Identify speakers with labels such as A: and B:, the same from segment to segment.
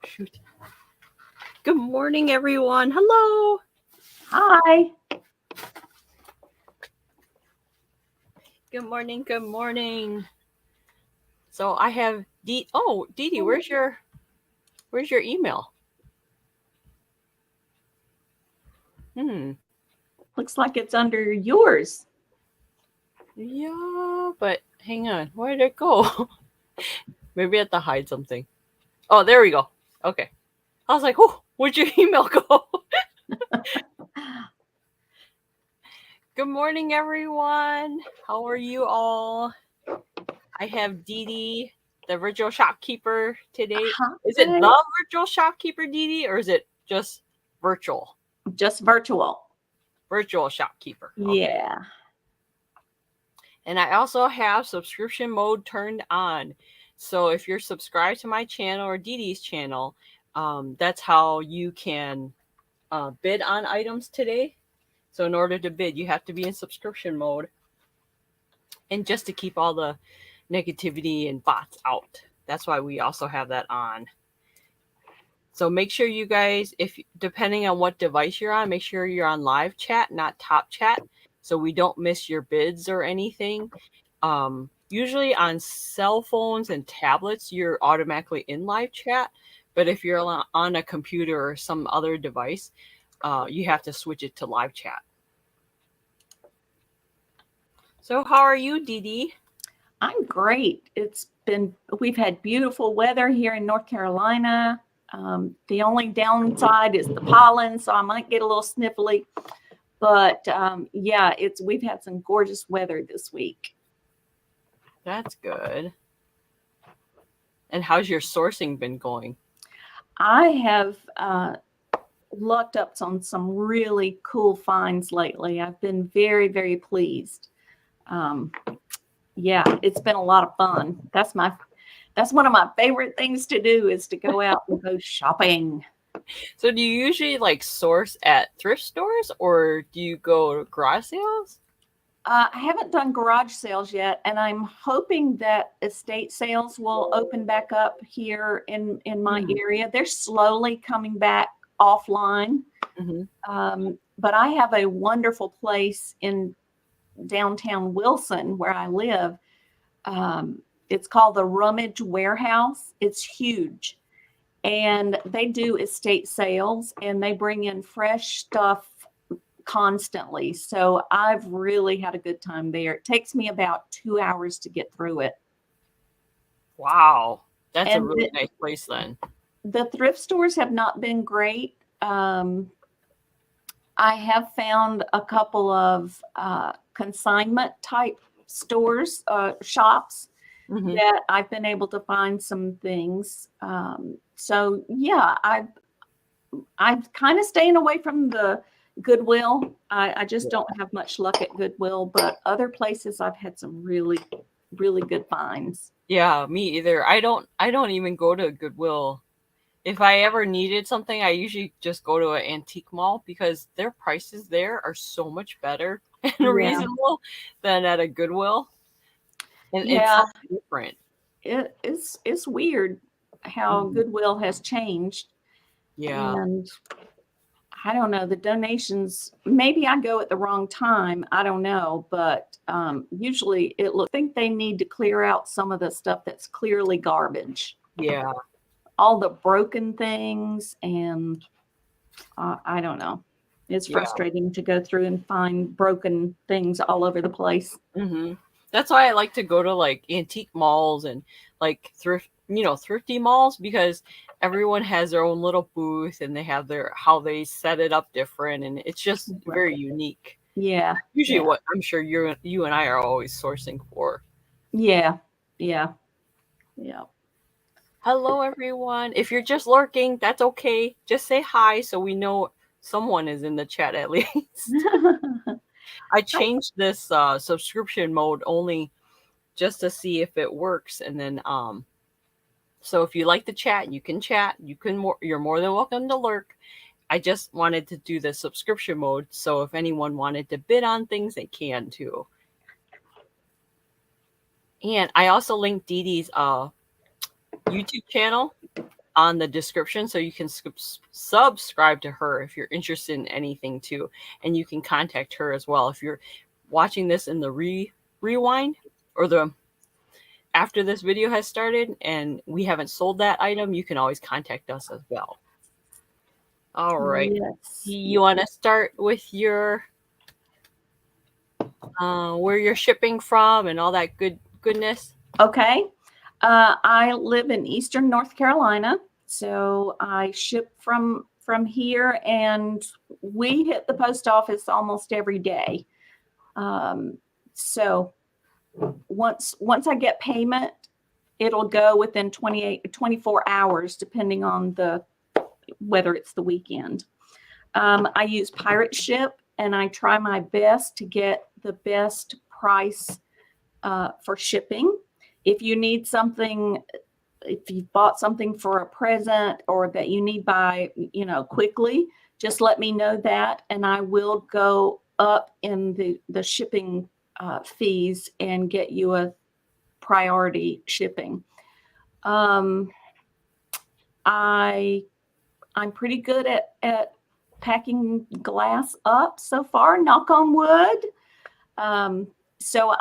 A: Shoot. Good morning, everyone. Hello.
B: Hi.
A: Good morning. Good morning. So I have DeeDee, where's your email?
B: Looks like it's under yours.
A: Yeah, but hang on. Where did it go? Maybe I have to hide something. Oh, there we go. Okay. I was like, oh, where'd your email go? Good morning, everyone. How are you all? I have DeeDee, the virtual shopkeeper today.
B: Hi.
A: Is it the virtual shopkeeper, DeeDee, or is it just virtual?
B: Just virtual.
A: Virtual shopkeeper. Okay.
B: Yeah.
A: And I also have subscription mode turned on. So if you're subscribed to my channel or DeeDee's channel, that's how you can bid on items today. So in order to bid, you have to be in subscription mode. And just to keep all the negativity and bots out. That's why we also have that on. So make sure you guys, if depending on what device you're on, make sure you're on live chat, not top chat, so we don't miss your bids or anything. Usually on cell phones and tablets, you're automatically in live chat. But if you're on a computer or some other device, you have to switch it to live chat. So how are you, DeeDee?
B: I'm great. We've had beautiful weather here in North Carolina. The only downside is the pollen, so I might get a little sniffly. But yeah, we've had some gorgeous weather this week.
A: That's good. And how's your sourcing been going?
B: I have lucked up on some really cool finds lately. I've been very, very pleased. Yeah, it's been a lot of fun. That's one of my favorite things to do, is to go out and go shopping.
A: So do you usually source at thrift stores, or do you go to garage sales?
B: I haven't done garage sales yet, and I'm hoping that estate sales will open back up here in my area. They're slowly coming back offline. Mm-hmm. But I have a wonderful place in downtown Wilson where I live. It's called the Rummage Warehouse. It's huge. And they do estate sales, and they bring in fresh stuff constantly. So I've really had a good time there. It takes me about 2 hours to get through it.
A: Wow. That's a really nice place then.
B: The thrift stores have not been great. I have found a couple of consignment type stores, shops, mm-hmm. that I've been able to find some things. So yeah, I'm kind of staying away from the Goodwill. I just don't have much luck at Goodwill, but other places I've had some really, really good finds.
A: Yeah, me either. I don't even go to Goodwill. If I ever needed something, I usually just go to an antique mall, because their prices there are so much better and reasonable than at a Goodwill. And it's different.
B: It's weird how Goodwill has changed.
A: Yeah.
B: And I don't know, the donations, maybe I go at the wrong time. I don't know. But usually I think they need to clear out some of the stuff that's clearly garbage.
A: Yeah.
B: All the broken things, and I don't know. It's frustrating to go through and find broken things all over the place.
A: Mm-hmm. That's why I like to go to antique malls and thrifty malls, because everyone has their own little booth, and they have how they set it up different, and it's just very unique.
B: Yeah.
A: Usually what I'm sure you and I are always sourcing for.
B: Yeah.
A: Hello, everyone. If you're just lurking, that's okay. Just say hi so we know someone is in the chat at least. I changed this subscription mode only just to see if it works. And then, so if you like to chat, you can chat. You're more than welcome to lurk. I just wanted to do the subscription mode, so if anyone wanted to bid on things, they can too. And I also linked DeeDee's YouTube channel on the description, so you can subscribe to her if you're interested in anything too, and you can contact her as well if you're watching this in the rewind or the after this video has started and we haven't sold that item. You can always contact us as well. All right.
B: Yes.
A: You want to start with your where you're shipping from and all that goodness?
B: Okay. I live in Eastern North Carolina, so I ship from here, and we hit the post office almost every day. So once I get payment, it'll go within 24 hours, depending on whether it's the weekend. I use Pirate Ship, and I try my best to get the best price for shipping. If you need something, if you bought something for a present or that you need by, quickly, just let me know that, and I will go up in the shipping fees and get you a priority shipping. I'm pretty good at packing glass up so far, knock on wood. So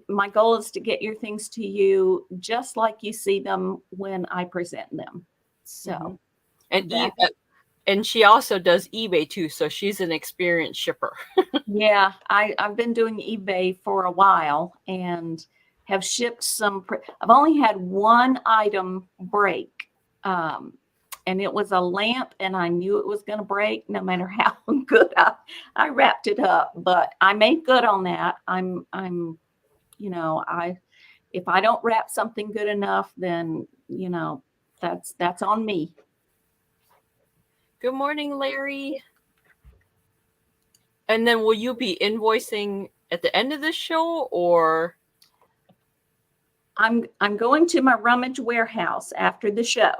B: my goal is to get your things to you just like you see them when I present them. So,
A: and she also does eBay too, so she's an experienced shipper.
B: Yeah, I've been doing eBay for a while and have shipped some. I've only had one item break, and it was a lamp, and I knew it was going to break no matter how good I wrapped it up. But I made good on that. If I don't wrap something good enough, then that's on me.
A: Good morning, Larry. And then will you be invoicing at the end of the show, or?
B: I'm going to my rummage warehouse after the show.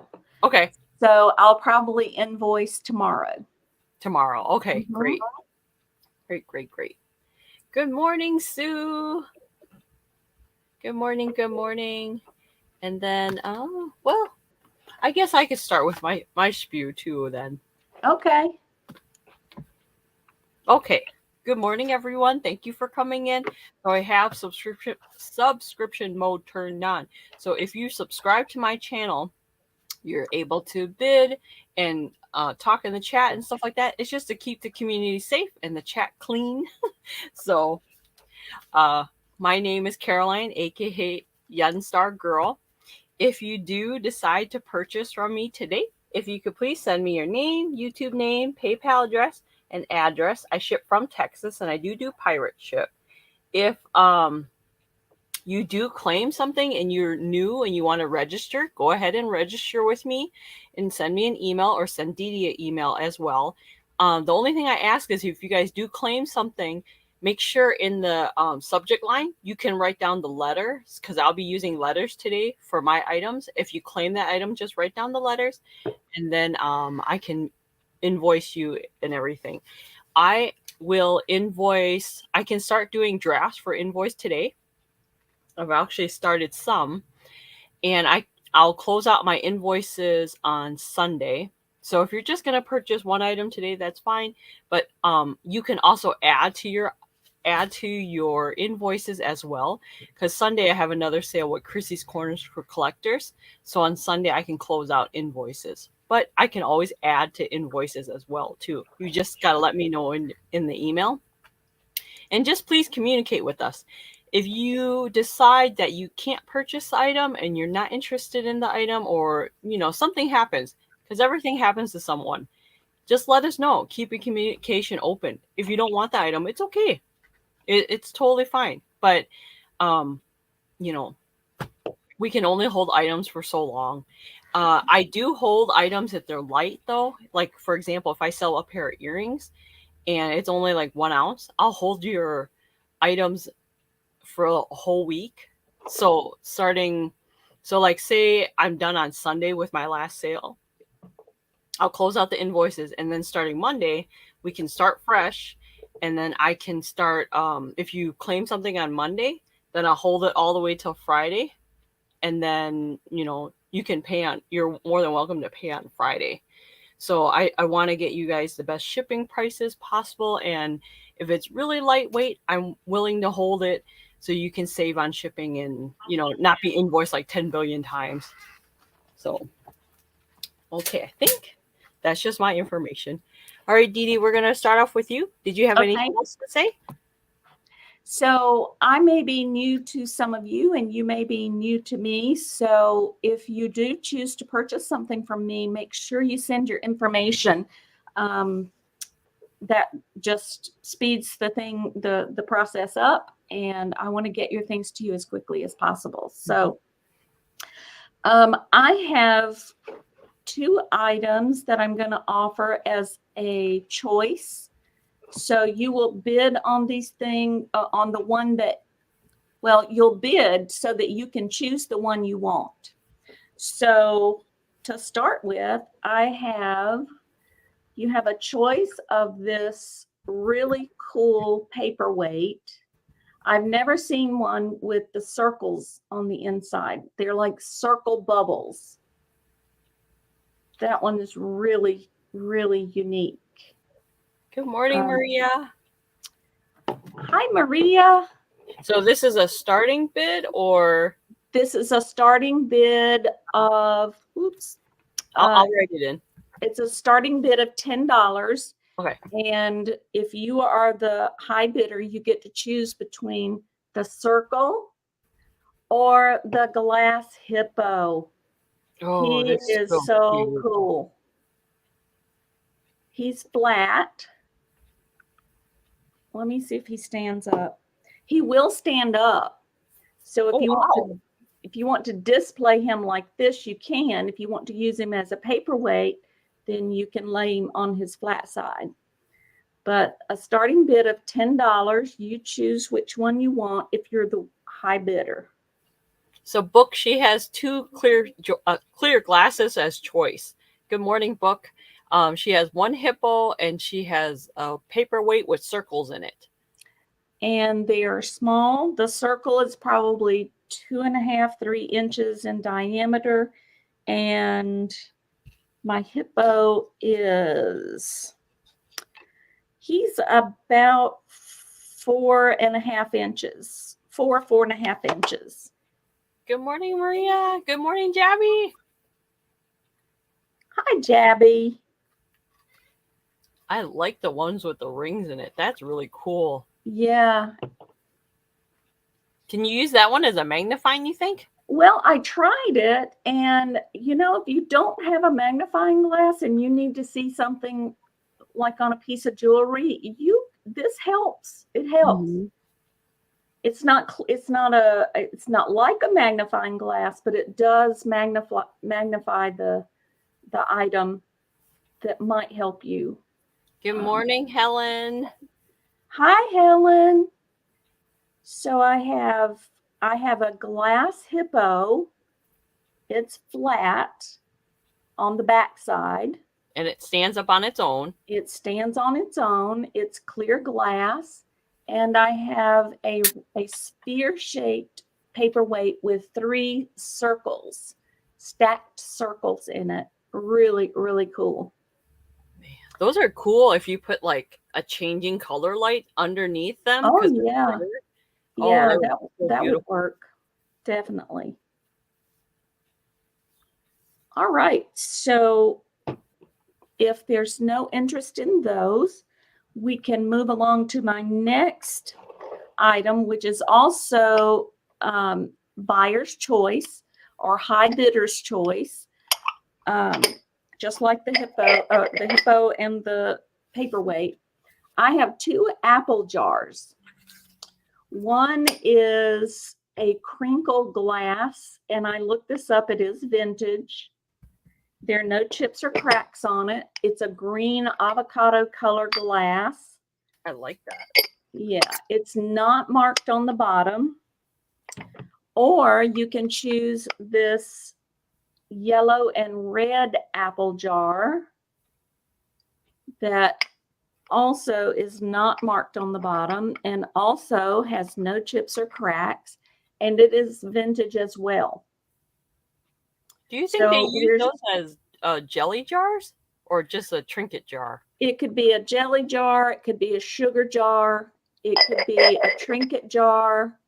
A: Okay.
B: So I'll probably invoice tomorrow.
A: Okay, great. Great. Good morning, Sue. Good morning. And then, well, I guess I could start with my spew too then.
B: Okay.
A: Good morning, everyone. Thank you for coming in. So I have subscription mode turned on. So if you subscribe to my channel, you're able to bid and talk in the chat and stuff like that. It's just to keep the community safe and the chat clean. So my name is Caroline, aka Yunstar Girl. If you do decide to purchase from me today, if you could please send me your name, YouTube name, PayPal address, and address. I ship from Texas, and I do pirate ship. If you do claim something and you're new and you want to register, go ahead and register with me and send me an email, or send DeeDee an email as well. The only thing I ask is if you guys do claim something, make sure in the subject line you can write down the letters, because I'll be using letters today for my items. If you claim that item, just write down the letters, and then I can invoice you and everything. I will invoice. I can start doing drafts for invoice today. I've actually started some, and I'll close out my invoices on Sunday. So if you're just going to purchase one item today, that's fine. But you can also add to your invoices as well, because Sunday I have another sale with Chrissy's Corners for collectors. So on Sunday I can close out invoices, but I can always add to invoices as well too. You just got to let me know in the email, and just please communicate with us. If you decide that you can't purchase the item and you're not interested in the item, or something happens, because everything happens to someone, just let us know. Keep your communication open. If you don't want the item, it's okay. It's totally fine. But we can only hold items for so long. I do hold items if they're light though. Like for example, if I sell a pair of earrings and it's only like 1 ounce, I'll hold your items for a whole week. So like say I'm done on Sunday with my last sale, I'll close out the invoices, and then starting Monday we can start fresh, and then I can start if you claim something on Monday, then I'll hold it all the way till Friday, and then you can pay on, you're more than welcome to pay on Friday. So I want to get you guys the best shipping prices possible. And if it's really lightweight, I'm willing to hold it so you can save on shipping and, you know, not be invoiced like 10 billion times. So, okay, I think that's just my information. All right, DeeDee, we're going to start off with you. Did you have anything else to say?
B: So I may be new to some of you and you may be new to me. So if you do choose to purchase something from me, make sure you send your information. That just speeds the process up, and I want to get your things to you as quickly as possible. So I have 2 items that I'm going to offer as a choice. So you will bid on these things, on the one that, well, you'll bid so that you can choose the one you want. So to start with, you have a choice of this really cool paperweight. I've never seen one with the circles on the inside. They're like circle bubbles. That one is really, really unique.
A: Good morning, Maria.
B: Hi, Maria.
A: So this is a starting bid, or?
B: This is a starting bid of,
A: I'll write it in.
B: It's a starting bid of $10.
A: Okay.
B: And if you are the high bidder, you get to choose between the circle or the glass hippo.
A: Oh,
B: he is so cool. He's flat. Let me see if he stands up. He will stand up. So if you want to display him like this, you can. If you want to use him as a paperweight, then you can lay him on his flat side. But a starting bid of $10, you choose which one you want if you're the high bidder.
A: So Book, she has 2 clear glasses as choice. Good morning, Book. She has 1 hippo and she has a paperweight with circles in it.
B: And they are small. The circle is probably 2.5, 3 inches in diameter. And my hippo he's about 4.5 inches, 4.5 inches.
A: Good morning, Maria. Good morning, Jabby.
B: Hi, Jabby.
A: I like the ones with the rings in it. That's really cool.
B: Yeah.
A: Can you use that one as a magnifying, you think?
B: Well, I tried it, and you know, if you don't have a magnifying glass and you need to see something like on a piece of jewelry, this helps. It helps. Mm-hmm. It's not like a magnifying glass, but it does magnify the item that might help you.
A: Good morning, Helen.
B: Hi, Helen. So I have a glass hippo. It's flat on the back side.
A: And it stands up on its own.
B: It stands on its own. It's clear glass. And I have a sphere-shaped paperweight with 3 circles, stacked circles in it. Really, really cool.
A: Man, those are cool if you put like a changing color light underneath them.
B: Oh, yeah. Yeah, that would work. Definitely. All right. So if there's no interest in those, we can move along to my next item, which is also buyer's choice or high bidder's choice. Just like the hippo and the paperweight. I have 2 apple jars. One is a crinkle glass, and I looked this up. It is vintage. There are no chips or cracks on it. It's a green avocado color glass.
A: I like that.
B: Yeah, it's not marked on the bottom. Or you can choose this yellow and red apple jar that also is not marked on the bottom and also has no chips or cracks, and it is vintage as well.
A: Do you think they
B: So
A: use those as jelly jars or just a trinket jar?
B: it could be a jelly jar. It could be a sugar jar. It could be a trinket jar.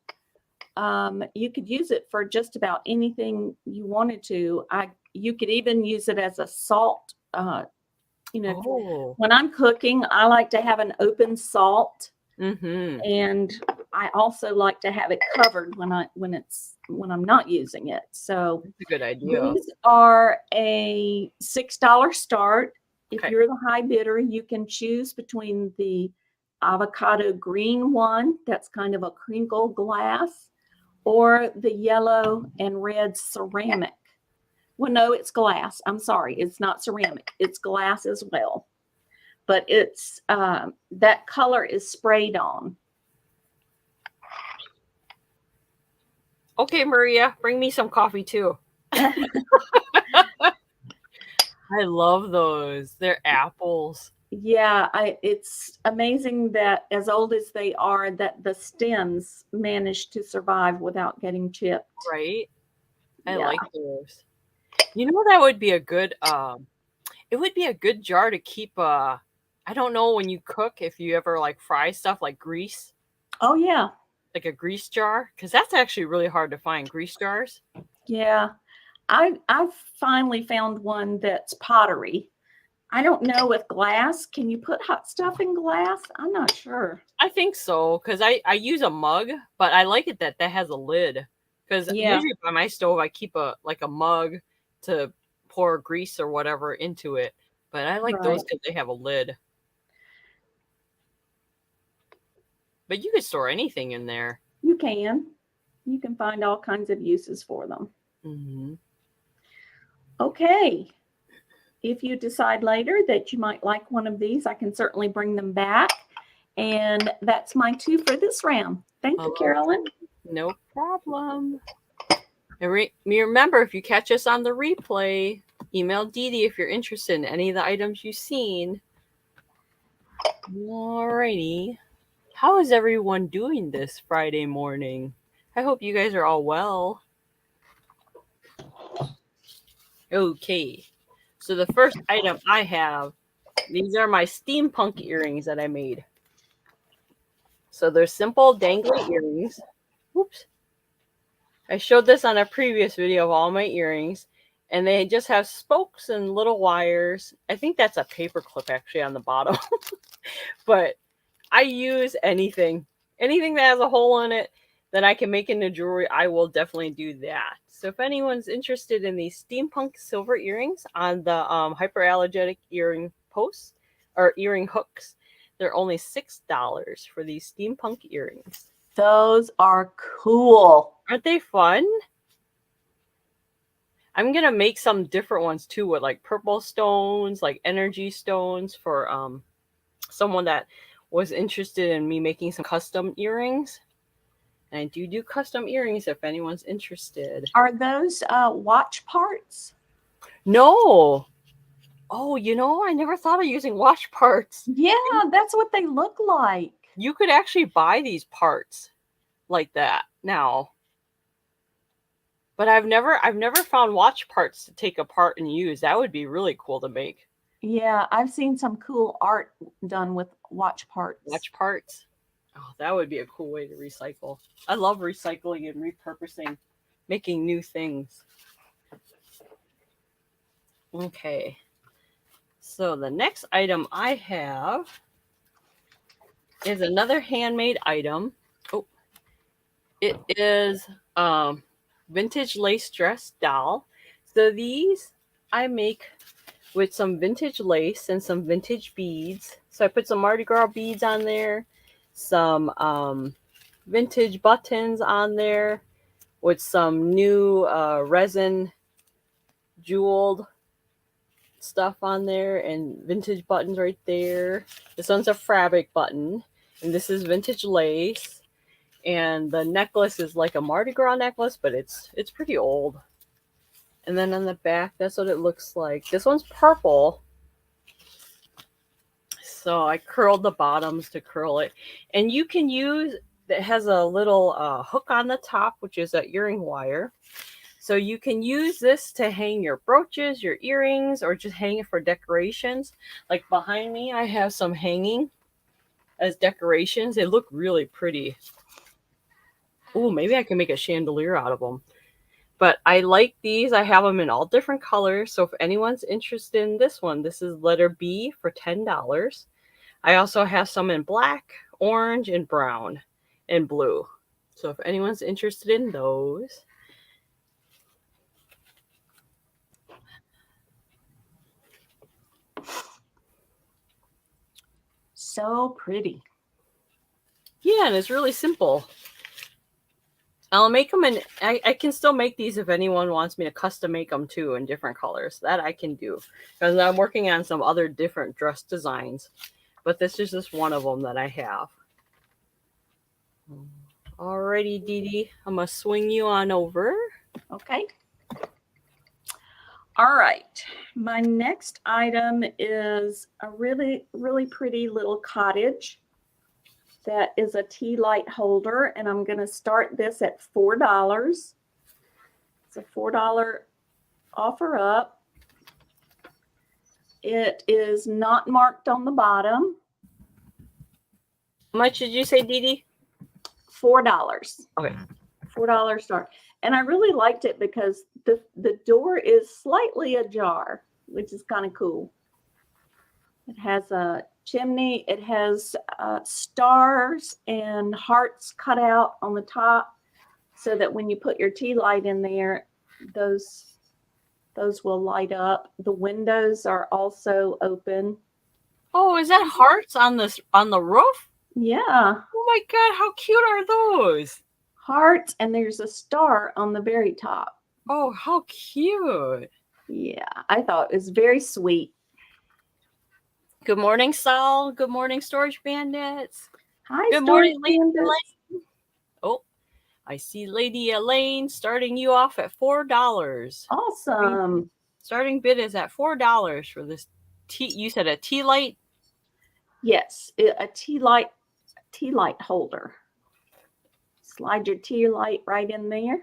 B: You could use it for just about anything you wanted to. You could even use it as a salt. When I'm cooking, I like to have an open salt, and I also like to have it covered when I'm not using it. So
A: that's a good idea.
B: These are a $6 start. If you're the high bidder, you can choose between the avocado green one, that's kind of a crinkle glass, or the yellow and red ceramic. Well, no, it's glass. I'm sorry, it's not ceramic. It's glass as well. But it's that color is sprayed on.
A: Okay, Maria, bring me some coffee too. I love those. They're apples.
B: Yeah, it's amazing that as old as they are, that the stems managed to survive without getting chipped.
A: Right? I like those. You know, that would be a good it would be a good jar to keep I don't know, when you cook, if you ever like fry stuff like grease.
B: Oh yeah.
A: Like a grease jar, because that's actually really hard to find, grease jars.
B: Yeah. I've finally found one that's pottery. I don't know with glass. Can you put hot stuff in glass? I'm not sure.
A: I think so, because I use a mug, but I like it that has a lid. Because usually by my stove, I keep a mug to pour grease or whatever into it. But I like those because they have a lid. But you could store anything in there.
B: You can. You can find all kinds of uses for them.
A: Mm-hmm.
B: Okay. If you decide later that you might like one of these, I can certainly bring them back. And that's my 2 for this round. Thank you, Carolyn.
A: No problem. And remember, if you catch us on the replay, email DeeDee if you're interested in any of the items you've seen. Alrighty. How is everyone doing this Friday morning? I hope you guys are all well. Okay. So the first item I have, these are my steampunk earrings that I made. So they're simple dangly earrings. Oops. I showed this on a previous video of all my earrings, and they just have spokes and little wires. I think that's a paper clip actually on the bottom. But I use anything that has a hole in it that I can make into jewelry. I will definitely do that. So if anyone's interested in these steampunk silver earrings on the hyperallergenic earring posts or earring hooks, they're only $6 for these steampunk earrings.
B: Those are cool.
A: Aren't they fun? I'm going to make some different ones too with like purple stones, like energy stones for someone that was interested in me making some custom earrings. And I do custom earrings if anyone's interested.
B: Are those watch parts?
A: No. Oh, I never thought of using watch parts.
B: Yeah, that's what they look like.
A: You could actually buy these parts like that now. But I've never found watch parts to take apart and use. That would be really cool to make.
B: Yeah, I've seen some cool art done with watch parts.
A: Watch parts? Oh, that would be a cool way to recycle. I love recycling and repurposing, making new things. Okay. So the next item I have is another handmade item. Oh, it is vintage lace dress doll. So these I make with some vintage lace and some vintage beads. So I put some Mardi Gras beads on there, some vintage buttons on there with some new resin jeweled stuff on there and vintage buttons right there. This one's a fabric button and this is vintage lace, and the necklace is like a Mardi Gras necklace, but it's pretty old. And then on the back, that's what it looks like. This one's purple. So I curled the bottoms to curl it. And you can use, it has a little hook on the top, which is an earring wire. So you can use this to hang your brooches, your earrings, or just hang it for decorations. Like behind me, I have some hanging as decorations. They look really pretty. Oh, maybe I can make a chandelier out of them. But I like these. I have them in all different colors. So if anyone's interested in this one, this is letter B for $10. I also have some in black, orange, and brown, and blue. So if anyone's interested in those.
B: So pretty.
A: Yeah, and it's really simple. I'll make them, and I can still make these if anyone wants me to custom make them too in different colors. That I can do. Because I'm working on some other different dress designs. But this is just one of them that I have. Alrighty, DeeDee. I'm going to swing you on over.
B: Okay. All right. My next item is a really, really pretty little cottage that is a tea light holder, and I'm going to start this at $4. It's a $4 offer up. It is not marked on the bottom.
A: How much did you say, DeeDee?
B: $4.
A: Okay.
B: $4 start. And I really liked it because the door is slightly ajar, which is kind of cool. It has a chimney. It has stars and hearts cut out on the top so that when you put your tea light in there, those will light up. The windows are also open.
A: Oh, is that hearts on the roof?
B: Yeah.
A: Oh my God, how cute are those?
B: Hearts, and there's a star on the very top.
A: Oh, how cute.
B: Yeah, I thought it was very sweet.
A: Good morning, Saul. Good morning, Storage Bandits.
B: Hi,
A: Good morning,
B: Storage
A: Lady
B: Bandits.
A: Elaine. Oh, I see Lady Elaine starting you off at $4.
B: Awesome.
A: Starting bid is at $4 for this tea. You said a tea light?
B: Yes, a tea light holder. Slide your tea light right in there.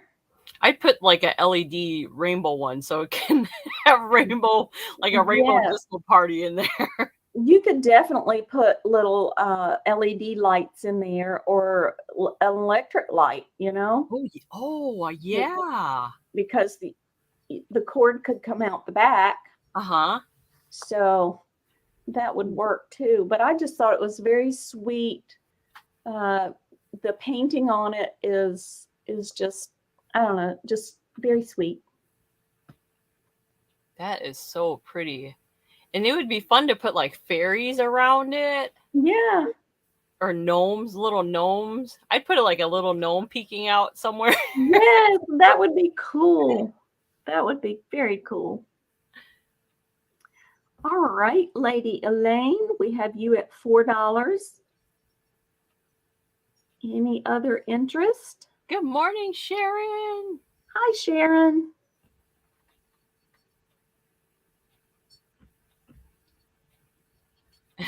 A: I'd put like a LED rainbow one so it can have rainbow, like a rainbow disco party in there.
B: You could definitely put little LED lights in there or an electric light, you know?
A: Oh, yeah.
B: Because the cord could come out the back.
A: Uh-huh.
B: So that would work too. But I just thought it was very sweet. The painting on it is just, I don't know, just very sweet.
A: That is so pretty. And it would be fun to put like fairies around it.
B: Yeah.
A: Or gnomes, little gnomes. I'd put it like a little gnome peeking out somewhere.
B: Yes, that would be cool. That would be very cool. All right, Lady Elaine, we have you at $4. Any other interest?
A: Good morning, Sharon.
B: Hi, Sharon.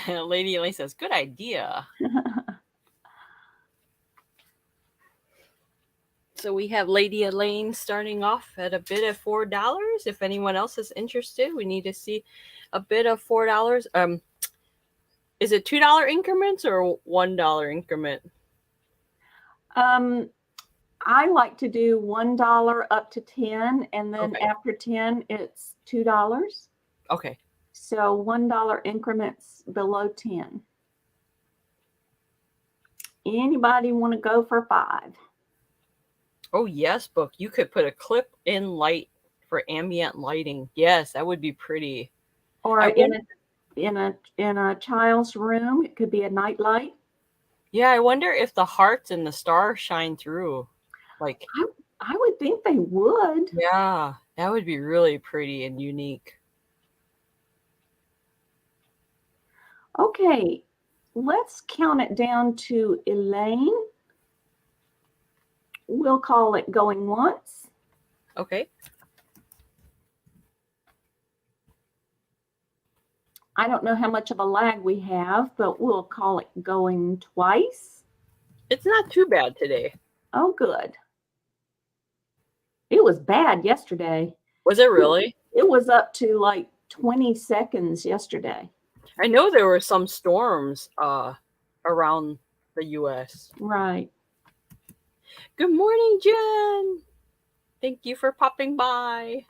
A: Lady Elaine says, good idea. So we have Lady Elaine starting off at a bid of $4. If anyone else is interested, we need to see a bid of $4. Is it $2 increments or $1 increment?
B: I like to do $1 up to 10, and then after 10, it's $2.
A: Okay.
B: So $1 increments below 10. Anybody want to go for 5?
A: Oh yes, Book. You could put a clip-in light for ambient lighting. Yes, that would be pretty.
B: Or in a child's room, it could be a night light.
A: Yeah, I wonder if the hearts and the stars shine through. Like
B: I would think they would.
A: Yeah, that would be really pretty and unique.
B: Okay, let's count it down to Elaine. We'll call it going once.
A: Okay.
B: I don't know how much of a lag we have, but we'll call it going twice.
A: It's not too bad today.
B: Oh, good. It was bad yesterday.
A: Was it really?
B: It was up to like 20 seconds yesterday.
A: I know there were some storms around the U.S.
B: Right.
A: Good morning, Jen. Thank you for popping by.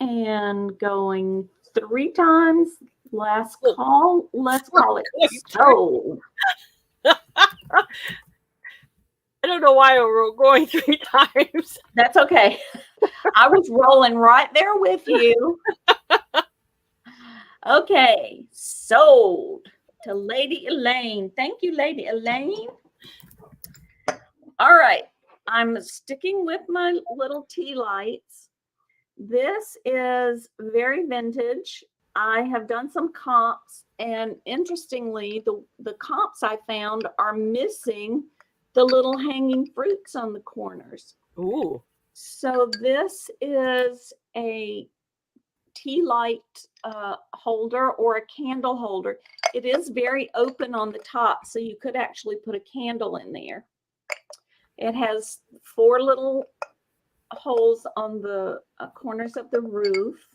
B: And going 3 times. Last call. Let's call it sold.
A: I don't know why we're going 3 times.
B: That's okay. I was rolling right there with you. Okay, sold to Lady Elaine. Thank you, Lady Elaine. All right, I'm sticking with my little tea lights. This is very vintage. I have done some comps, and interestingly, the comps I found are missing the little hanging fruits on the corners.
A: Ooh.
B: So this is a tea light holder or a candle holder. It is very open on the top, so you could actually put a candle in there. It has 4 little holes on the corners of the roof.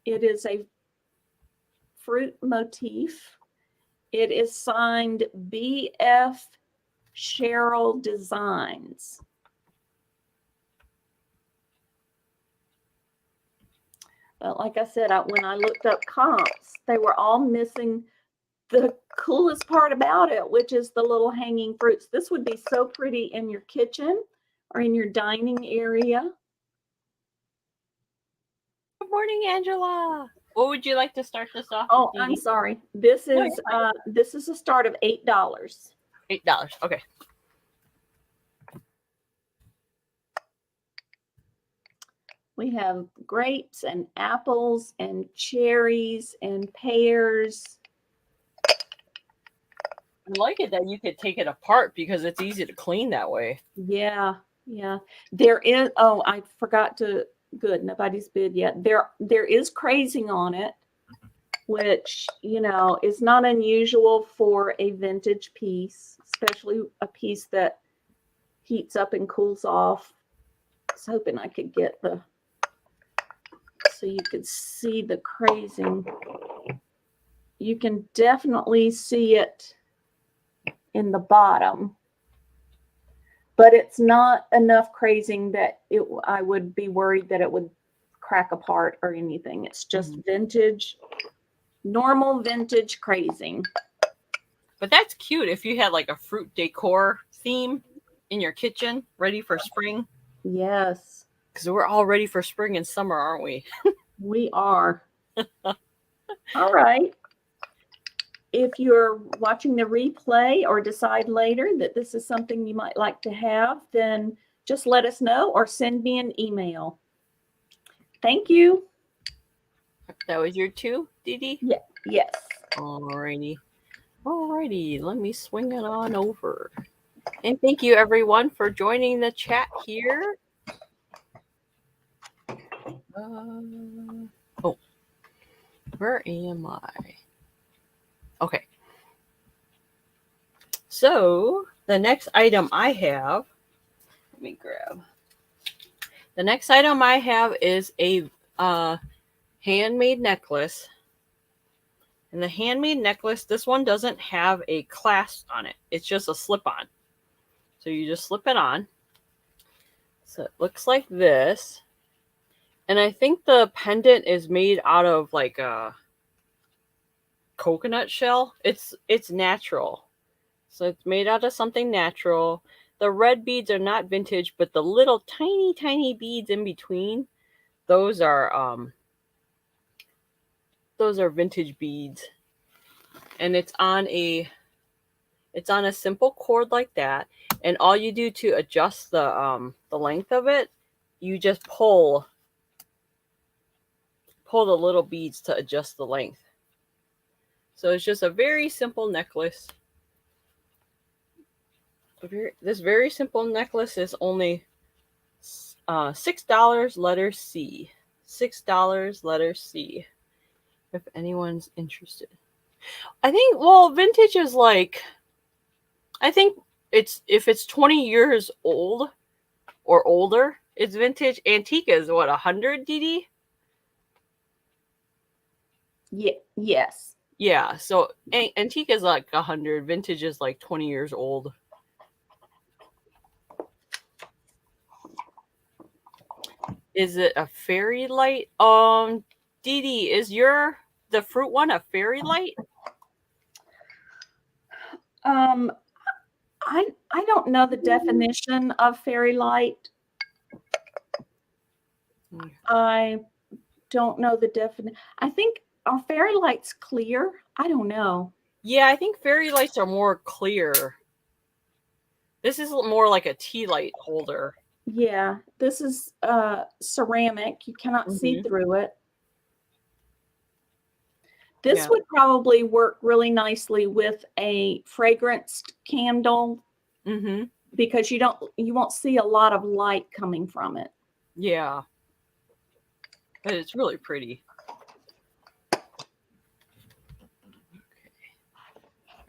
B: It is a fruit motif. It is signed B.F. Cheryl Designs. But like I said, when I looked up comps, they were all missing the coolest part about it, which is the little hanging fruits. This would be so pretty in your kitchen or in your dining area.
A: Good morning, Angela. What would you like to start this off?
B: Oh,
A: DeeDee?
B: I'm sorry. This is a start of $8.
A: $8. Okay.
B: We have grapes and apples and cherries and pears.
A: I like it that you could take it apart because it's easy to clean that way.
B: Yeah, yeah. There is, oh, I forgot to, good, nobody's bid yet. There is crazing on it, which, you know, is not unusual for a vintage piece, especially a piece that heats up and cools off. I was hoping I could get so you could see the crazing. You can definitely see it in the bottom, but it's not enough crazing that I would be worried that it would crack apart or anything. It's just vintage, normal vintage crazing.
A: But that's cute if you had like a fruit decor theme in your kitchen ready for spring.
B: Yes.
A: Because we're all ready for spring and summer, aren't we?
B: We are. All right. If you're watching the replay or decide later that this is something you might like to have, then just let us know or send me an email. Thank you.
A: That was your 2, DeeDee?
B: Yeah. Yes.
A: Alrighty. Alrighty. Let me swing it on over. And thank you, everyone, for joining the chat here. Where am I? Okay. So the next item I have, let me grab. The next item I have is a handmade necklace. And the handmade necklace, this one doesn't have a clasp on it. It's just a slip-on. So you just slip it on. So it looks like this. And I think the pendant is made out of like a coconut shell. It's natural. So it's made out of something natural. The red beads are not vintage, but the little tiny beads in between, those are vintage beads. And it's on a simple cord like that. And all you do to adjust the length of it, you just pull the little beads to adjust the length. So it's just a very simple necklace. This very simple necklace is only $6, letter C. $6, letter C. If anyone's interested. I think, well, vintage is like, I think if it's 20 years old or older, It's vintage. Antique is what, 100, DeeDee?
B: Yeah, yes.
A: Yeah, so antique is like 100. Vintage is like 20 years old. Is it a fairy light? DeeDee, is the fruit one a fairy light?
B: I don't know the definition of fairy light. I don't know the definition. I think, are fairy lights clear? I don't know.
A: Yeah, I think fairy lights are more clear. This is more like a tea light holder.
B: Yeah, this is ceramic. You cannot see through it. This would probably work really nicely with a fragranced candle because you won't see a lot of light coming from it.
A: Yeah. But it's really pretty. Okay.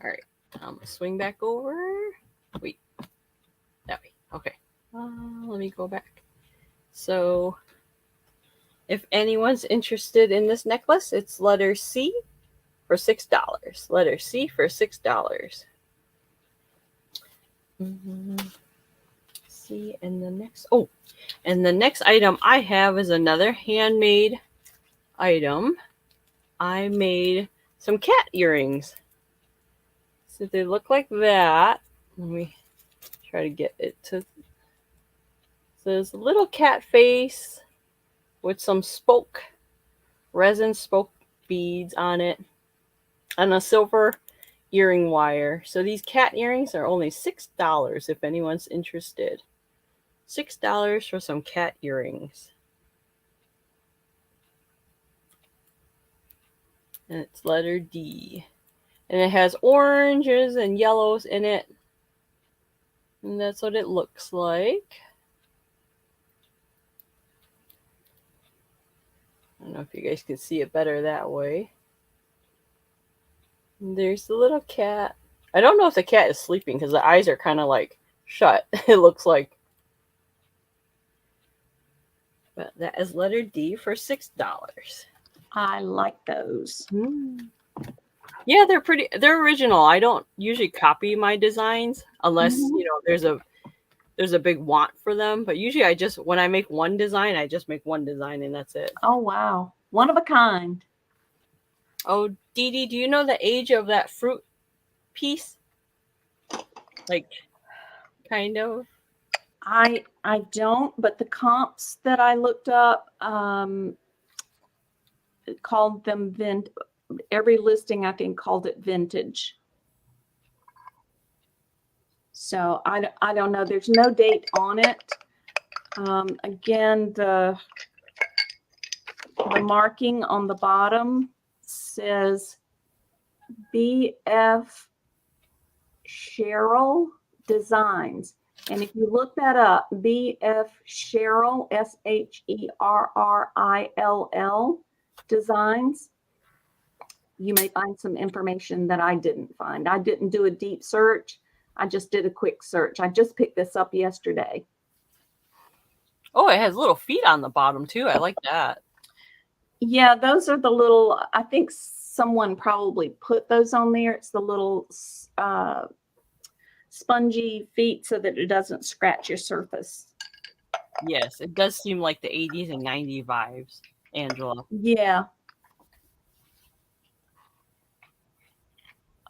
A: All right. I'm going to swing back over. Wait. That way. Okay. Let me go back. So, if anyone's interested in this necklace, it's letter C for $6. Letter C for $6. See, and the next item I have is another handmade item. I made some cat earrings. So they look like that. Let me try to get it to. So there's a little cat face with some resin spoke beads on it, and a silver earring wire. So these cat earrings are only $6 if anyone's interested. $6 for some cat earrings. And it's letter D. And it has oranges and yellows in it. And that's what it looks like. I don't know if you guys can see it better that way. And there's the little cat. I don't know if the cat is sleeping because the eyes are kind of like shut. It looks like. But that is letter D for $6.
B: I like those.
A: Yeah, they're pretty. They're original. I don't usually copy my designs unless there's a big want for them. But usually, when I make one design, I just make one design and that's it.
B: Oh wow, one of a kind.
A: Oh, DeeDee, do you know the age of that fruit piece? Like, kind of.
B: I don't, but the comps that I looked up called them every listing I think called it vintage. So I don't know. There's no date on it. Again, the marking on the bottom says BF Cheryl Designs. And if you look that up, BF Cheryl, SHERRILL Designs, you may find some information that I didn't find. I didn't do a deep search. I just did a quick search. I just picked this up yesterday.
A: Oh, it has little feet on the bottom too. I like that.
B: Yeah, those are the little, I think someone probably put those on there. It's the little spongy feet so that it doesn't scratch your surface.
A: Yes, it does seem like the 80s and 90s vibes, Angela.
B: Yeah.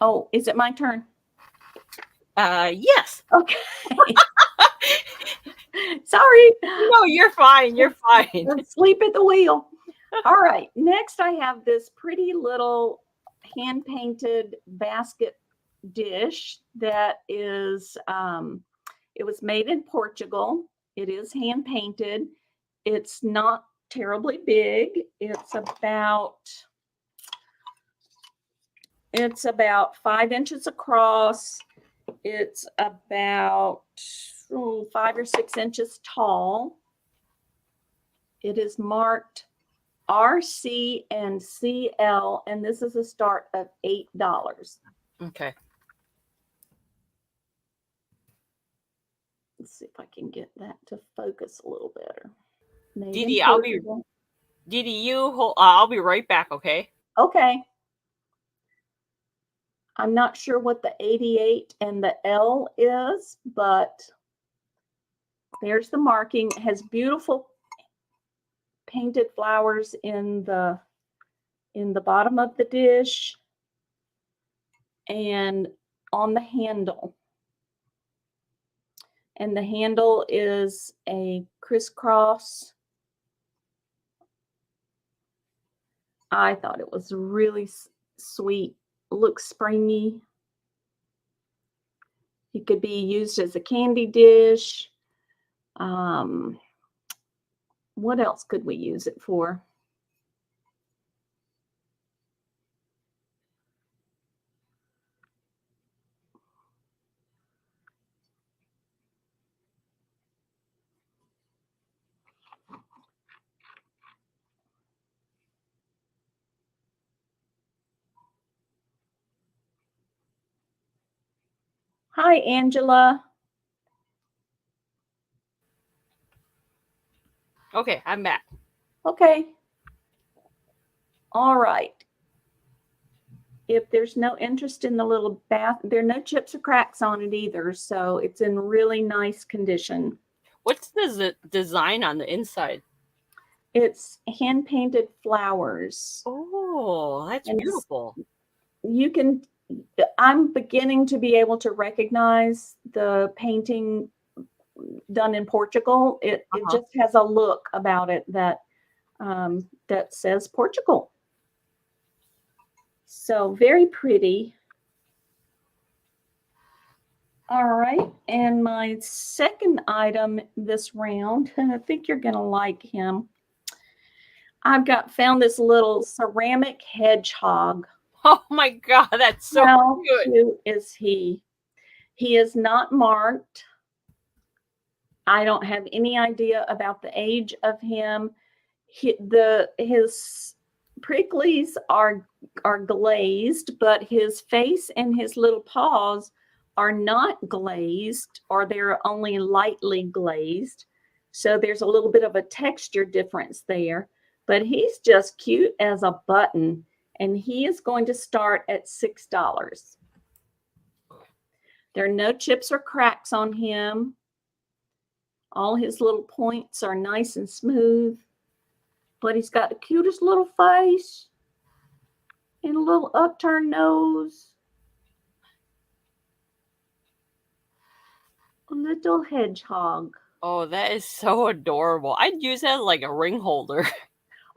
B: Oh, is it my turn?
A: Yes.
B: Okay. Sorry.
A: No, you're fine. You're fine.
B: Sleep at the wheel. All right. Next, I have this pretty little hand-painted basket dish that is, it was made in Portugal. It is hand-painted. It's not terribly big. It's about 5 inches across. It's about 5 or 6 inches tall. It is marked RC and CL, and this is a start of $8.
A: Okay.
B: Let's see if I can get that to focus a little better.
A: DeeDee, DeeDee, you hold. I'll be right back. Okay.
B: Okay. I'm not sure what the 88 and the L is, but there's the marking. It has beautiful painted flowers in the bottom of the dish and on the handle. And the handle is a crisscross. I thought it was really sweet. Looks springy. It could be used as a candy dish. What else could we use it for? Hi, Angela.
A: Okay, I'm back.
B: Okay. All right. If there's no interest in the little bath, there are no chips or cracks on it either, so it's in really nice condition.
A: What's the design on the inside?
B: It's hand-painted flowers.
A: Oh, that's beautiful.
B: I'm beginning to be able to recognize the painting done in Portugal. It just has a look about it that says Portugal. So very pretty. All right, and my second item this round, and I think you're gonna like him. I've found this little ceramic hedgehog.
A: Oh my God, that's so
B: How
A: cute.
B: cute is he? He is not marked. I don't have any idea about the age of him. His pricklies are glazed, but his face and his little paws are not glazed, or they're only lightly glazed. So there's a little bit of a texture difference there, but he's just cute as a button, and he is going to start at $6. There are no chips or cracks on him. All his little points are nice and smooth, but he's got the cutest little face and a little upturned nose. A little hedgehog.
A: Oh, that is so adorable. I'd use that as like a ring holder.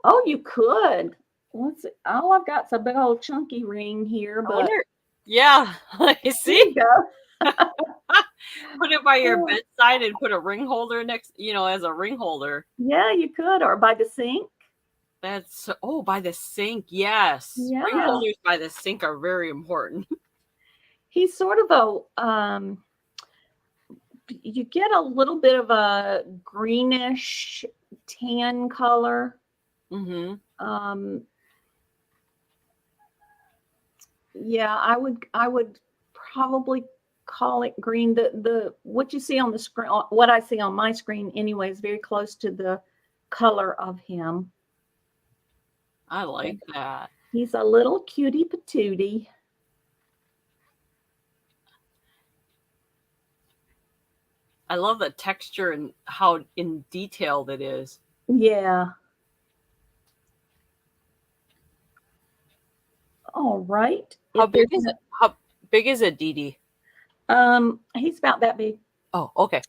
B: Oh, you could. Let's see. All I've got is a big old chunky ring here, but
A: yeah, you see?
B: There you go.
A: Put it by your bedside and put a ring holder next, as a ring holder.
B: Yeah, you could, or by the sink.
A: That's by the sink. Yes.
B: Yeah.
A: Ring holders by the sink are very important.
B: He's sort of you get a little bit of a greenish tan color.
A: Mm-hmm.
B: Yeah, I would probably call it green. The what you see on the screen, what I see on my screen anyway, is very close to the color of him.
A: I like that.
B: He's a little cutie patootie.
A: I love the texture and how in detailed it is.
B: Yeah. All right.
A: How big is it, DeeDee?
B: He's about that big.
A: Oh, okay.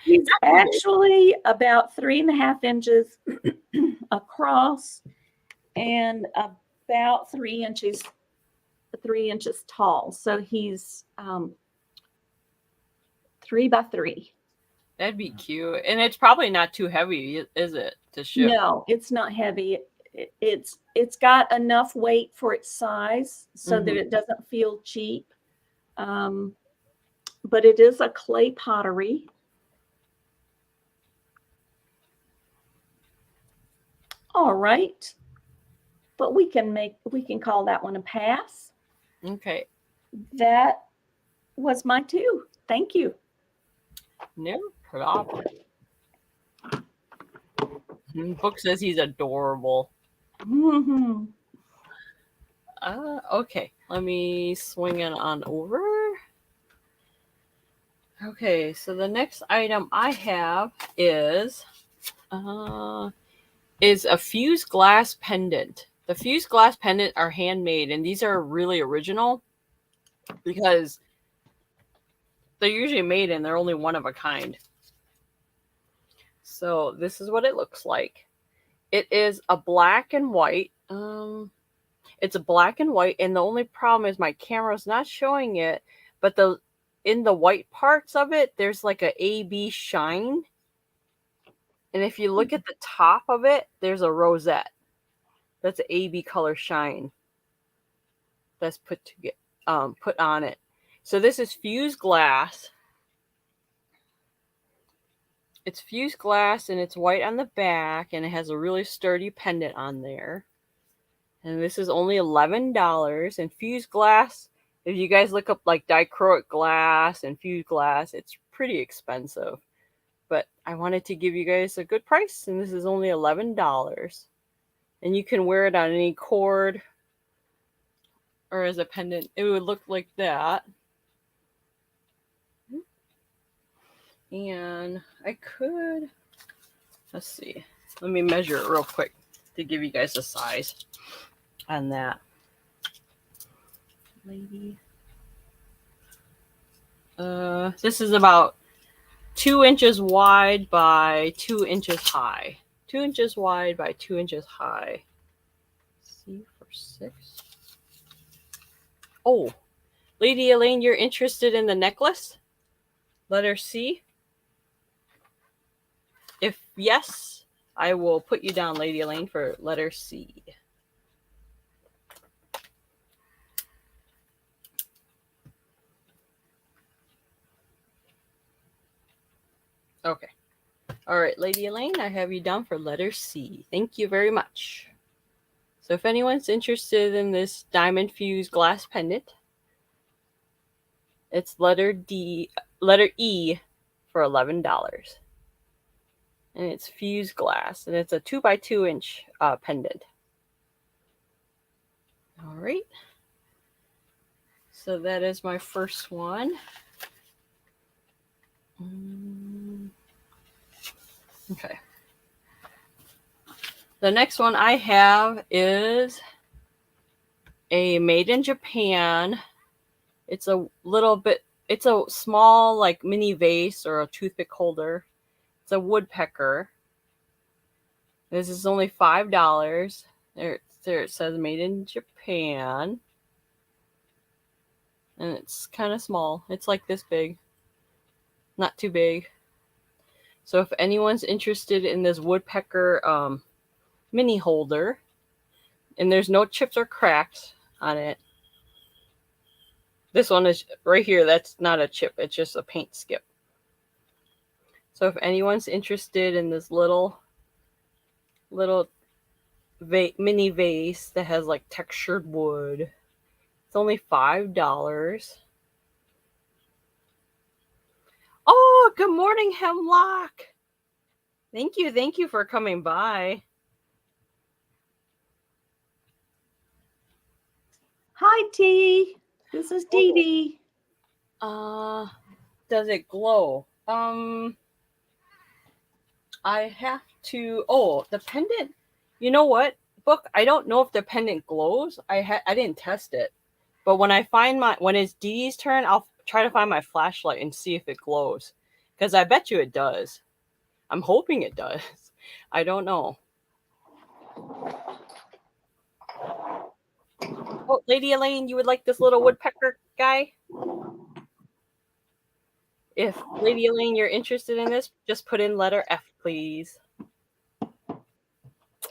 B: He's actually about 3.5 inches across and about 3 inches tall. So he's 3 by 3.
A: That'd be cute. And it's probably not too heavy, is it, to ship?
B: No, it's not heavy. It's got enough weight for its size so that it doesn't feel cheap. But it is a clay pottery. All right. But we can call that one a pass.
A: Okay.
B: That was my 2. Thank you.
A: No problem. Book says he's adorable.
B: Mhm.
A: Okay. Let me swing it on over. Okay, so the next item I have is a fused glass pendant. The fused glass pendant are handmade, and these are really original because they're usually made and they're only one of a kind. So this is what it looks like. It is a black and white. It's a black and white, and the only problem is my camera's not showing it, but in the white parts of it, there's like a AB shine. And if you look at the top of it, there's a rosette. That's an AB color shine. That's put on it. So this is fused glass. It's fused glass and it's white on the back, and it has a really sturdy pendant on there. And this is only $11. And fused glass, if you guys look up like dichroic glass and fused glass, it's pretty expensive. But I wanted to give you guys a good price, and this is only $11. And you can wear it on any cord or as a pendant. It would look like that. And I could, let's see, let me measure it real quick to give you guys a size on that. Lady. This is about 2 inches wide by 2 inches high. 2 inches wide by 2 inches high. C for 6. Oh, Lady Elaine, you're interested in the necklace? Letter C? If yes, I will put you down, Lady Elaine, for letter C. Okay. All right, Lady Elaine, I have you down for letter C. Thank you very much. So if anyone's interested in this diamond fused glass pendant, it's letter E for $11. And it's fused glass, and it's a 2 by 2 inch pendant. All right. So that is my first one. Okay. The next one I have is a made in Japan. It's a small like mini vase or a toothpick holder. It's a woodpecker. This is only $5. There it says made in Japan. And it's kind of small. It's like this big. Not too big. So if anyone's interested in this woodpecker mini holder, and there's no chips or cracks on it. This one is right here. That's not a chip. It's just a paint skip. So if anyone's interested in this little mini vase that has like textured wood, it's only $5. Oh, good morning, Hemlock. Thank you for coming by.
B: Hi, T. This is DeeDee.
A: Does it glow? I have to. Oh, the pendant. You know what, Book? I don't know if the pendant glows. I didn't test it, but when it's DeeDee's turn, I'll try to find my flashlight and see if it glows, because I bet you it does. I'm hoping it does. I don't know. Oh, Lady Elaine, you would like this little woodpecker guy? If Lady Elaine, you're interested in this, just put in letter F, please.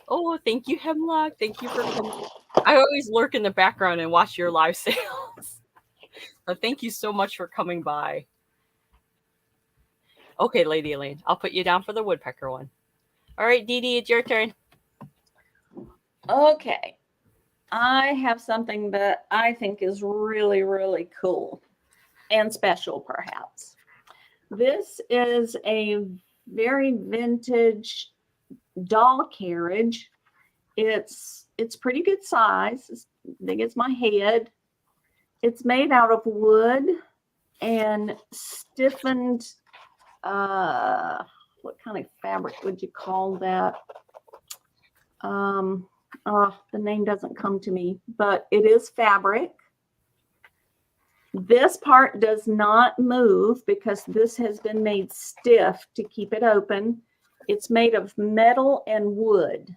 A: Oh, thank you, Hemlock. Thank you for coming. I always lurk in the background and watch your live sales. But thank you so much for coming by. Okay, Lady Elaine, I'll put you down for the woodpecker one. All right, DeeDee, it's your turn.
B: Okay. I have something that I think is really, really cool and special, perhaps. This is a very vintage doll carriage. It's pretty good size. It's big as my head. It's made out of wood and stiffened. What kind of fabric would you call that? The name doesn't come to me, but it is fabric. This part does not move because this has been made stiff to keep it open. It's made of metal and wood.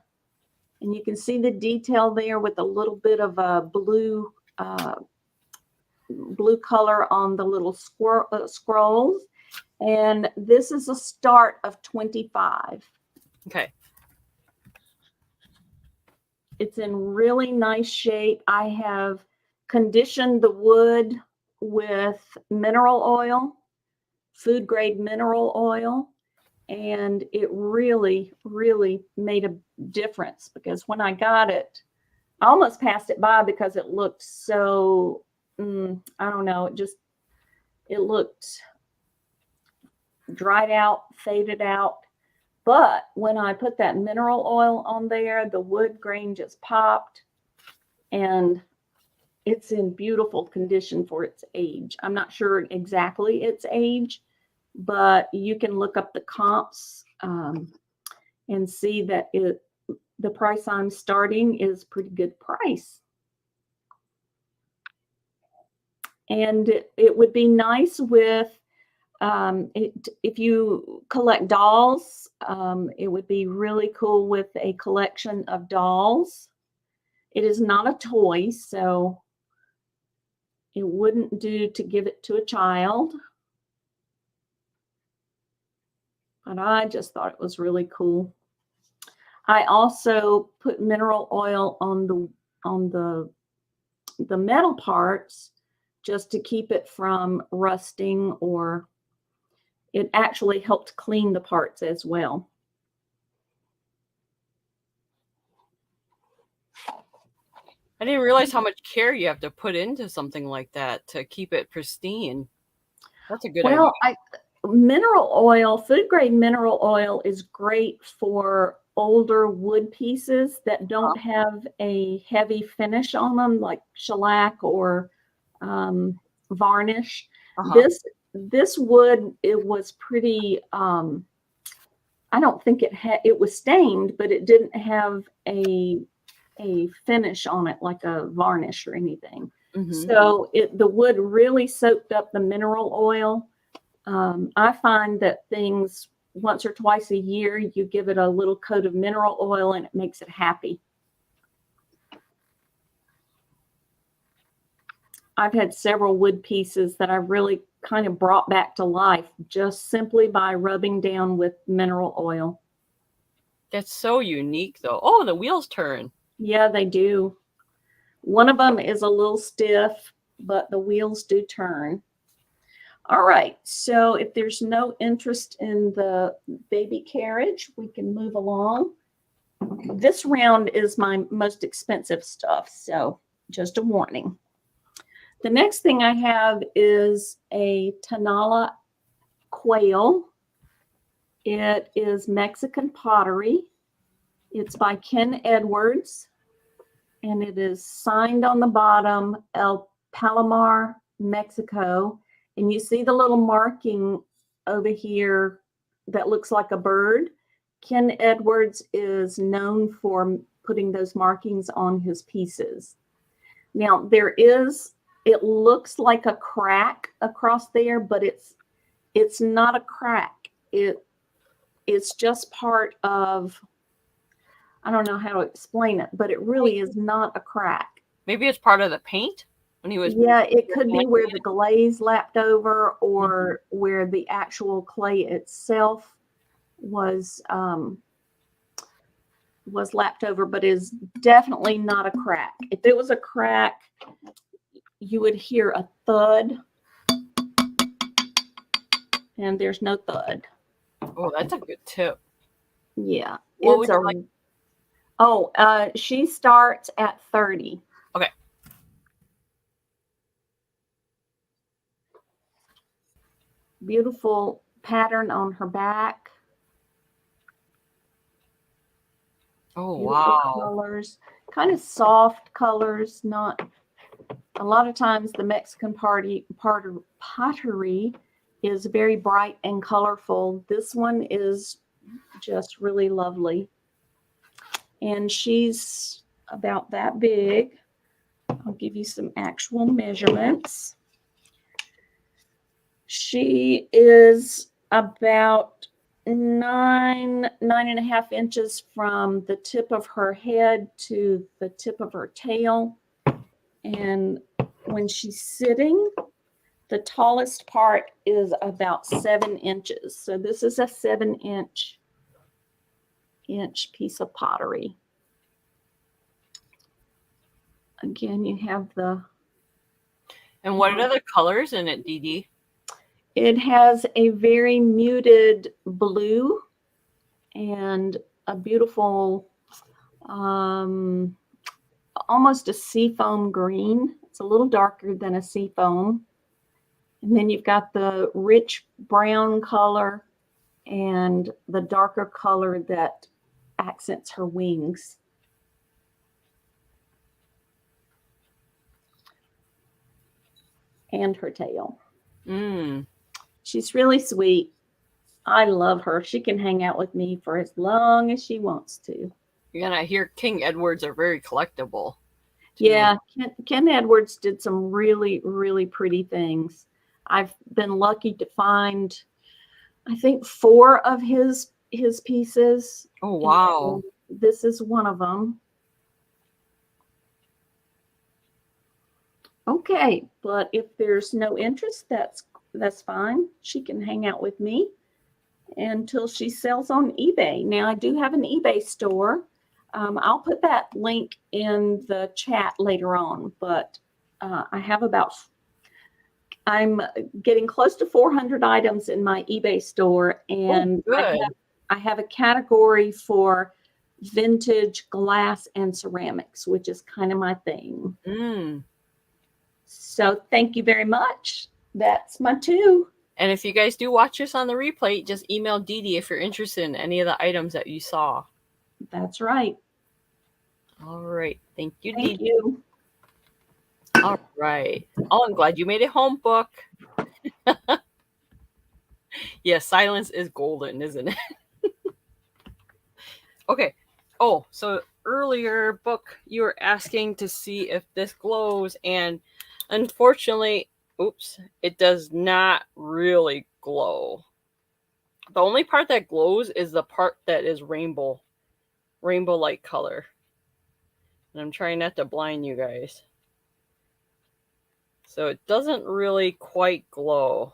B: And you can see the detail there with a little bit of a blue color on the little scrolls. And this is a start of 25.
A: Okay.
B: It's in really nice shape. I have conditioned the wood with mineral oil, food grade mineral oil, and it really, really made a difference because when I got it, I almost passed it by because it looked so, I don't know, it looked dried out, faded out. But when I put that mineral oil on there, the wood grain just popped, and it's in beautiful condition for its age. I'm not sure exactly its age, but you can look up the comps and see that the price I'm starting is pretty good price. And it would be nice with, if you collect dolls, it would be really cool with a collection of dolls. It is not a toy, so it wouldn't do to give it to a child. But I just thought it was really cool. I also put mineral oil on the metal parts just to keep it from rusting, or it actually helped clean the parts as well.
A: I didn't realize how much care you have to put into something like that to keep it pristine. That's a good idea.
B: Mineral oil, food grade mineral oil is great for older wood pieces that don't have a heavy finish on them, like shellac or varnish. This wood, it was pretty, I don't think it was stained, but it didn't have a finish on it like a varnish or anything. So the wood really soaked up the mineral oil. I find that things once or twice a year, you give it a little coat of mineral oil and it makes it happy. I've had several wood pieces that I really kind of brought back to life just simply by rubbing down with mineral oil.
A: That's so unique, though. Oh, the wheels turn.
B: Yeah, they do. One of them is a little stiff, but the wheels do turn. All right, so if there's no interest in the baby carriage, we can move along. This round is my most expensive stuff, so just a warning. The next thing I have is a Tanala quail. It is Mexican pottery. It's by Ken Edwards, and it is signed on the bottom, El Palomar, Mexico. And you see the little marking over here that looks like a bird. Ken Edwards is known for putting those markings on his pieces. Now, it looks like a crack across there, but it's not a crack. It's just part of, I don't know how to explain it, but it really is not a crack.
A: Maybe it's part of the paint when he was.
B: Yeah, it could be where the glaze lapped over, or where the actual clay itself was lapped over, but is definitely not a crack. If it was a crack, you would hear a thud, and there's no thud.
A: Oh, that's a good tip.
B: Yeah.
A: What would you like?
B: Oh, she starts at 30.
A: Okay.
B: beautiful pattern on her back.
A: Oh,
B: Beautiful
A: wow.
B: colors, kind of soft colors. Not a lot of times the Mexican pottery is very bright and colorful. This one is just really lovely. And she's about that big. I'll give you some actual measurements. She is about 9.5 inches from the tip of her head to the tip of her tail. And when she's sitting, the tallest part is about 7 inches. So this is a 7-inch piece of pottery. Again, you have the...
A: And what are the colors in it, DeeDee?
B: It has a very muted blue and a beautiful, almost a seafoam green. It's a little darker than a seafoam. And then you've got the rich brown color and the darker color that accents her wings. And her tail. She's really sweet. I love her. She can hang out with me for as long as she wants to.
A: And I hear King Edwards are very collectible.
B: Yeah, Ken Edwards did some really, really pretty things. I've been lucky to find, I think, 4 of his pieces.
A: Oh, wow.
B: And this is one of them. Okay, but if there's no interest, that's fine. She can hang out with me until she sells on eBay. Now, I do have an eBay store. I'll put that link in the chat later on, but I'm getting close to 400 items in my eBay store, and I have a category for vintage glass and ceramics, which is kind of my thing. So thank you very much. That's my 2.
A: And if you guys do watch this on the replay, just email DeeDee if you're interested in any of the items that you saw.
B: That's right.
A: All right. Thank you, DeeDee.
B: Thank you.
A: All right. Oh, I'm glad you made it home, Book. Yeah, silence is golden, isn't it? Okay. Oh, so earlier, Book, you were asking to see if this glows, and unfortunately, oops, it does not really glow. The only part that glows is the part that is rainbow-like color. And I'm trying not to blind you guys. So it doesn't really quite glow.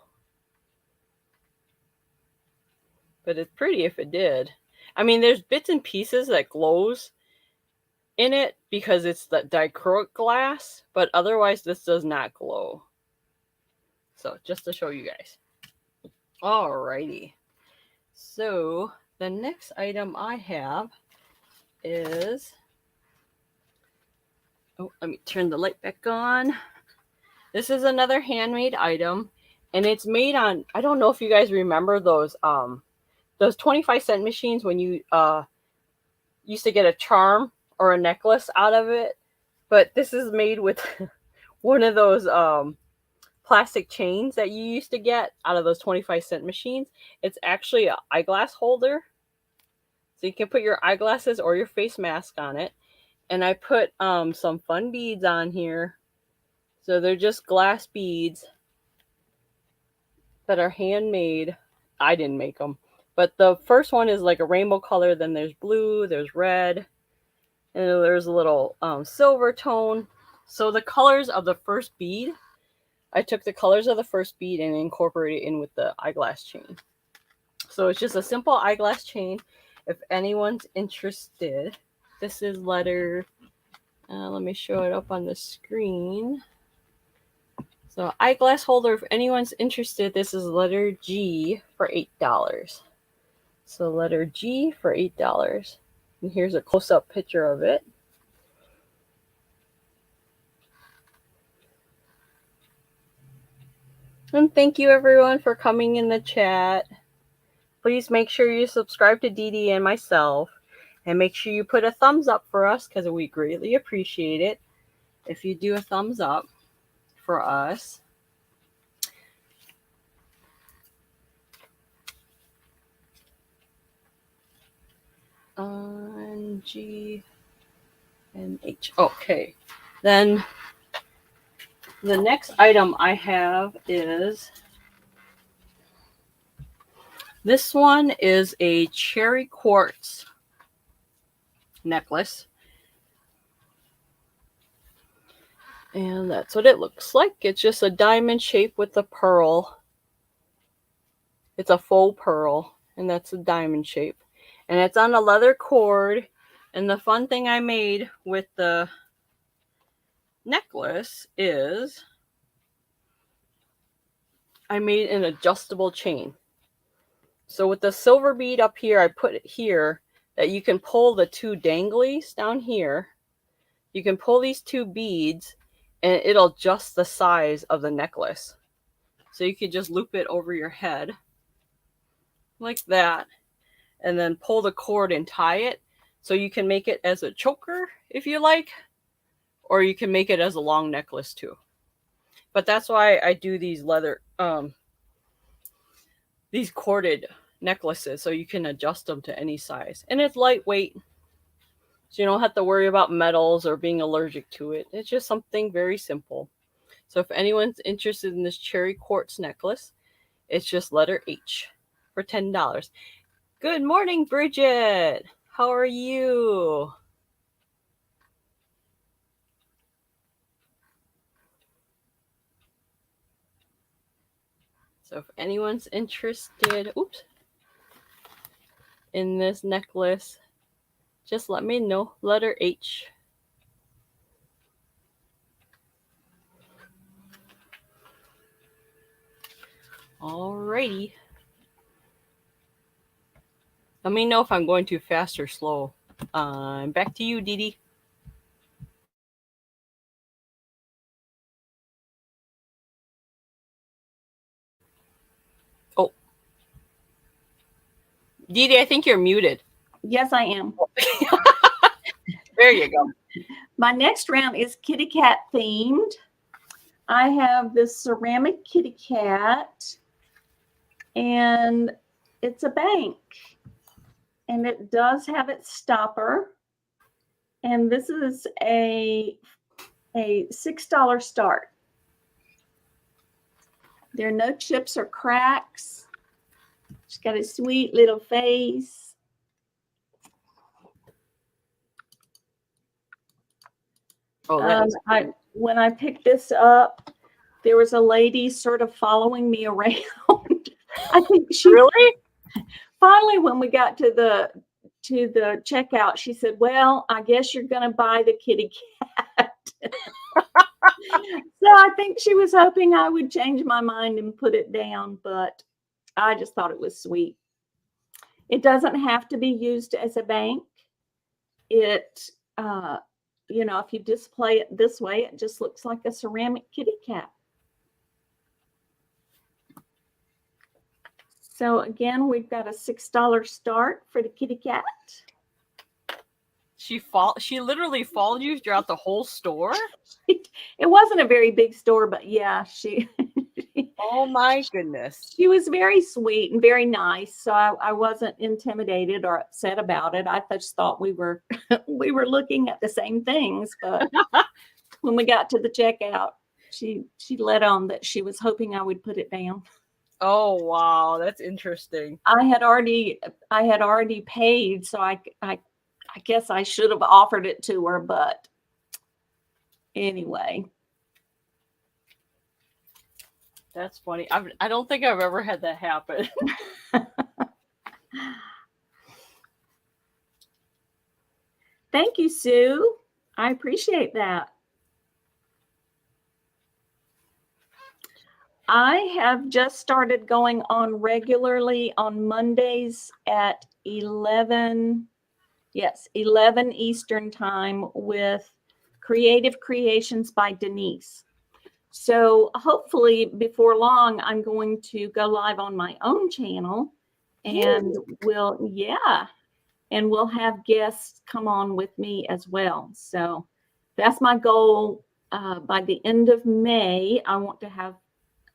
A: But it's pretty if it did. I mean, there's bits and pieces that glows in it because it's the dichroic glass, but otherwise this does not glow. So just to show you guys. Alrighty. So the next item I have is, oh, let me turn the light back on. This is another handmade item, and it's made on, I don't know if you guys remember those 25-cent machines when you used to get a charm or a necklace out of it, but this is made with one of those plastic chains that you used to get out of those 25-cent machines. It's actually an eyeglass holder, so you can put your eyeglasses or your face mask on it. And I put some fun beads on here. So they're just glass beads that are handmade. I didn't make them. But the first one is like a rainbow color. Then there's blue, there's red, and there's a little silver tone. So the colors of the first bead, I took the colors of the first bead and incorporated it in with the eyeglass chain. So it's just a simple eyeglass chain. If anyone's interested, this is letter, let me show it up on the screen. So eyeglass holder, if anyone's interested, this is letter G for $8. So letter G for $8. And here's a close-up picture of it. And thank you everyone for coming in the chat. Please make sure you subscribe to DeeDee and myself. And make sure you put a thumbs up for us because we greatly appreciate it if you do a thumbs up for us. G and H. Okay. Then the next item I have is this one is a cherry quartz necklace. And that's what it looks like. It's just a diamond shape with a pearl. It's a faux pearl, and that's a diamond shape. And it's on a leather cord. And the fun thing I made with the necklace is I made an adjustable chain. So with the silver bead up here, I put it here that you can pull the two danglies down here. You can pull these two beads and it'll adjust the size of the necklace. So you could just loop it over your head like that and then pull the cord and tie it. So you can make it as a choker if you like, or you can make it as a long necklace too. But that's why I do these leather, these corded necklaces, so you can adjust them to any size. And it's lightweight, so you don't have to worry about metals or being allergic to it. It's just something very simple. So if anyone's interested in this cherry quartz necklace, it's just letter H for $10. Good morning, Bridget. How are you? So if anyone's interested, in this necklace, just let me know. Letter H. Alrighty. Let me know if I'm going too fast or slow. Back to you, DeeDee. Oh. DeeDee, I think you're muted.
B: Yes, I am.
A: There you go.
B: My next round is kitty cat themed. I have this ceramic kitty cat, and it's a bank, and it does have its stopper. And this is a $6 start. There are no chips or cracks. She's got a sweet little face.
A: Oh,
B: when I picked this up, there was a lady sort of following me around. I think she
A: really.
B: Finally, when we got to the checkout, she said, "Well, I guess you're going to buy the kitty cat." So I think she was hoping I would change my mind and put it down, but I just thought it was sweet. It doesn't have to be used as a bank. It, if you display it this way, it just looks like a ceramic kitty cat. So again, we've got a $6 start for the kitty cat.
A: She literally followed you throughout the whole store?
B: It wasn't a very big store, but yeah, she
A: oh my goodness.
B: She was very sweet and very nice. So I wasn't intimidated or upset about it. I just thought we were looking at the same things. But when we got to the checkout, she let on that she was hoping I would put it down.
A: Oh wow, that's interesting.
B: I had already paid, so I guess I should have offered it to her, but anyway.
A: That's funny. I don't think I've ever had that happen.
B: Thank you, Sue. I appreciate that. I have just started going on regularly on Mondays at 11 Eastern time with Creative Creations by Denise. So hopefully before long, I'm going to go live on my own channel, and we'll have guests come on with me as well. So that's my goal. By the end of May, I want to have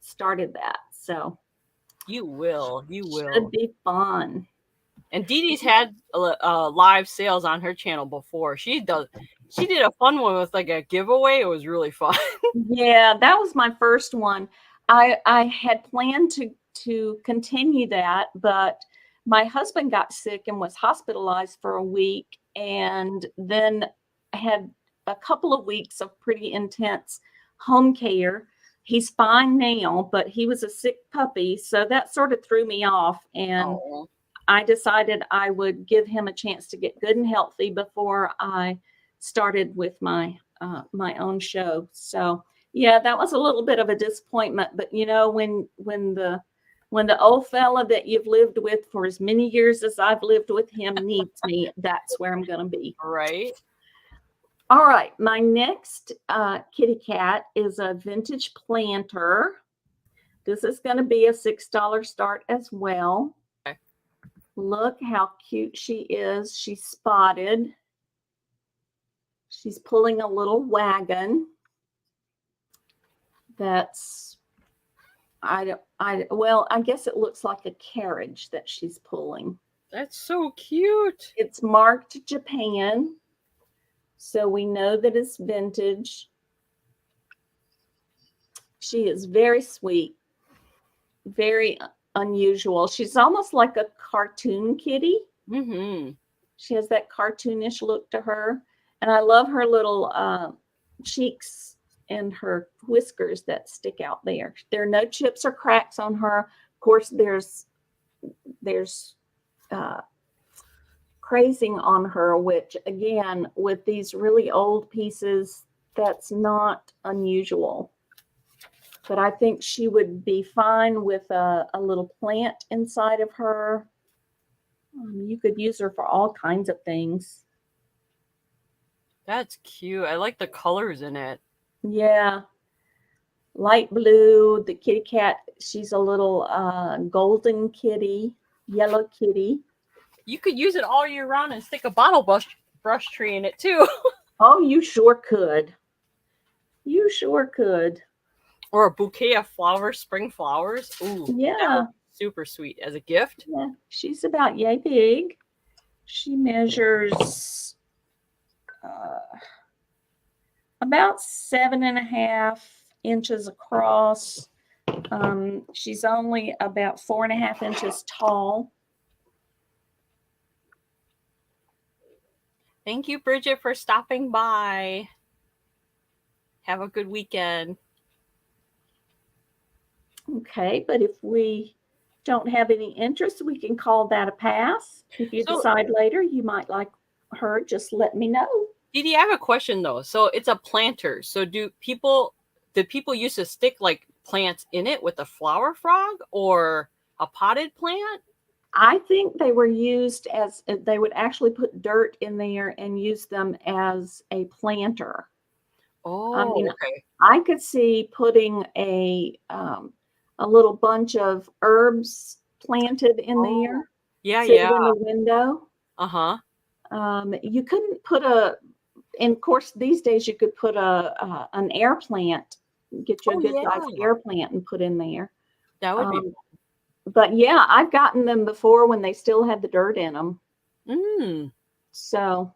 B: started that. So
A: You will.
B: should be fun.
A: And DeeDee's had live sales on her channel before. She did a fun one with like a giveaway. It was really fun.
B: Yeah, that was my first one. I had planned to continue that, but my husband got sick and was hospitalized for a week, and then had a couple of weeks of pretty intense home care. He's fine now, but he was a sick puppy, so that sort of threw me off, and I decided I would give him a chance to get good and healthy before I started with my my own show. So yeah, that was a little bit of a disappointment. But you know, when the old fella that you've lived with for as many years as I've lived with him needs me, that's where I'm going to be.
A: Right.
B: All right. My next kitty cat is a vintage planter. This is going to be a $6 start as well. Okay. Look how cute she is. She's spotted. She's pulling a little wagon. That's, I guess it looks like a carriage that she's pulling.
A: That's so cute.
B: It's marked Japan, so we know that it's vintage. She is very sweet, very unusual. She's almost like a cartoon kitty.
A: Mm-hmm.
B: She has that cartoonish look to her. And I love her little cheeks and her whiskers that stick out there. There are no chips or cracks on her. Of course, there's crazing on her, which again, with these really old pieces, that's not unusual. But I think she would be fine with a little plant inside of her. You could use her for all kinds of things.
A: That's cute. I like the colors in it.
B: Yeah. Light blue. The kitty cat, she's a little golden kitty, yellow kitty.
A: You could use it all year round and stick a bottle brush tree in it too.
B: Oh, you sure could. You sure could.
A: Or a bouquet of flowers, spring flowers. Ooh,
B: yeah.
A: Super sweet as a gift.
B: Yeah. She's about yay big. She measures about 7.5 inches across. She's only about 4.5 inches tall.
A: Thank you, Bridget, for stopping by. Have a good weekend.
B: Okay, but if we don't have any interest, we can call that a pass. If you decide later you might like her, just let me know.
A: DeeDee, I have a question though. So it's a planter. So did people used to stick like plants in it with a flower frog or a potted plant?
B: I think they were used as, they would actually put dirt in there and use them as a planter.
A: Oh,
B: I mean,
A: okay.
B: I could see putting a little bunch of herbs planted in there.
A: Yeah,
B: in the window.
A: Uh-huh.
B: You couldn't put and of course these days you could put an air plant, get you a good sized air plant and put in there.
A: That would be.
B: But yeah, I've gotten them before when they still had the dirt in them. So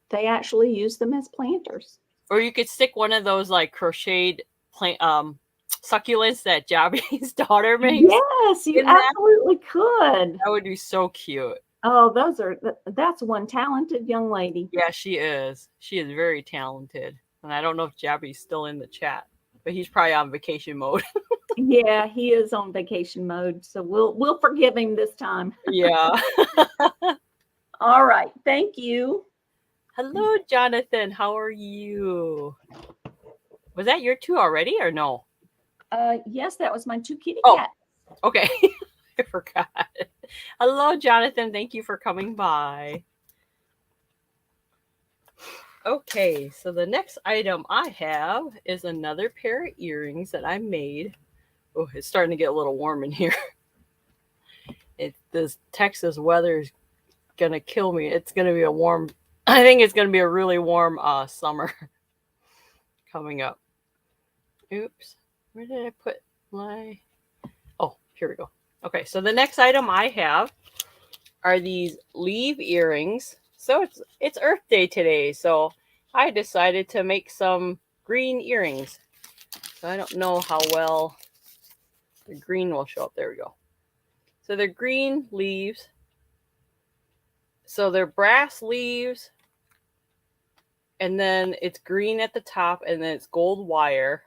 B: they actually use them as planters.
A: Or you could stick one of those like crocheted plant succulents that Jabby's daughter makes.
B: Yes, you absolutely could.
A: That would be so cute.
B: Oh, that's one talented young lady.
A: Yeah, she is. She is very talented. And I don't know if Jabby's still in the chat, but he's probably on vacation mode.
B: Yeah, he is on vacation mode. So we'll forgive him this time.
A: Yeah.
B: All right. Thank you.
A: Hello, Jonathan. How are you? Was that your two already or no?
B: Yes, that was my two kitty cats.
A: Okay. I forgot. Hello, Jonathan. Thank you for coming by. Okay, so the next item I have is another pair of earrings that I made. Oh, it's starting to get a little warm in here. This Texas weather is gonna kill me. It's gonna be a warm. I think it's gonna be a really warm summer coming up. Oops, where did I put my? Oh, here we go. Okay, so the next item I have are these leaf earrings. So it's Earth Day today, so I decided to make some green earrings. So I don't know how well the green will show up. There we go. So they're green leaves. So they're brass leaves, and then it's green at the top, and then it's gold wire.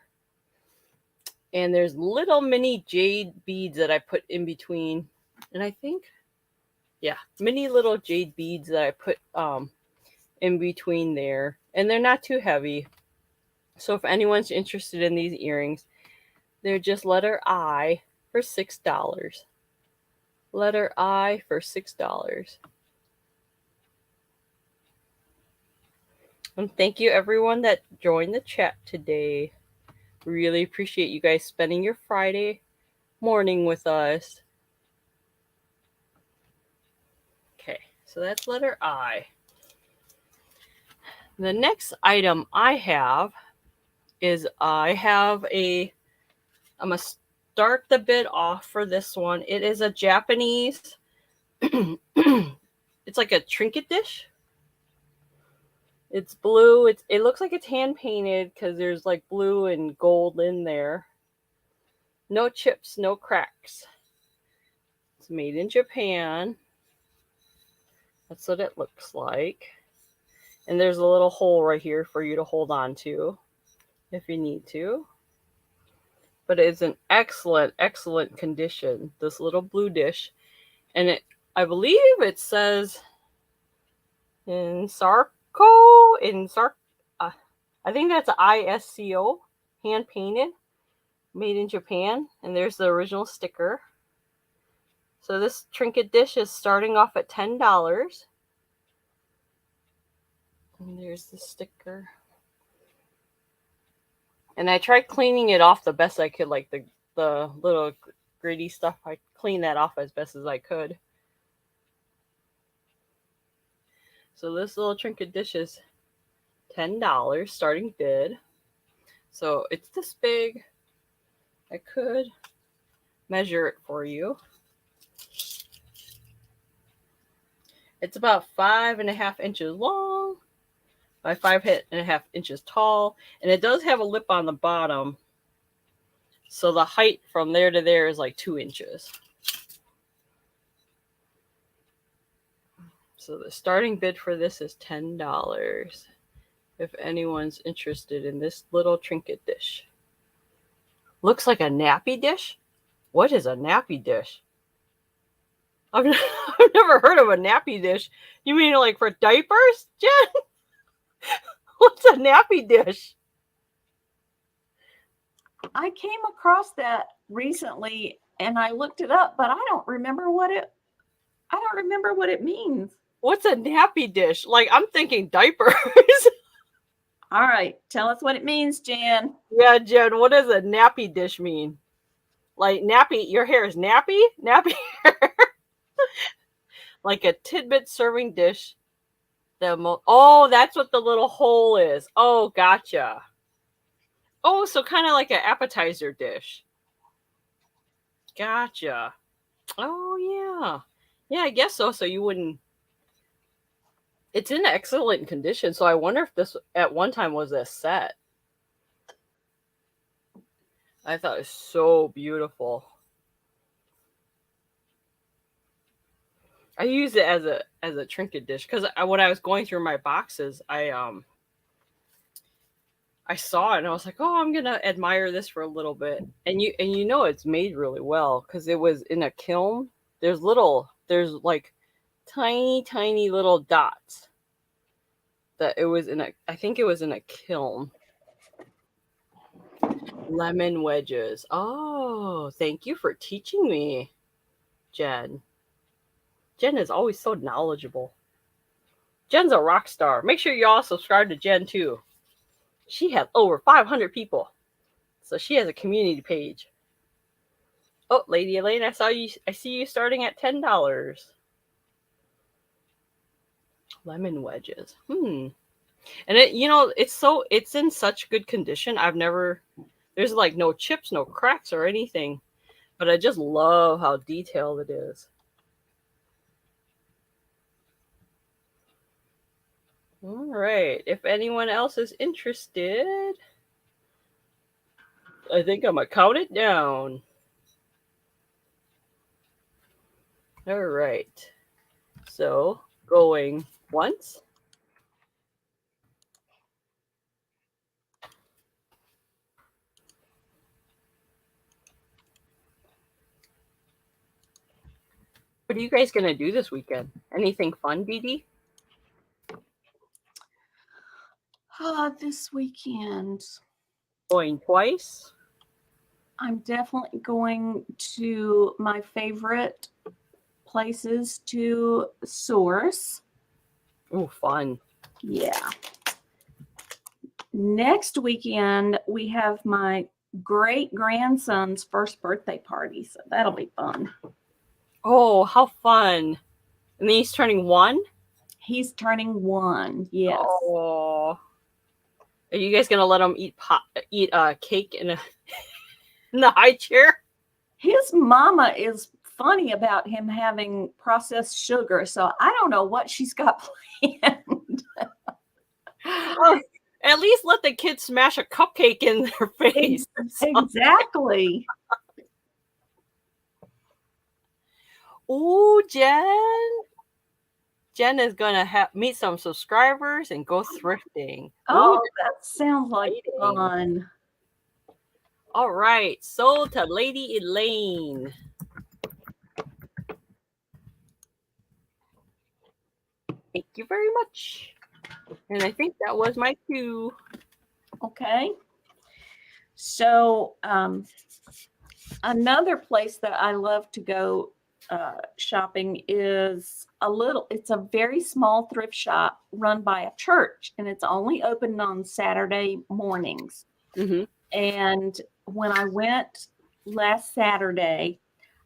A: And there's little mini jade beads that I put in between. And I think, yeah, mini little jade beads that I put in between there. And they're not too heavy. So if anyone's interested in these earrings, they're just letter I for $6. Letter I for $6. And thank you everyone that joined the chat today. Really appreciate you guys spending your Friday morning with us. Okay, so that's letter I. The next item I have is I'm going to start the bid off for this one. It is a Japanese, it's like a trinket dish. It's blue. It looks like it's hand painted because there's like blue and gold in there. No chips, no cracks. It's made in Japan. That's what it looks like. And there's a little hole right here for you to hold on to if you need to. But it's in excellent, excellent condition, this little blue dish. And I believe it says in I think that's ISCO, hand painted, made in Japan. And there's the original sticker. So this trinket dish is starting off at $10. And there's the sticker. And I tried cleaning it off the best I could, like the little gritty stuff. I cleaned that off as best as I could. So this little trinket dish is $10 starting bid. So it's this big. I could measure it for you. It's about 5.5 inches long by 5.5 inches tall. And it does have a lip on the bottom. So the height from there to there is like 2 inches. So the starting bid for this is $10. If anyone's interested in this little trinket dish. Looks like a nappy dish? What is a nappy dish? I've never heard of a nappy dish. You mean like for diapers, Jen? What's a nappy dish?
B: I came across that recently and I looked it up, but I don't remember what it means.
A: What's a nappy dish? Like, I'm thinking diapers.
B: All right, tell us what it means, Jen.
A: Yeah, Jen, what does a nappy dish mean? Like nappy, your hair is nappy? Nappy hair. Like a tidbit serving dish. Oh, that's what the little hole is. Oh, gotcha. Oh, so kind of like an appetizer dish. Gotcha. Oh, yeah. Yeah, I guess so. So you wouldn't. It's in excellent condition. So I wonder if this at one time was a set. I thought it was so beautiful. I use it as a trinket dish because when I was going through my boxes, I saw it and I was like, oh, I'm gonna admire this for a little bit. And you know it's made really well because it was in a kiln. There's like tiny little dots that it was I think it was in a kiln. Lemon wedges. Oh, thank you for teaching me, Jen. Jen is always so knowledgeable. Jen's a rock star. Make sure y'all subscribe to Jen too. She has over 500 people. So she has a community page. Oh, Lady Elaine, I see you starting at $10. Lemon wedges. And it's in such good condition. There's like no chips, no cracks or anything. But I just love how detailed it is. All right. If anyone else is interested, I think I'm going to count it down. All right. So going once. What are you guys going to do this weekend? Anything fun, DeeDee?
B: This weekend,
A: Going twice?
B: I'm definitely going to my favorite places to source.
A: Oh, fun.
B: Yeah. Next weekend, we have my great-grandson's first birthday party, so that'll be fun.
A: Oh, how fun. And then he's turning 1?
B: He's turning 1, yes.
A: Oh. Are you guys going to let him eat cake in the high chair?
B: His mama is funny about him having processed sugar, so I don't know what she's got planned.
A: Oh, at least let the kids smash a cupcake in their face.
B: Exactly.
A: Ooh, Jen is going to meet some subscribers and go thrifting.
B: Oh,
A: Ooh,
B: that sounds like fun.
A: All right, so to Lady Elaine. Thank you very much. And I think that was my cue.
B: Okay. So another place that I love to go shopping is it's a very small thrift shop run by a church, and it's only open on Saturday mornings.
A: Mm-hmm.
B: And when I went last Saturday,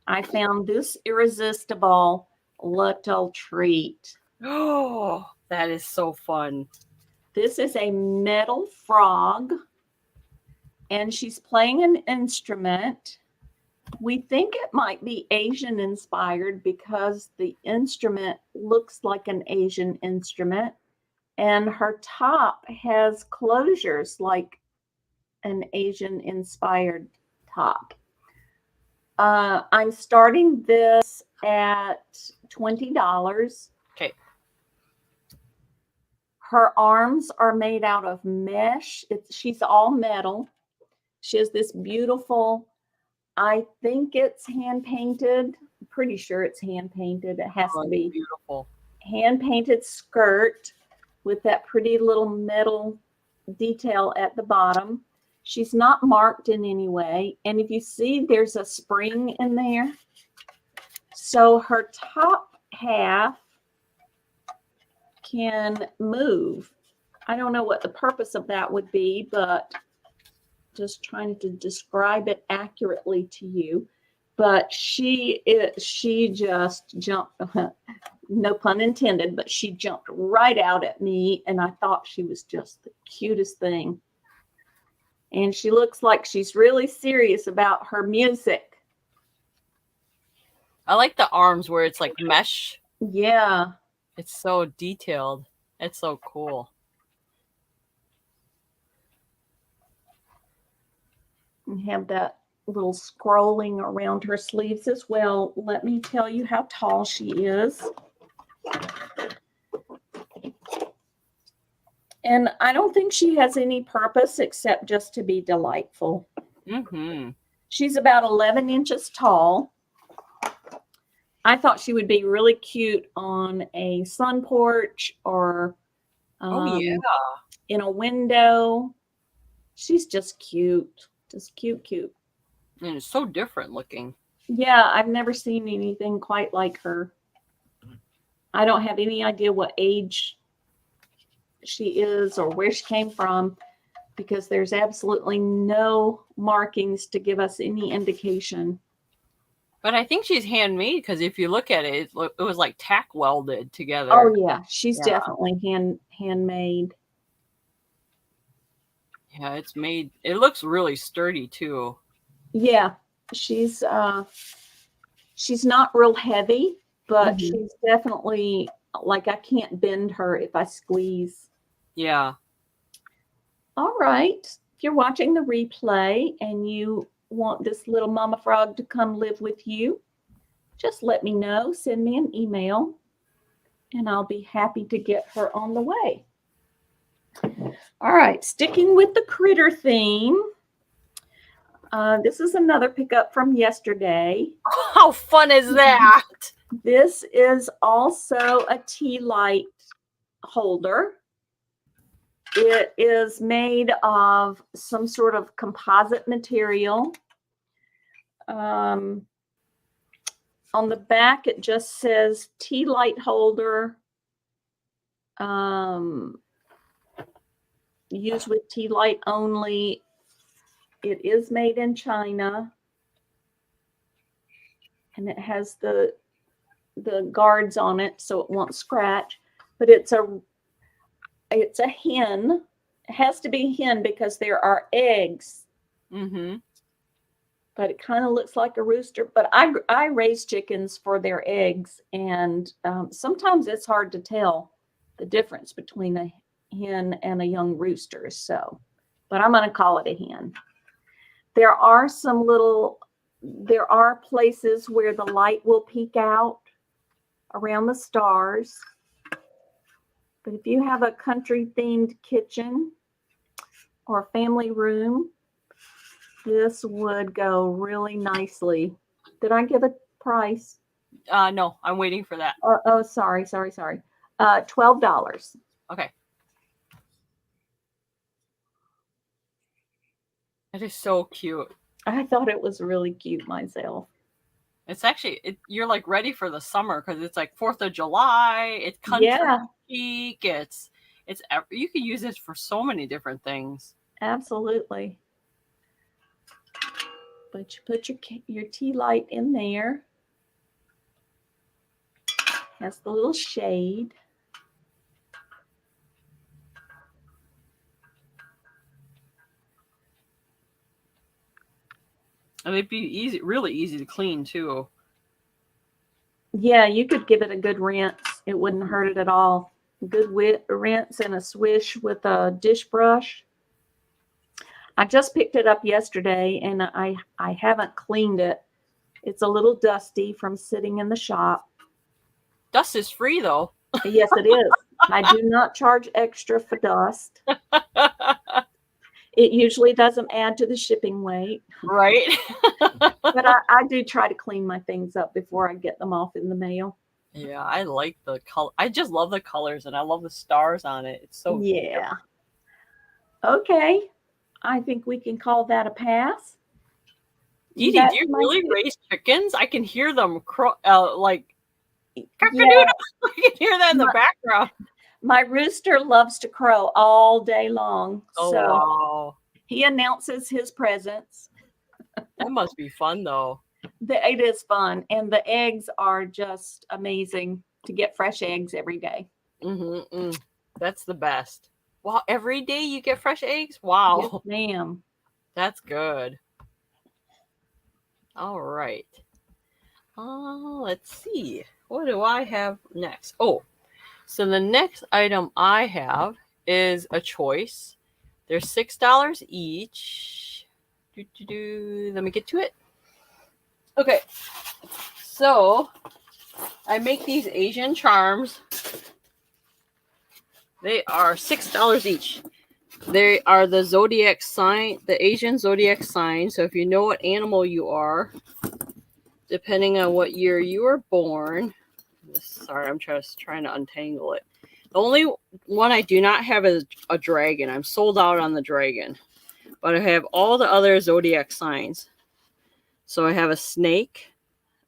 B: I found this irresistible little treat.
A: Oh, that is so fun.
B: This is a metal frog, and she's playing an instrument. We think it might be Asian inspired because the instrument looks like an Asian instrument, and her top has closures like an Asian inspired top. I'm starting this at $20.
A: Okay.
B: Her arms are made out of mesh. She's all metal. She has this beautiful, I think it's hand painted. I'm pretty sure it's hand painted. It has to be
A: beautiful.
B: Hand painted skirt with that pretty little metal detail at the bottom. She's not marked in any way. And if you see, there's a spring in there. So her top half can move. I don't know what the purpose of that would be, but just trying to describe it accurately to you. But she just jumped, no pun intended, but she jumped right out at me, and I thought she was just the cutest thing. And she looks like she's really serious about her music.
A: I like the arms where it's like mesh.
B: Yeah.
A: It's so detailed. It's so cool.
B: And have that little scrolling around her sleeves as well. Let me tell you how tall she is. And I don't think she has any purpose except just to be delightful.
A: Mm-hmm.
B: She's about 11 inches tall. I thought she would be really cute on a sun porch or in a window. She's just cute. Just cute.
A: And it's so different looking.
B: Yeah, I've never seen anything quite like her. I don't have any idea what age she is or where she came from, because there's absolutely no markings to give us any indication.
A: But I think she's handmade, because if you look at it, it was like tack welded together.
B: Oh yeah, she's definitely handmade.
A: Yeah, it's made. It looks really sturdy too.
B: Yeah, she's not real heavy, but she's definitely, like, I can't bend her if I squeeze.
A: Yeah.
B: All right. If you're watching the replay and you want this little mama frog to come live with you, just let me know. Send me an email, and I'll be happy to get her on the way. All right. Sticking with the critter theme. This is another pickup from yesterday.
A: How fun is that?
B: This is also a tea light holder. It is made of some sort of composite material. On the back, it just says tea light holder, used with tea light only. It is made in China, and it has the guards on it so it won't scratch. But it's a hen. It has to be a hen because there are eggs. But it kind of looks like a rooster. But I raise chickens for their eggs, and sometimes it's hard to tell the difference between a hen and a young rooster. So, but I'm going to call it a hen. There are places where the light will peek out around the stars. But if you have a country themed kitchen or family room, this would go really nicely. Did I give a price?
A: No, I'm waiting for that.
B: Oh, sorry. $12.
A: Okay. It is so cute.
B: I thought it was really cute myself.
A: It's actually, you're like ready for the summer, because it's like 4th of July. It's country chic. It's you can use this for so many different things.
B: Absolutely. But you put your tea light in there. Has the little shade.
A: And it'd be really easy to clean too.
B: Yeah, you could give it a good rinse. It wouldn't hurt it at all. Good rinse and a swish with a dish brush. I just picked it up yesterday, and I haven't cleaned it. It's a little dusty from sitting in the shop.
A: Dust is free, though.
B: Yes, it is. I do not charge extra for dust. It usually doesn't add to the shipping weight.
A: Right.
B: But I do try to clean my things up before I get them off in the mail.
A: Yeah, I like the color. I just love the colors, and I love the stars on it. It's so
B: yeah.
A: cute.
B: Okay. I think we can call that a pass.
A: DeeDee, do you really raise chickens? I can hear them like
B: yeah.
A: I can hear that in the background.
B: My rooster loves to crow all day long.
A: Oh,
B: so
A: wow.
B: He announces his presence.
A: That must be fun, though.
B: It is fun. And the eggs are just amazing to get fresh eggs every day.
A: That's the best. Wow, every day you get fresh eggs? Wow.
B: Yes, ma'am.
A: That's good. All right. Let's see. What do I have next? Oh, so the next item I have is a choice. They're $6 each. Let me get to it. Okay. So I make these Asian charms. They are $6 each. They are the zodiac sign, the Asian zodiac sign. So if you know what animal you are, depending on what year you were born. Sorry, I'm trying to untangle it. The only one I do not have is a dragon. I'm sold out on the dragon. But I have all the other zodiac signs. So I have a snake.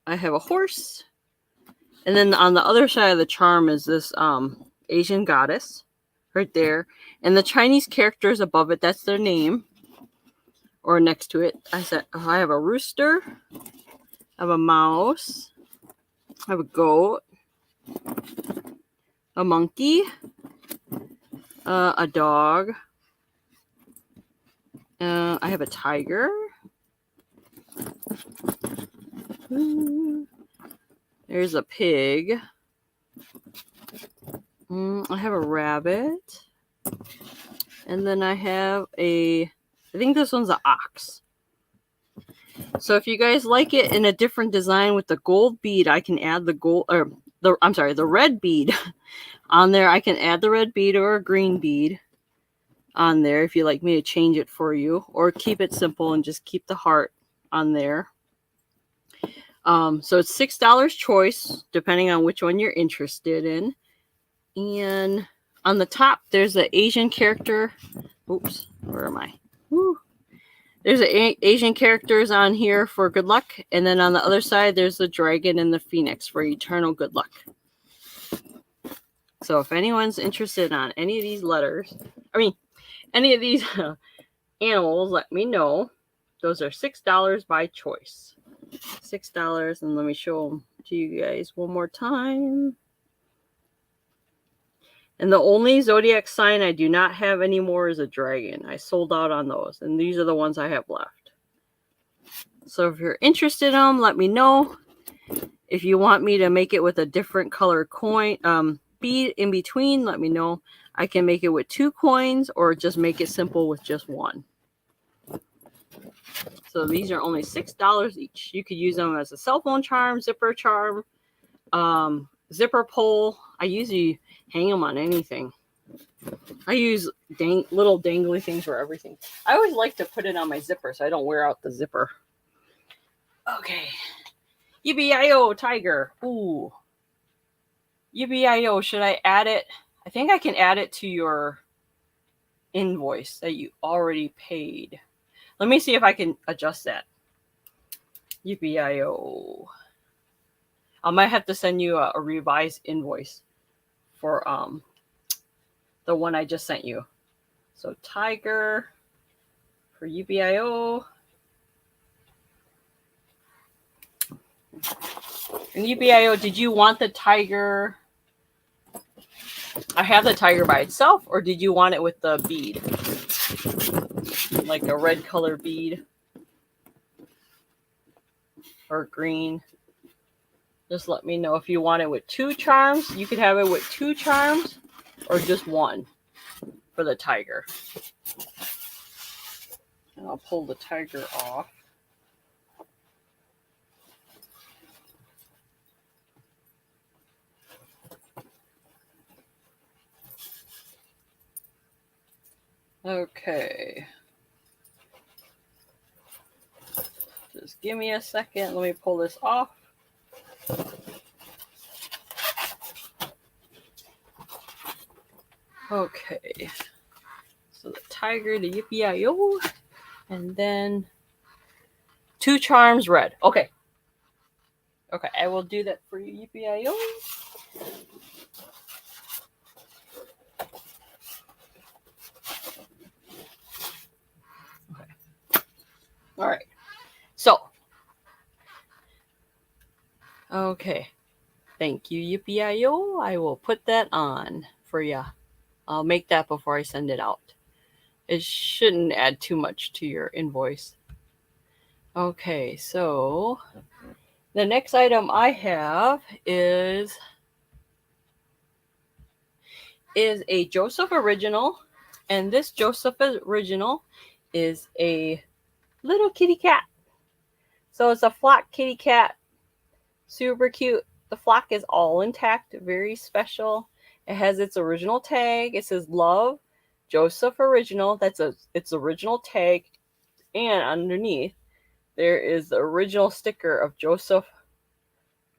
A: I have a horse. And then on the other side of the charm is this Asian goddess. right there. And the Chinese characters above it, that's their name. Or next to it. I said, oh, I have a rooster. I have a mouse. I have a goat. A monkey. A dog. I have a tiger. There's a pig. I have a rabbit. And then I have I think this one's an ox. So if you guys like it in a different design with the gold bead, I can add the red bead on there. I can add the red bead or a green bead on there if you like me to change it for you, or keep it simple and just keep the heart on there. So it's $6 choice, depending on which one you're interested in. And on the top, there's the Asian character. Oops, where am I? Woo. There's Asian characters on here for good luck. And then on the other side, there's the dragon and the phoenix for eternal good luck. So if anyone's interested on any of these any of these animals, let me know. Those are $6 by choice. $6. And let me show them to you guys one more time. And the only zodiac sign I do not have anymore is a dragon. I sold out on those. And these are the ones I have left. So if you're interested in them, let me know. If you want me to make it with a different color coin, bead in between, let me know. I can make it with 2 coins or just make it simple with just 1. So these are only $6 each. You could use them as a cell phone charm, zipper charm, zipper pull. I usually hang them on anything. I use little dangly things for everything. I always like to put it on my zipper so I don't wear out the zipper. Okay. Yippee-yi-yo, tiger. Ooh. Yippee-yi-yo, should I add it? I think I can add it to your invoice that you already paid. Let me see if I can adjust that. Yippee-yi-yo. I might have to send you a revised invoice for the one I just sent you. So tiger for Yippee-yi-yo. And Yippee-yi-yo, did you want the tiger? I have the tiger by itself, or did you want it with the bead? Like a red color bead? Or green? Just let me know if you want it with 2 charms. You could have it with 2 charms or just 1 for the tiger. And I'll pull the tiger off. Okay. Just give me a second. Let me pull this off. Okay. So the tiger, the Yippee-yi-yo, and then 2 charms red. Okay. Okay, I will do that for you, Yippee-yi-yo. Okay. All right. So. Okay. Thank you, Yippee-yi-yo. I will put that on for you. I'll make that before I send it out. It shouldn't add too much to your invoice. Okay, so the next item I have is a Joseph original. And this Joseph original is a little kitty cat. So it's a flock kitty cat. Super cute. The flock is all intact. Very special. It has its original tag. It says Love Joseph Original. That's its original tag. And underneath, there is the original sticker of Joseph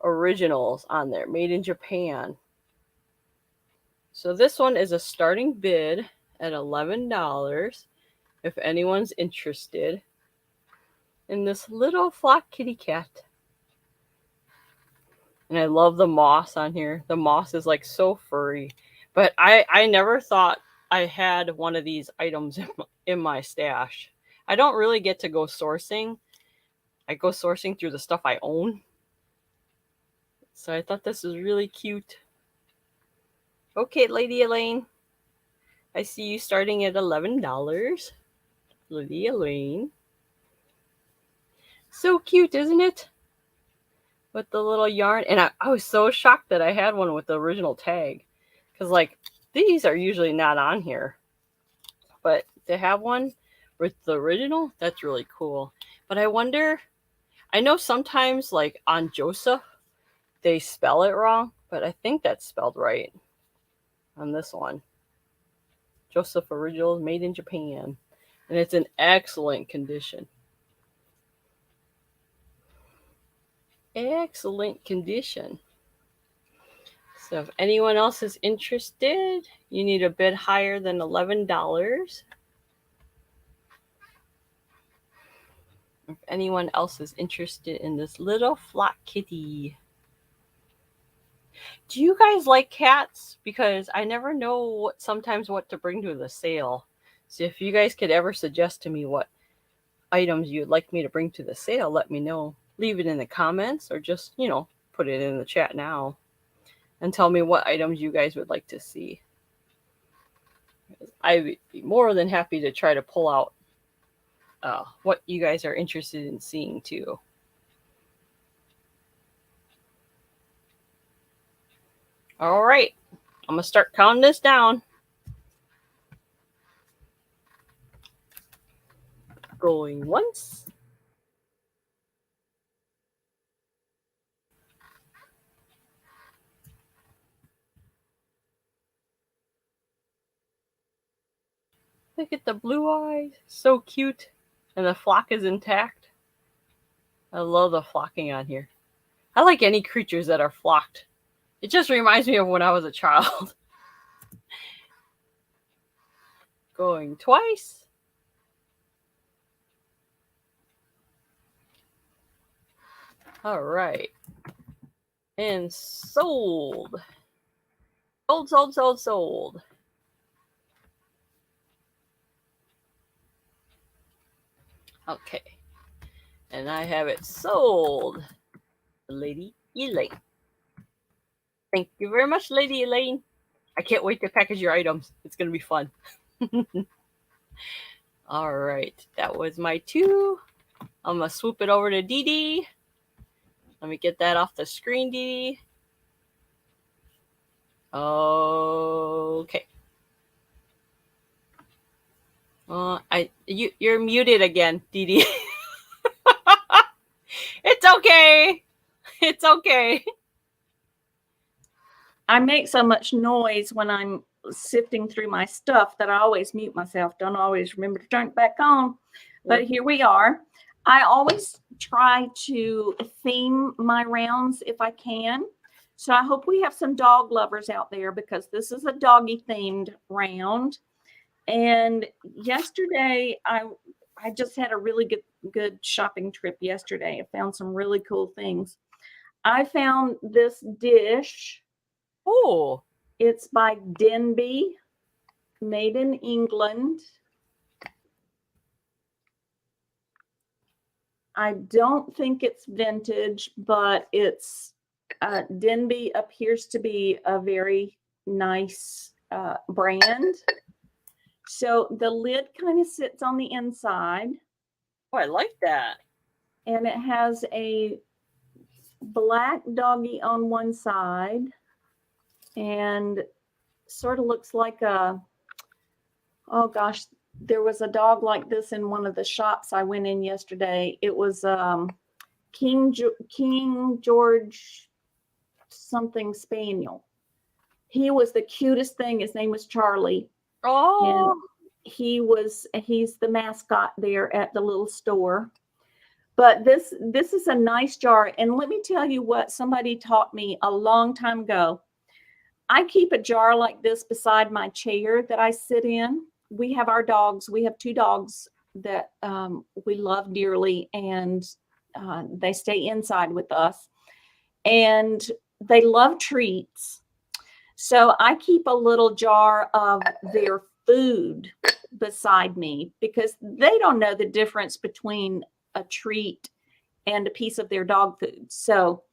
A: Originals on there. Made in Japan. So this one is a starting bid at $11. If anyone's interested in this little flock kitty cat. And I love the moss on here. The moss is like so furry. But I never thought I had one of these items in my stash. I don't really get to go sourcing. I go sourcing through the stuff I own. So I thought this was really cute. Okay, Lady Elaine. I see you starting at $11. Lady Elaine. So cute, isn't it? With the little yarn. And I was so shocked that I had one with the original tag. Because, like, these are usually not on here. But to have one with the original, that's really cool. But I wonder, I know sometimes, like, on Joseph, they spell it wrong. But I think that's spelled right on this one. Joseph Originals, made in Japan. And it's in excellent condition. Excellent condition. So if anyone else is interested, you need a bid higher than $11. If anyone else is interested in this little flock kitty. Do you guys like cats? Because I never know sometimes what to bring to the sale. So if you guys could ever suggest to me what items you'd like me to bring to the sale, let me know. Leave it in the comments or just, put it in the chat now. And tell me what items you guys would like to see. I'd be more than happy to try to pull out what you guys are interested in seeing too. All right, I'm going to start counting this down. Going once. Look at the blue eyes. So cute. And the flock is intact. I love the flocking on here. I like any creatures that are flocked. It just reminds me of when I was a child. Going twice. All right. And sold. Sold. Okay. And I have it sold. Lady Elaine. Thank you very much, Lady Elaine. I can't wait to package your items. It's going to be fun. All right. That was my 2. I'm going to swoop it over to DeeDee. Let me get that off the screen, DeeDee. Okay. You're muted again, DeeDee. It's okay. It's okay.
B: I make so much noise when I'm sifting through my stuff that I always mute myself. Don't always remember to turn it back on. But here we are. I always try to theme my rounds if I can. So I hope we have some dog lovers out there because this is a doggy themed round. And yesterday, I just had a really good shopping trip yesterday. I found some really cool things. I found this dish.
A: Oh.
B: It's by Denby, made in England. I don't think it's vintage, but it's Denby appears to be a very nice brand. So the lid kind of sits on the inside.
A: Oh, I like that.
B: And it has a black doggy on one side and sort of looks like a, oh gosh, there was a dog like this in one of the shops I went in yesterday. It was King George something Spaniel. He was the cutest thing. His name was Charlie.
A: Oh.
B: And he's the mascot there at the little store. But this is a nice jar. And let me tell you what somebody taught me a long time ago. I keep a jar like this beside my chair that I sit in. We have our dogs. We have 2 dogs that we love dearly, and they stay inside with us. And they love treats. So I keep a little jar of their food beside me because they don't know the difference between a treat and a piece of their dog food. So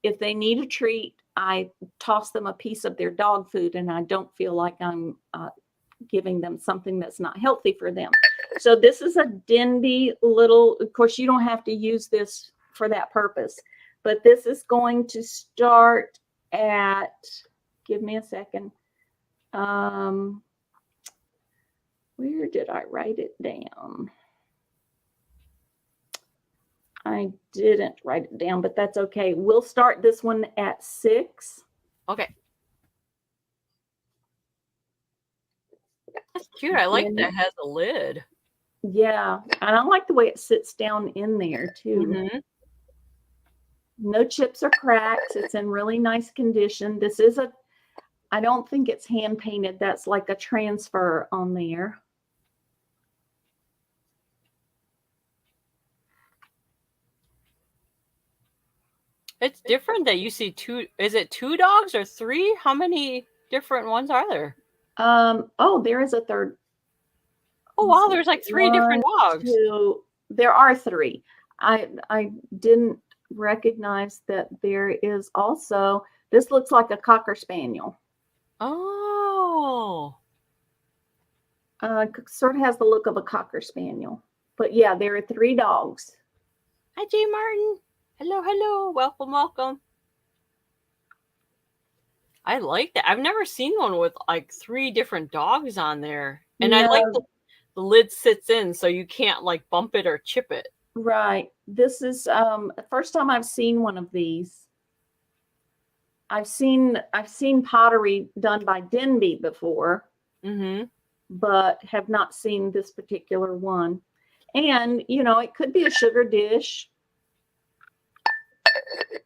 B: if they need a treat, I toss them a piece of their dog food, and I don't feel like I'm giving them something that's not healthy for them. So this is a dingy little, of course, you don't have to use this for that purpose, but this is going to start at, give me a second. Where did I write it down? I didn't write it down, but that's okay. We'll start this one at 6.
A: Okay. That's cute. I like that it has a lid.
B: Yeah, and I like the way it sits down in there too. No chips or cracks. It's in really nice condition. This is I don't think it's hand painted. That's like a transfer on there.
A: It's different that you see 2. Is it 2 dogs or 3? How many different ones are there?
B: Oh, there is a third.
A: Oh wow, there's like 3 different dogs.
B: 2, there are 3. I didn't recognize that there is also, this looks like a Cocker Spaniel.
A: Oh.
B: Sort of has the look of a Cocker Spaniel. But yeah, there are 3 dogs.
A: Hi, J. Martin. Hello, hello. Welcome, welcome. I like that. I've never seen one with like 3 different dogs on there. And I like the lid sits in so you can't like bump it or chip it.
B: Right. This is the first time I've seen one of these. I've seen pottery done by DeeDee before, but have not seen this particular one. And you know, it could be a sugar dish.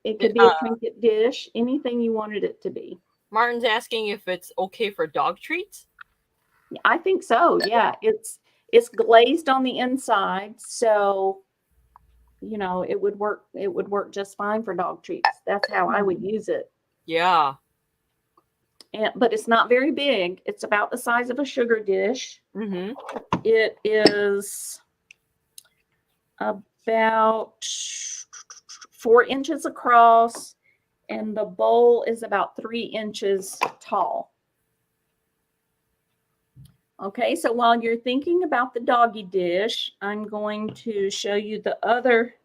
B: It could be a trinket dish. Anything you wanted it to be.
A: Martin's asking if it's okay for dog treats.
B: I think so. Yeah, it's glazed on the inside, so you know it would work. It would work just fine for dog treats. That's how I would use it.
A: Yeah.
B: But it's not very big. It's about the size of a sugar dish. It is about 4 inches across, and the bowl is about 3 inches tall. Okay, so while you're thinking about the doggy dish, I'm going to show you the other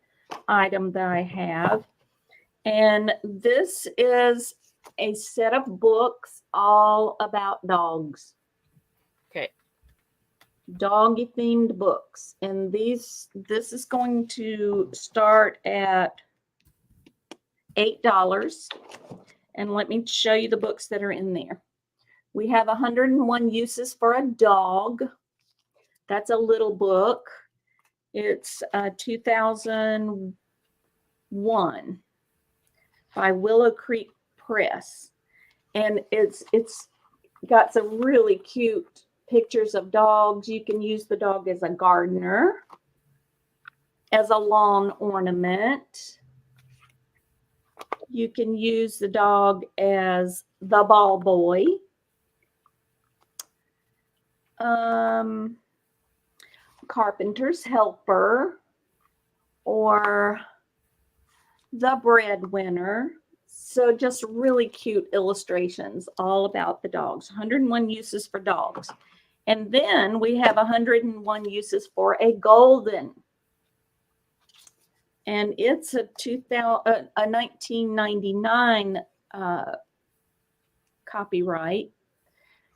B: item that I have. And this is a set of books all about dogs.
A: Okay.
B: Doggy themed books. And this is going to start at $8. And let me show you the books that are in there. We have 101 Uses for a Dog. That's a little book. It's 2001 by Willow Creek Press. And it's got some really cute pictures of dogs. You can use the dog as a gardener, as a lawn ornament. You can use the dog as the ball boy. Carpenter's helper, or the breadwinner. So just really cute illustrations all about the dogs. 101 uses for dogs. And then we have 101 uses for a golden. And it's a 1999 copyright.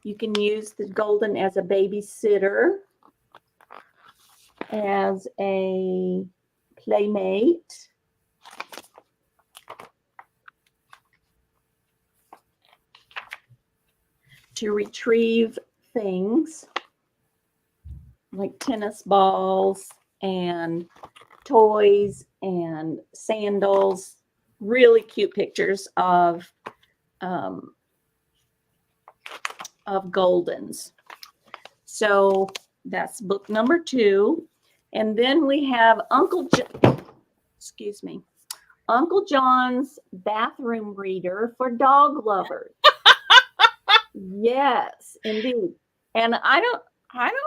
B: You can use the golden as a babysitter, as a playmate, to retrieve things like tennis balls and toys and sandals. Really cute pictures of Goldens. So that's book number 2. And then we have Uncle John's Bathroom Reader for Dog Lovers. Yes, indeed. And I don't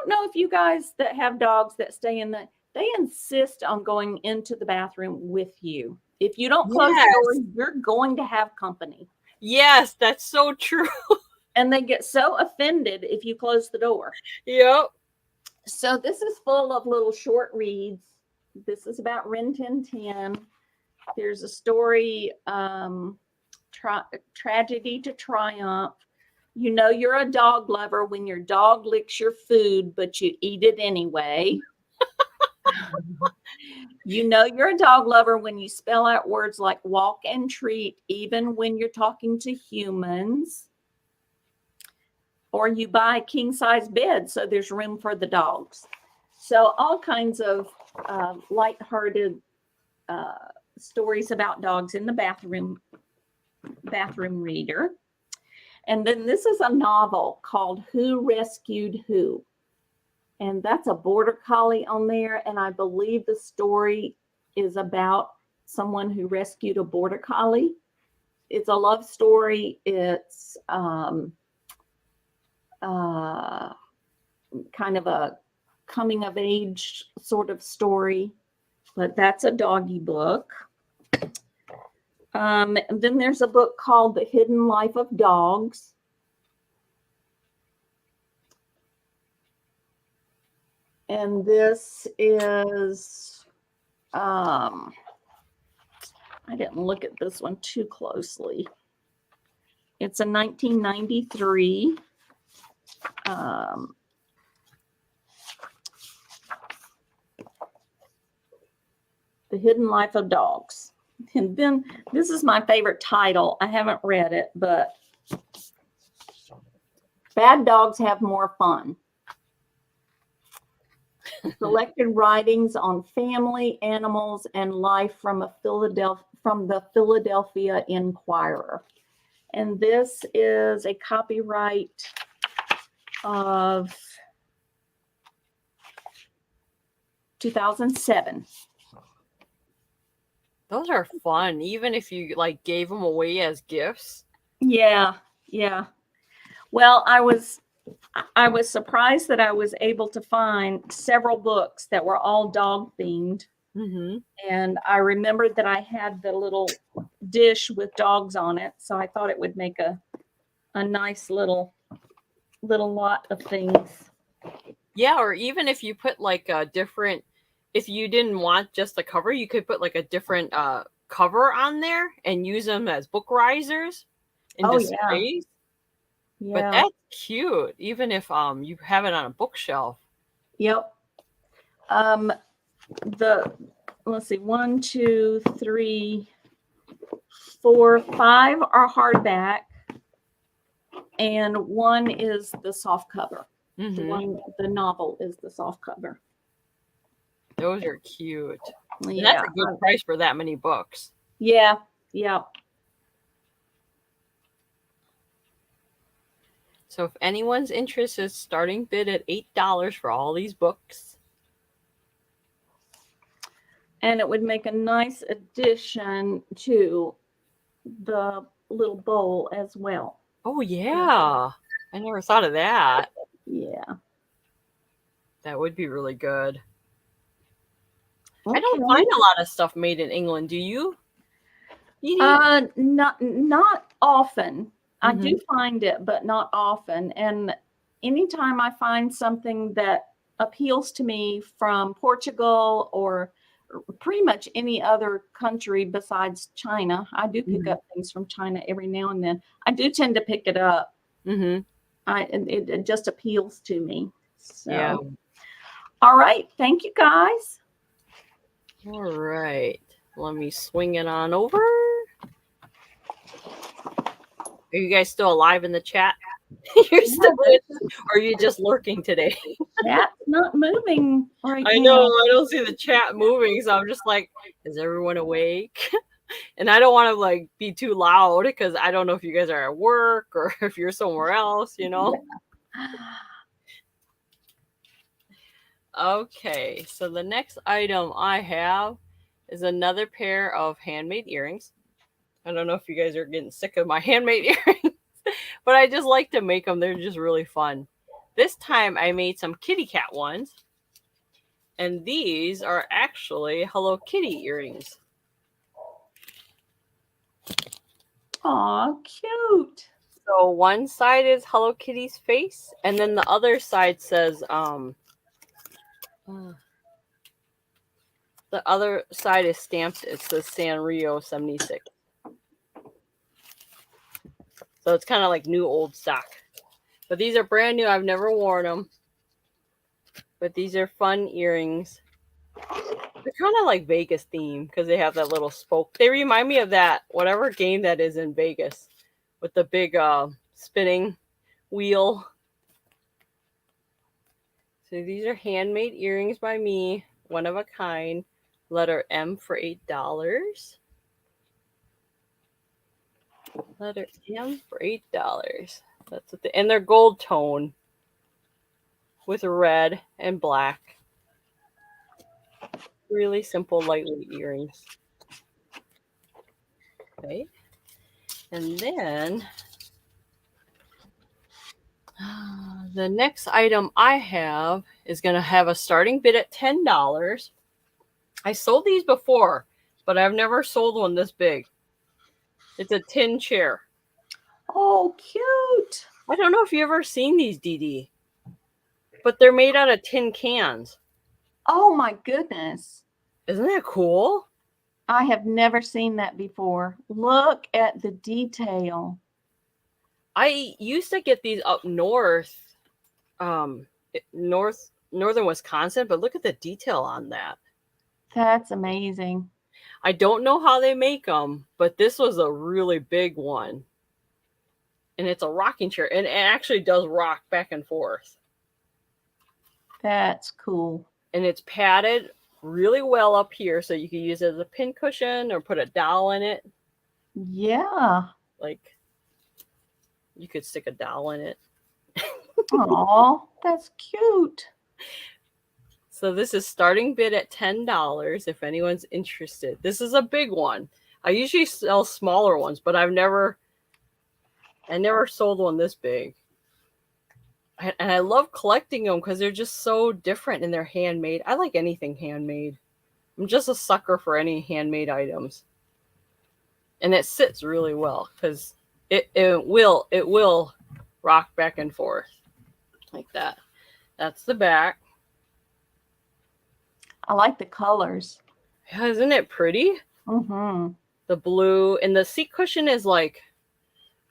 B: know if you guys that have dogs that stay in they insist on going into the bathroom with you. If you don't close the door, you're going to have company.
A: Yes, that's so true.
B: And they get so offended if you close the door.
A: Yep.
B: So this is full of little short reads. This is about Rin Tin Tin. There's a story, Tragedy to Triumph. You know you're a dog lover when your dog licks your food, but you eat it anyway. You know you're a dog lover when you spell out words like walk and treat, even when you're talking to humans. Or you buy a king-size bed so there's room for the dogs. So all kinds of lighthearted stories about dogs in the bathroom reader. And then this is a novel called Who Rescued Who? And that's a border collie on there. And I believe the story is about someone who rescued a border collie. It's a love story. It's kind of a coming of age sort of story, but that's a doggy book. And then there's a book called The Hidden Life of Dogs. And this is, I didn't look at this one too closely. It's a 1993. The Hidden Life of Dogs. And then this is my favorite title. I haven't read it, but Bad Dogs Have More Fun. Selected writings on family, animals, and life from the Philadelphia Inquirer. And this is a copyright of 2007.
A: Those are fun, even if you like gave them away as gifts.
B: Yeah. Well, I was surprised that I was able to find several books that were all dog themed.
A: Mm-hmm.
B: And I remembered that I had the little dish with dogs on it. So I thought it would make a nice little lot of things.
A: Yeah, or even if you put like a different, if you didn't want just the cover, you could put like a different cover on there and use them as book risers and displays.
B: Yeah.
A: But that's cute, even if you have it on a bookshelf.
B: Yep. Let's see, 1, 2, 3, 4, 5 are hardback, and 1 is the soft cover.
A: Mm-hmm.
B: The novel is the soft cover.
A: Those are cute.
B: Yeah.
A: And that's a good price for that many books.
B: Yeah.
A: So if anyone's interested, starting bid at $8 for all these books.
B: And it would make a nice addition to the little bowl as well.
A: Oh, yeah. I never thought of that.
B: Yeah.
A: That would be really good.
B: Okay.
A: I don't find a lot of stuff made in England. Do you?
B: Not often.
A: Mm-hmm.
B: I do find it, but not often. And anytime I find something that appeals to me from Portugal or pretty much any other country besides China, I do pick up things from China every now and then. I do tend to pick it up.
A: Mm-hmm.
B: It just appeals to me. So.
A: Yeah.
B: All right. Thank you, guys.
A: All right. Let me swing it on over. Are you guys still alive in the chat? You're still in, or are you just lurking today?
B: Chat's not moving right now.
A: I know. I don't see the chat moving, so I'm just like, is everyone awake? And I don't want to like be too loud because I don't know if you guys are at work or if you're somewhere else, you know? Okay, so the next item I have is another pair of handmade earrings. I don't know if you guys are getting sick of my handmade earrings, but I just like to make them. They're just really fun. This time I made some kitty cat ones. And these are actually Hello Kitty earrings.
B: Aw, cute.
A: So one side is Hello Kitty's face, and then the other side says the other side is stamped. It says Sanrio 76. So it's kind of like new old stock. But these are brand new. I've never worn them. But these are fun earrings. They're kind of like Vegas theme because they have that little spoke. They remind me of that, whatever game that is in Vegas with the big spinning wheel. So these are handmade earrings by me, one of a kind. Letter M for $8. Letter M for $8. That's what and they're gold tone with red and black. Really simple, lightweight earrings. Okay. And then the next item I have is going to have a starting bid at $10. I sold these before, but I've never sold one this big. It's a tin chair.
B: Oh, cute.
A: I don't know if you've ever seen these, DeeDee, but they're made out of tin cans.
B: Oh, my goodness.
A: Isn't that cool?
B: I have never seen that before. Look at the detail.
A: I used to get these up north, northern Wisconsin, but look at the detail on that.
B: That's amazing.
A: I don't know how they make them, but this was a really big one. And it's a rocking chair, and it actually does rock back and forth.
B: That's cool.
A: And it's padded really well up here, so you can use it as a pin cushion or put a doll in it.
B: Yeah.
A: Like, you could stick a doll in it.
B: Oh, that's cute.
A: So this is starting bid at $10 if anyone's interested. This is a big one. I usually sell smaller ones, but I never sold one this big. And I love collecting them because they're just so different and they're handmade. I like anything handmade. I'm just a sucker for any handmade items. And it sits really well because it will rock back and forth like that. That's the back.
B: I like the colors.
A: Yeah, isn't it pretty?
B: Mm-hmm.
A: The blue and the seat cushion is like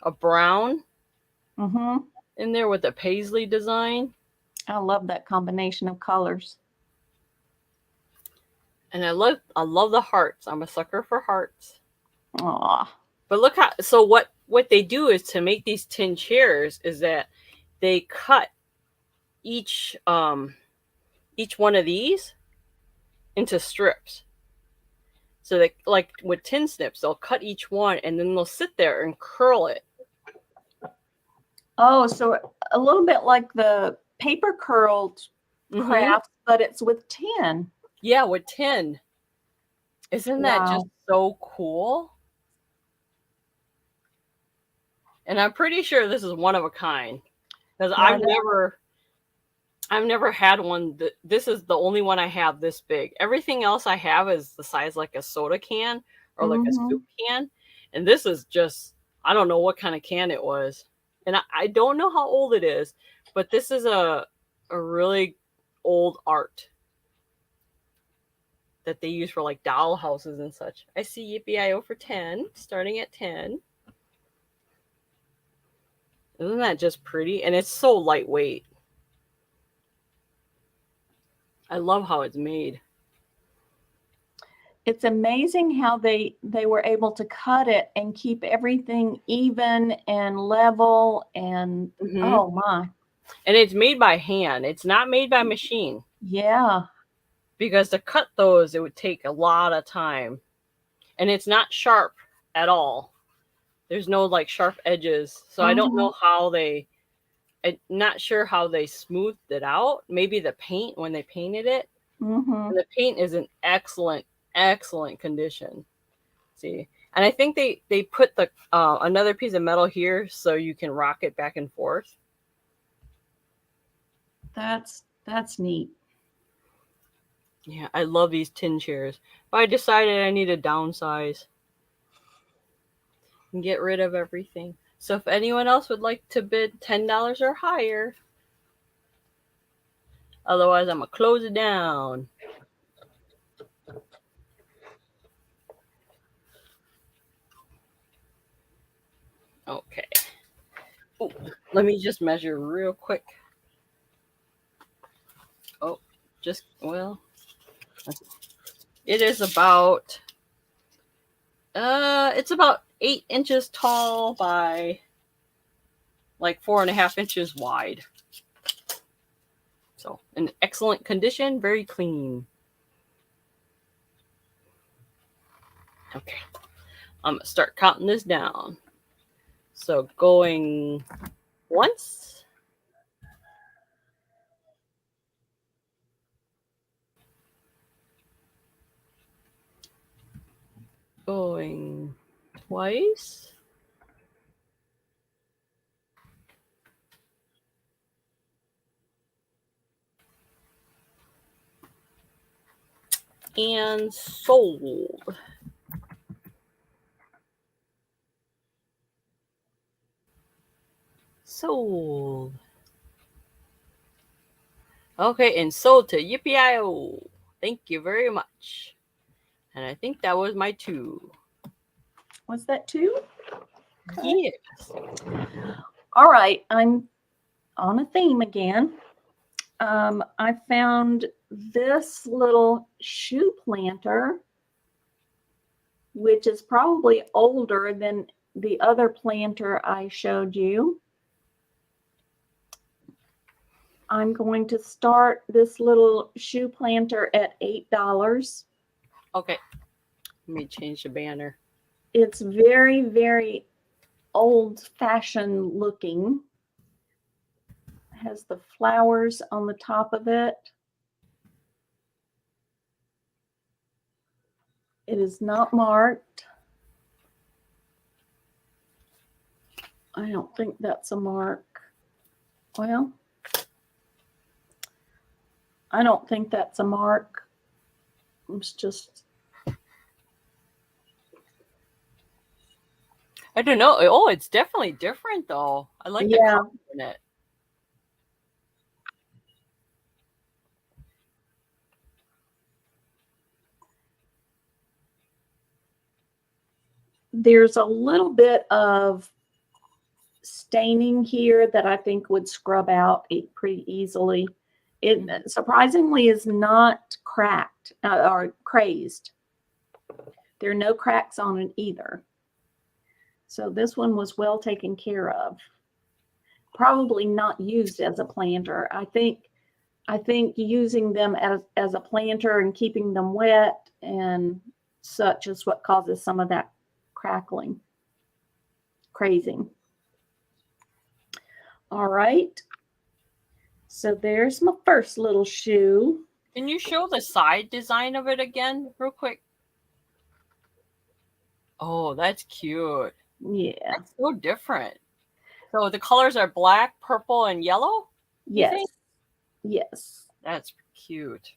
A: a brown in there with a paisley design.
B: I love that combination of colors.
A: And I love the hearts. I'm a sucker for hearts.
B: Aw.
A: But look how, so what they do is to make these tin chairs is that they cut each one of these into strips. So they, like with tin snips, they'll cut each one and then they'll sit there and curl it.
B: Oh, so a little bit like the paper curled crafts, but it's with tin.
A: Yeah, with tin. Isn't that just so cool? And I'm pretty sure this is one of a kind because I've never had one. This is the only one I have this big. Everything else I have is the size like a soda can or like a soup can. And this is just, I don't know what kind of can it was. And I don't know how old it is, but this is a really old art that they use for like doll houses and such. I see Yippee-I-O for 10, starting at 10. Isn't that just pretty? And it's so lightweight. I love how it's made.
B: It's amazing how they were able to cut it and keep everything even and level and oh my.
A: And it's made by hand. It's not made by machine.
B: Yeah.
A: Because to cut those, it would take a lot of time. And it's not sharp at all. There's no like sharp edges. So I don't know how I'm not sure how they smoothed it out. Maybe the paint when they painted it. And the paint is in excellent condition. See, and I think they put the another piece of metal here so you can rock it back and forth.
B: That's neat.
A: Yeah, I love these tin chairs. But I decided I need to downsize and get rid of everything. So if anyone else would like to bid $10 or higher, otherwise I'm gonna close it down. Okay. Ooh, let me just measure real quick. Oh, it is about it's about 8 inches tall by like 4.5 inches wide. So in excellent condition, very clean. Okay, I'm gonna start counting this down. So going once, going twice, and sold. Sold. Okay, and sold to Yippee-I-O. Thank you very much. And I think that was my 2.
B: Was that 2?
A: Okay. Yes.
B: All right, I'm on a theme again. I found this little shoe planter, which is probably older than the other planter I showed you. I'm going to start this little shoe planter at $8.
A: Okay. Let me change the banner.
B: It's very, very old-fashioned looking. It has the flowers on the top of it. It is not marked. I don't think that's a mark. Well, I don't think that's a mark. It's just...
A: I don't know. Oh, it's definitely different though. I like the color in it.
B: There's a little bit of staining here that I think would scrub out pretty easily. It surprisingly is not cracked or crazed. There are no cracks on it either. So this one was well taken care of. Probably not used as a planter. I think using them as a planter and keeping them wet and such is what causes some of that crackling, crazing. All right. So there's my first little shoe.
A: Can you show the side design of it again real quick? Oh, that's cute.
B: Yeah.
A: That's so different. So the colors are black, purple, and yellow?
B: Yes. Yes.
A: That's cute.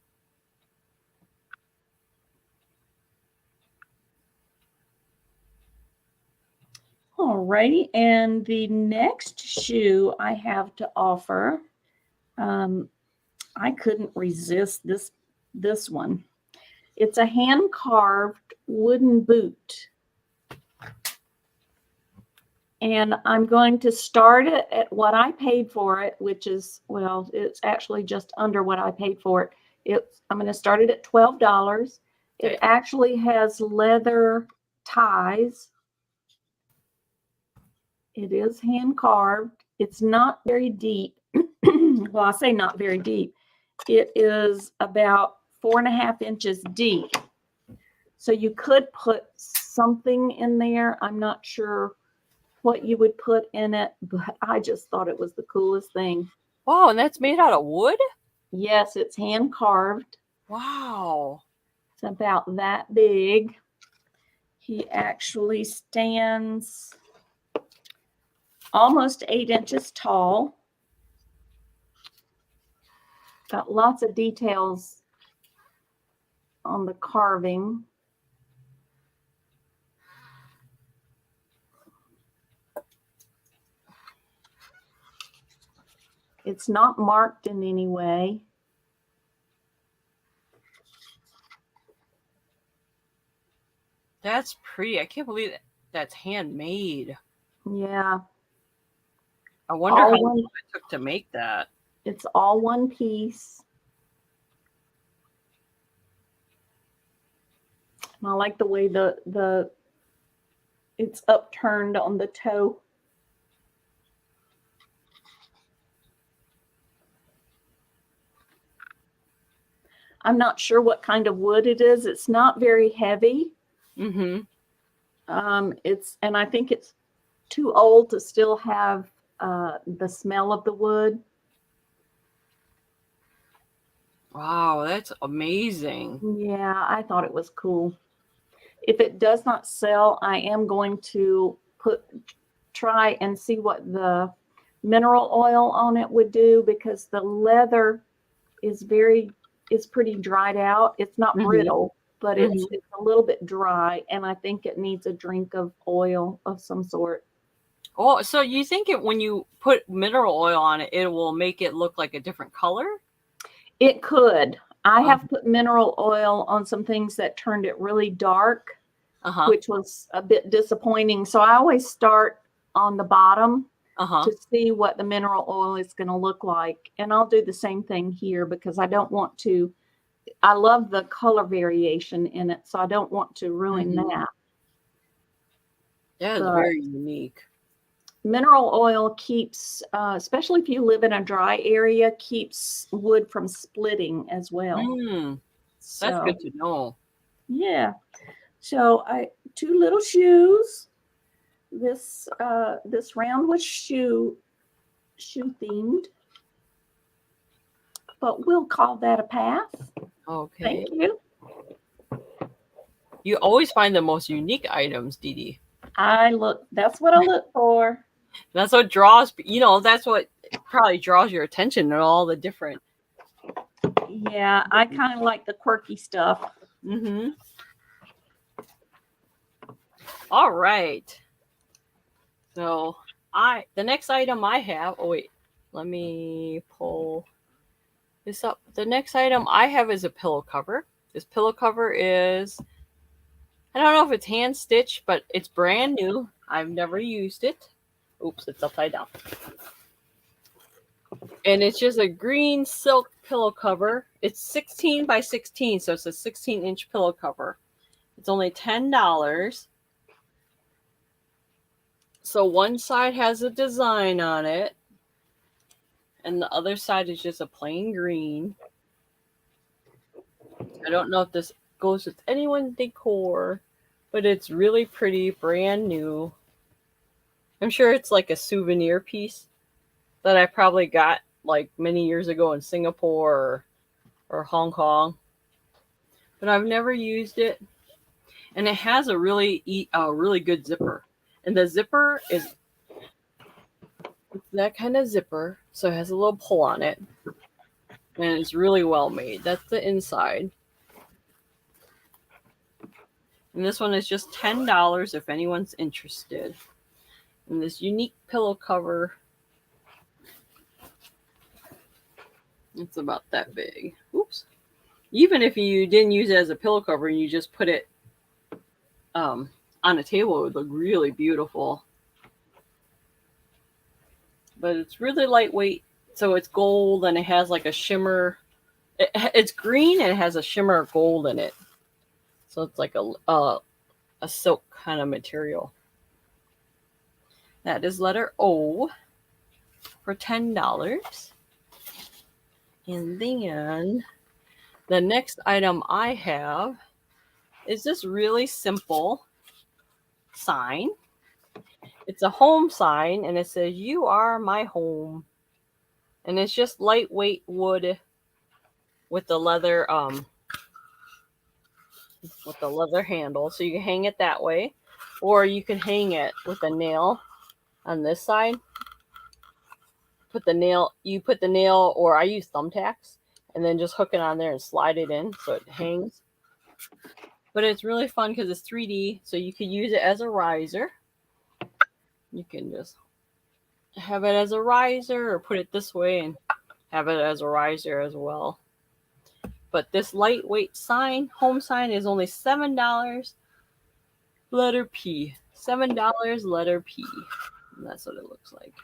B: Alrighty, and the next shoe I have to offer, I couldn't resist this one. It's a hand-carved wooden boot. And I'm going to start it at what I paid for it, which is, well, it's actually just under what I paid for it. I'm going to start it at $12. It actually has leather ties. It is hand carved. It's not very deep. Well, I say not very deep. It is about 4.5 inches deep. So you could put something in there. I'm not sure what you would put in it, but I just thought it was the coolest thing.
A: Wow, and that's made out of wood?
B: Yes, it's hand carved.
A: Wow.
B: It's about that big. He actually stands almost 8 inches tall. Got lots of details on the carving. It's not marked in any way.
A: That's pretty. I can't believe that's handmade.
B: Yeah.
A: I wonder
B: All
A: how
B: one-
A: long it took to make that.
B: It's all one piece. And I like the way it's upturned on the toe. I'm not sure what kind of wood it is. It's not very heavy.
A: Mm-hmm.
B: And I think it's too old to still have the smell of the wood.
A: Wow, that's amazing.
B: Yeah, I thought it was cool. If it does not sell, I am going to try and see what the mineral oil on it would do, because the leather is pretty dried out. It's not brittle, but it's a little bit dry, and I think it needs a drink of oil of some sort.
A: Oh, so you think when you put mineral oil on it, it will make it look like a different color?
B: It could. I have put mineral oil on some things that turned it really dark, which was a bit disappointing. So I always start on the bottom to see what the mineral oil is going to look like. And I'll do the same thing here, because I don't want to. I love the color variation in it, so I don't want to ruin that.
A: Yeah, it's very unique.
B: Mineral oil keeps, especially if you live in a dry area, keeps wood from splitting as well.
A: That's good to know.
B: Yeah. So two little shoes. This round was shoe themed, but we'll call that a pass.
A: Okay.
B: Thank you.
A: You always find the most unique items, DeeDee.
B: That's what I look for.
A: That's what draws, that's what probably draws your attention and all the different.
B: Yeah, I kind of like the quirky stuff.
A: All right. So the next item I have, let me pull this up. The next item I have is a pillow cover. This pillow cover is, I don't know if it's hand stitched, but it's brand new. I've never used it. Oops, it's upside down. And it's just a green silk pillow cover. It's 16 by 16, so it's a 16-inch pillow cover. It's only $10. So one side has a design on it, and the other side is just a plain green. I don't know if this goes with anyone's decor, but it's really pretty, brand new. I'm sure it's like a souvenir piece that I probably got like many years ago in Singapore or Hong Kong, but I've never used it. And it has a really good zipper, and the zipper is that kind of zipper, so it has a little pull on it, and it's really well made. That's the inside. And this one is just $10 if anyone's interested. And this unique pillow cover, it's about that big. Oops. Even if you didn't use it as a pillow cover and you just put it on a table, it would look really beautiful. But it's really lightweight, so it's gold, and it has like a shimmer. It's green and it has a shimmer of gold in it. So it's like a silk kind of material. That is letter O for $10. And then the next item I have is this really simple sign. It's a home sign, and it says, "You are my home." And it's just lightweight wood with the leather handle, so you can hang it that way, or you can hang it with a nail on this side. You put the nail, or I use thumbtacks. and then just hook it on there and slide it in so it hangs. But it's really fun because it's 3D, so you could use it as a riser. You can just have it as a riser or put it this way and have it as a riser as well. But this lightweight sign, home sign, is only $7. Letter P. $7, letter P. And that's what it looks like.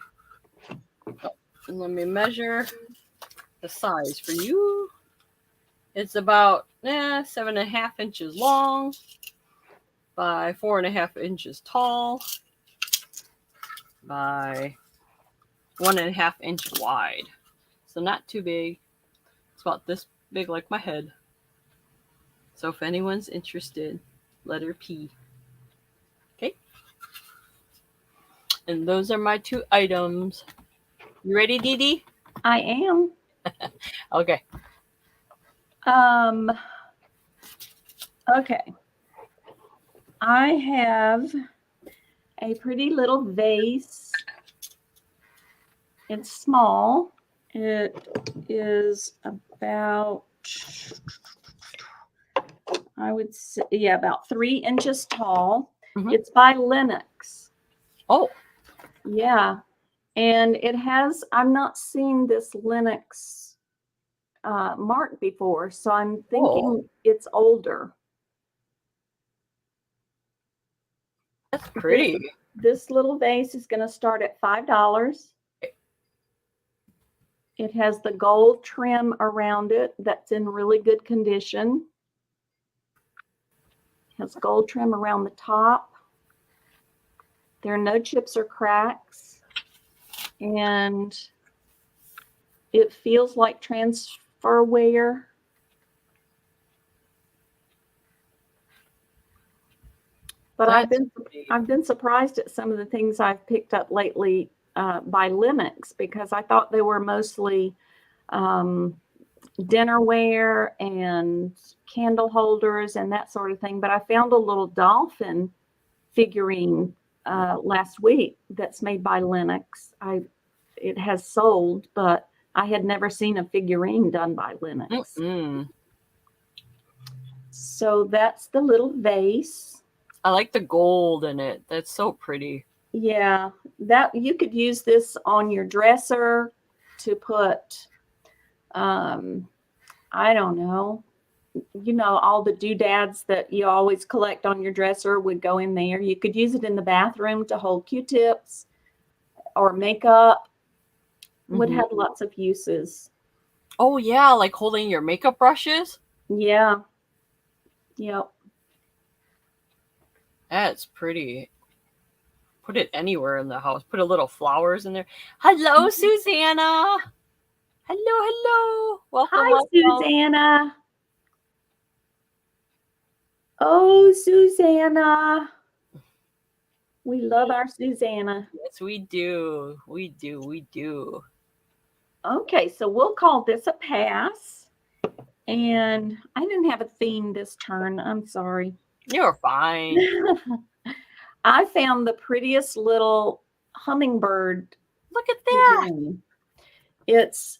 A: Oh, and let me measure the size for you. It's about 7.5 inches long by 4.5 inches tall by 1.5 inch wide. So not too big. It's about this big, like my head. So if anyone's interested, letter P. Okay. And those are my 2 items. You ready, DeeDee?
B: I am.
A: Okay.
B: Okay. I have a pretty little vase. It's small. It is about, I would say, yeah, about 3 inches tall.
A: Mhm.
B: It's by Lenox.
A: Oh,
B: Yeah. And it has, I've not seen this Lenox mark before, so I'm thinking it's older.
A: that's pretty.
B: This little vase is going to start at $5. It has the gold trim around it that's in really good condition. It has gold trim around the top. There are no chips or cracks. And it feels like transferware. But I've been surprised at some of the things I've picked up lately by Lenox, because I thought they were mostly dinnerware and candle holders and that sort of thing. But I found a little dolphin figurine last week that's made by Lenox. It has sold, but I had never seen a figurine done by Lenox.
A: Mm-mm.
B: So that's the little vase.
A: I like the gold in it. That's so pretty.
B: Yeah, that you could use this on your dresser to put, I don't know, all the doodads that you always collect on your dresser would go in there. You could use it in the bathroom to hold Q-tips or makeup. Would have lots of uses.
A: Oh yeah, like holding your makeup brushes.
B: Yeah. Yep.
A: That's pretty. Put it anywhere in the house. Put a little flowers in there. Hello, Susanna. Hello. Welcome.
B: Hi,
A: welcome.
B: Susanna. Oh, Susanna. We love our Susanna.
A: Yes, we do. We do.
B: Okay, so we'll call this a pass. And I didn't have a theme this turn. I'm sorry.
A: You're fine.
B: I found the prettiest little hummingbird.
A: Look at that.
B: Figurine. It's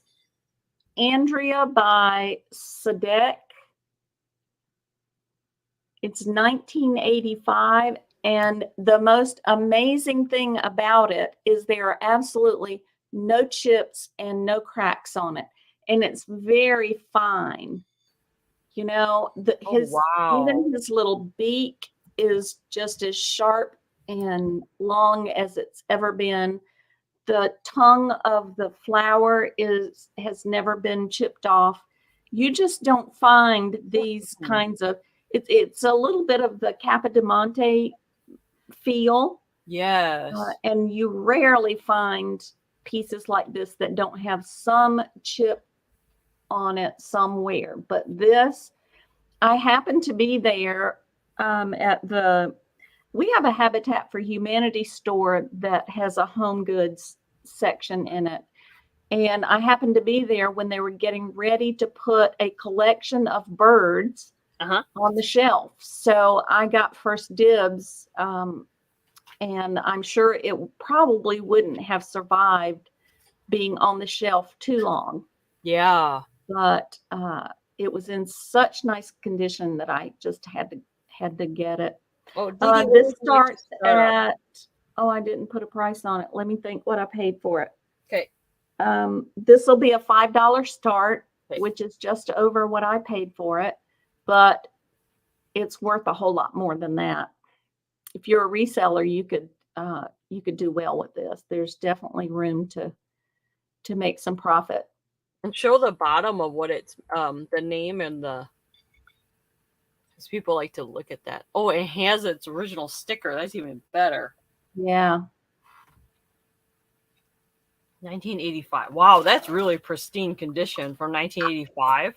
B: Andrea by Sadek. It's 1985. And the most amazing thing about it is there are absolutely no chips and no cracks on it. And it's very fine. Wow. Even his little beak is just as sharp and long as it's ever been. The tongue of the flower has never been chipped off. You just don't find these kinds of, it's a little bit of the Capodimonte feel.
A: Yes.
B: And you rarely find pieces like this that don't have some chip on it somewhere. But this, I happened to be there we have a Habitat for Humanity store that has a home goods section in it. And I happened to be there when they were getting ready to put a collection of birds on the shelf. So I got first dibs. And I'm sure it probably wouldn't have survived being on the shelf too long.
A: Yeah.
B: but it was in such nice condition that I just had to get it.
A: Oh, DeeDee, what
B: This
A: would you like to
B: starts
A: start off?
B: at, I didn't put a price on it. Let me think what I paid for it.
A: Okay.
B: This will be a $5 start,
A: Okay.
B: which is just over what I paid for it, but it's worth a whole lot more than that. If you're a reseller, you could do well with this. There's definitely room to make some profit.
A: And show the bottom of what it's the name and the, because people like to look at that. Oh, it has its original sticker. That's even better.
B: Yeah.
A: 1985. Wow, that's really pristine condition from 1985.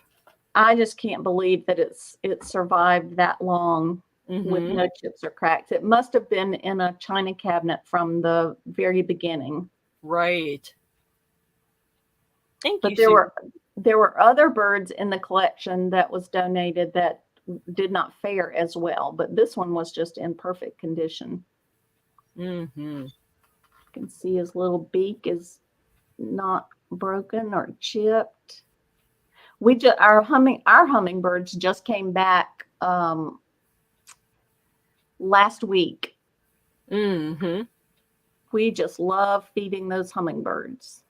B: I just can't believe that it survived that long with
A: Mm-hmm.
B: no chips or cracks. It must have been in a china cabinet from the very beginning.
A: Right. Thank
B: But
A: you.
B: there were other birds in the collection that was donated that did not fare as well, but this one was just in perfect condition.
A: Mm-hmm.
B: You can see his little beak is not broken or chipped. Our hummingbirds just came back last week.
A: Mm-hmm.
B: We just love feeding those hummingbirds.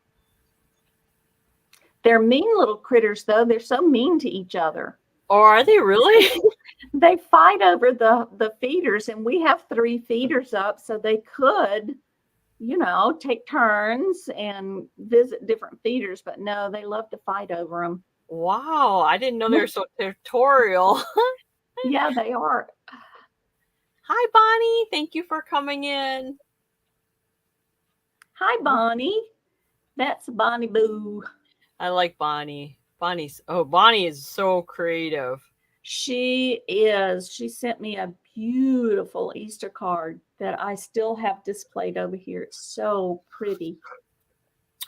B: They're mean little critters, though. They're so mean to each other.
A: Oh, are they really?
B: They fight over the feeders, and we have 3 feeders up, so they could, take turns and visit different feeders. But no, they love to fight over them.
A: Wow, I didn't know they were so territorial.
B: Yeah, they are.
A: Hi, Bonnie. Thank you for coming in.
B: Hi, Bonnie. That's Bonnie Boo.
A: I like Bonnie. Bonnie is so creative.
B: She is. She sent me a beautiful Easter card that I still have displayed over here. It's so pretty.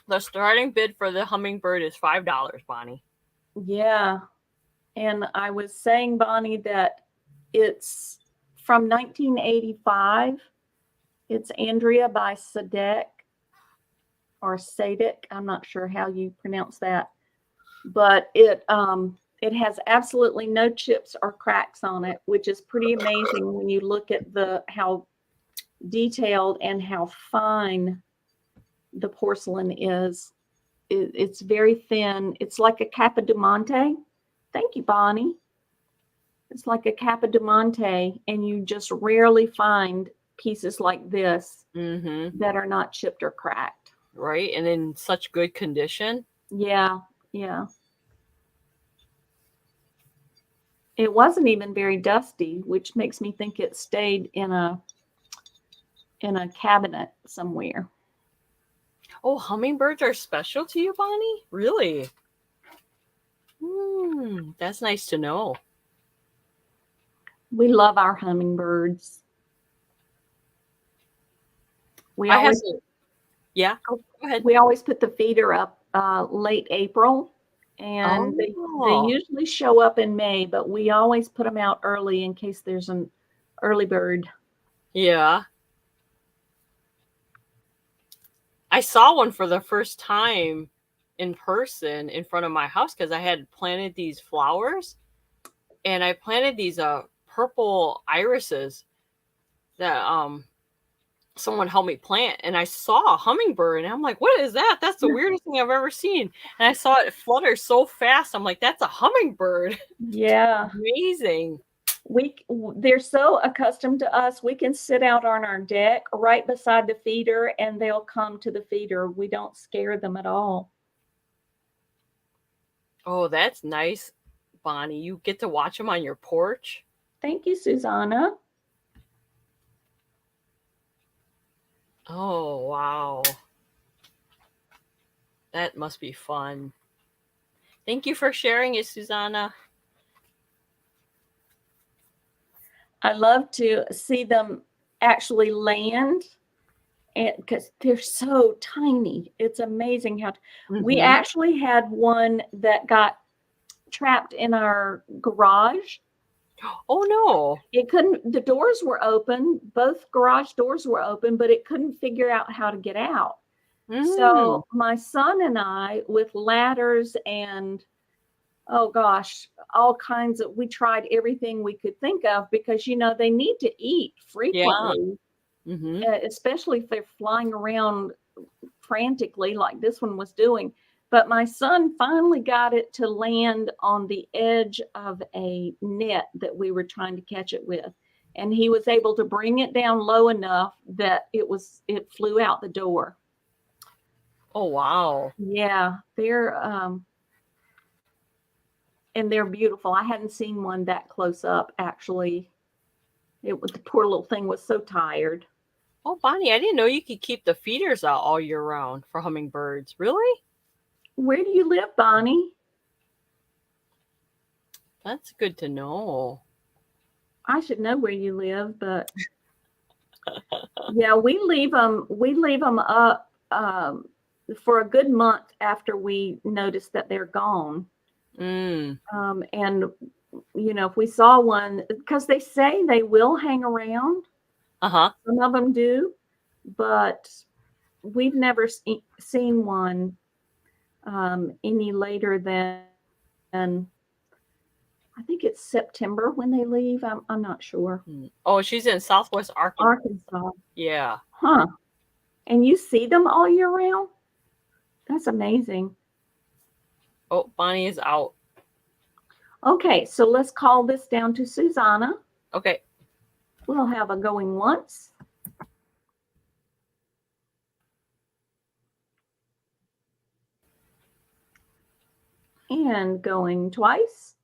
A: The starting bid for the hummingbird is $5, Bonnie.
B: Yeah. And I was saying, Bonnie, that it's from 1985. It's Andrea by Sadek or Sadek. I'm not sure how you pronounce that. But it has absolutely no chips or cracks on it, which is pretty amazing when you look at how detailed and how fine the porcelain is. It's very thin. It's like a Capodimonte. Thank you, Bonnie. It's like a Capodimonte, and you just rarely find pieces like this that are not chipped or cracked.
A: Right, and in such good condition.
B: Yeah, yeah. It wasn't even very dusty, which makes me think it stayed in a cabinet somewhere.
A: Oh, hummingbirds are special to you, Bonnie? Really? That's nice to know.
B: We love our hummingbirds.
A: Yeah, go ahead.
B: We always put the feeder up late April, and they usually show up in May, but we always put them out early in case there's an early bird.
A: Yeah. I saw one for the first time in person in front of my house because I had planted these flowers, and I planted these purple irises that someone helped me plant, and I saw a hummingbird, and I'm like, what is that? That's the weirdest thing I've ever seen. And I saw it flutter so fast. I'm like, that's a hummingbird.
B: Yeah.
A: Amazing.
B: They're so accustomed to us. We can sit out on our deck right beside the feeder, and they'll come to the feeder. We don't scare them at all.
A: Oh, that's nice, Bonnie. You get to watch them on your porch.
B: Thank you, Susanna.
A: Oh, wow. That must be fun. Thank you for sharing it, Susanna.
B: I love to see them actually land, and because they're so tiny. It's amazing how we actually had one that got trapped in our garage.
A: Oh no.
B: The doors were open, both garage doors were open, but it couldn't figure out how to get out. So my son and I, with ladders and oh gosh, all kinds of, we tried everything we could think of because, they need to eat frequently,
A: Mm-hmm.
B: especially if they're flying around frantically like this one was doing. But my son finally got it to land on the edge of a net that we were trying to catch it with. And he was able to bring it down low enough that it flew out the door.
A: Oh, wow.
B: Yeah, and they're beautiful. I hadn't seen one that close up, actually. The poor little thing was so tired.
A: Oh, Bonnie, I didn't know you could keep the feeders out all year round for hummingbirds. Really?
B: Where do you live, Bonnie?
A: That's good to know.
B: I should know where you live, but yeah, we leave them up for a good month after we notice that they're gone.
A: Mm.
B: And if we saw one, because they say they will hang around.
A: Uh-huh.
B: Some of them do, but we've never seen one any later than I think it's September when they leave. I'm not sure.
A: Oh, she's in Southwest
B: Arkansas.
A: Yeah.
B: Huh. And you see them all year round? That's amazing.
A: Oh, Bonnie is out.
B: Okay, so let's call this down to Susanna.
A: Okay.
B: We'll have a going once. And going twice.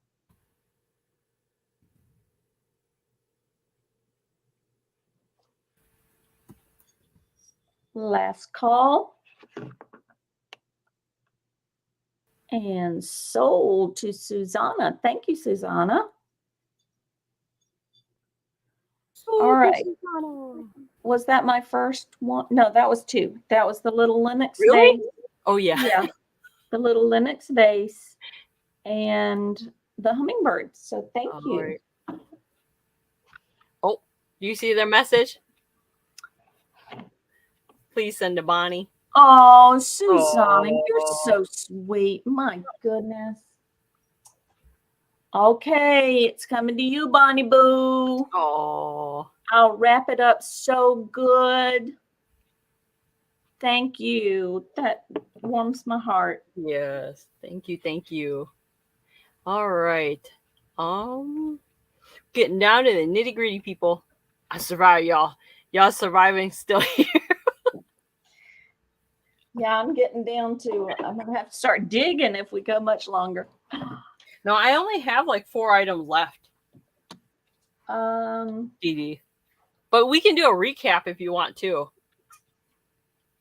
B: Last call. And sold to Susanna. Thank you, Susanna. All right. Was that my first one? No, that was two. That was the little Linux
A: Really?
B: vase.
A: Oh, yeah.
B: Yeah. The little Linux vase and the hummingbird. So thank you.
A: Right. Oh, do you see their message? Please send to Bonnie.
B: Oh, Susanna, you're so sweet. My goodness. Okay, it's coming to you, Bonnie Boo.
A: Oh.
B: I'll wrap it up so good. Thank you. That warms my heart.
A: Yes. Thank you. Thank you. All right. Getting down to the nitty-gritty, people. I survived, y'all. Y'all surviving still here.
B: Yeah, I'm getting down to, I'm going to have to start digging if we go much longer.
A: No, I only have like 4 items left. DeeDee. But we can do a recap if you want to.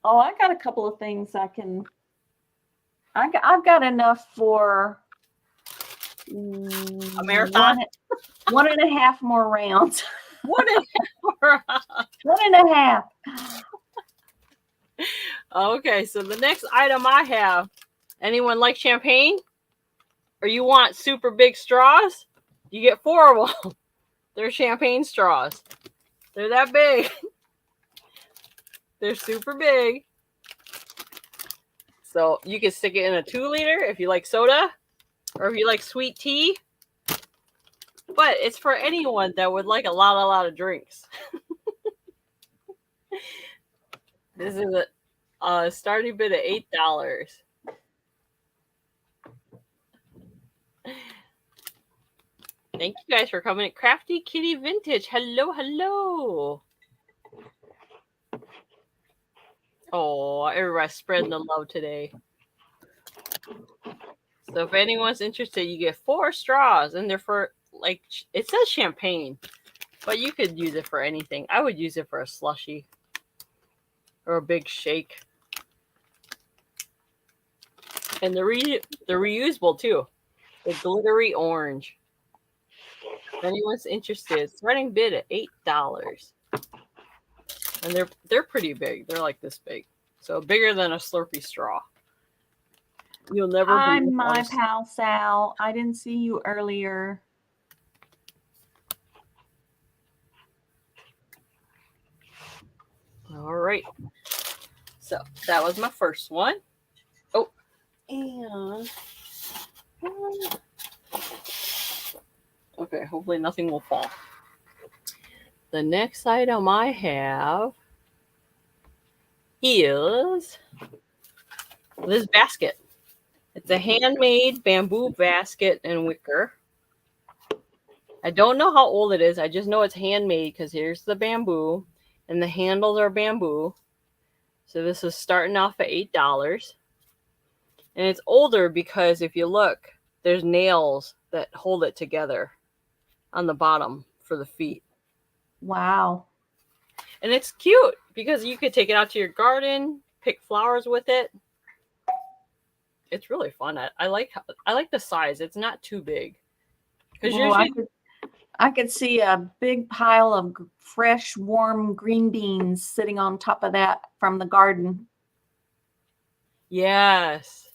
B: Oh, I got a couple of things I've got enough for
A: a marathon.
B: 1.5 more rounds.
A: 1.5. Okay, so the next item I have, anyone like champagne? Or you want super big straws? You get 4 of them. They're champagne straws. They're that big. They're super big. So you can stick it in a 2-liter if you like soda or if you like sweet tea. But it's for anyone that would like a lot of drinks. This is a starting bid of $8. Thank you guys for coming. Crafty Kitty Vintage. Hello. Oh, everybody's spreading the love today. So if anyone's interested, you get 4 straws, and they're for, like, it says champagne, but you could use it for anything. I would use it for a slushie or a big shake. And they're reusable too. The glittery orange. If anyone's interested, starting bid at $8. And they're pretty big. They're like this big. So bigger than a Slurpee straw. You'll never
B: Hi, my pal Sal. I didn't see you earlier.
A: All right. So that was my first one. Oh, and Okay, hopefully nothing will fall. The next item I have is this basket. It's a handmade bamboo basket and wicker. I don't know how old it is. I just know it's handmade because here's the bamboo and the handles are bamboo. So this is starting off at $8. And it's older because if you look, there's nails that hold it together on the bottom for the feet.
B: Wow.
A: And it's cute because you could take it out to your garden, pick flowers with it. It's really fun. I like the size. It's not too big. Because usually
B: I could see a big pile of fresh, warm green beans sitting on top of that from the garden.
A: Yes.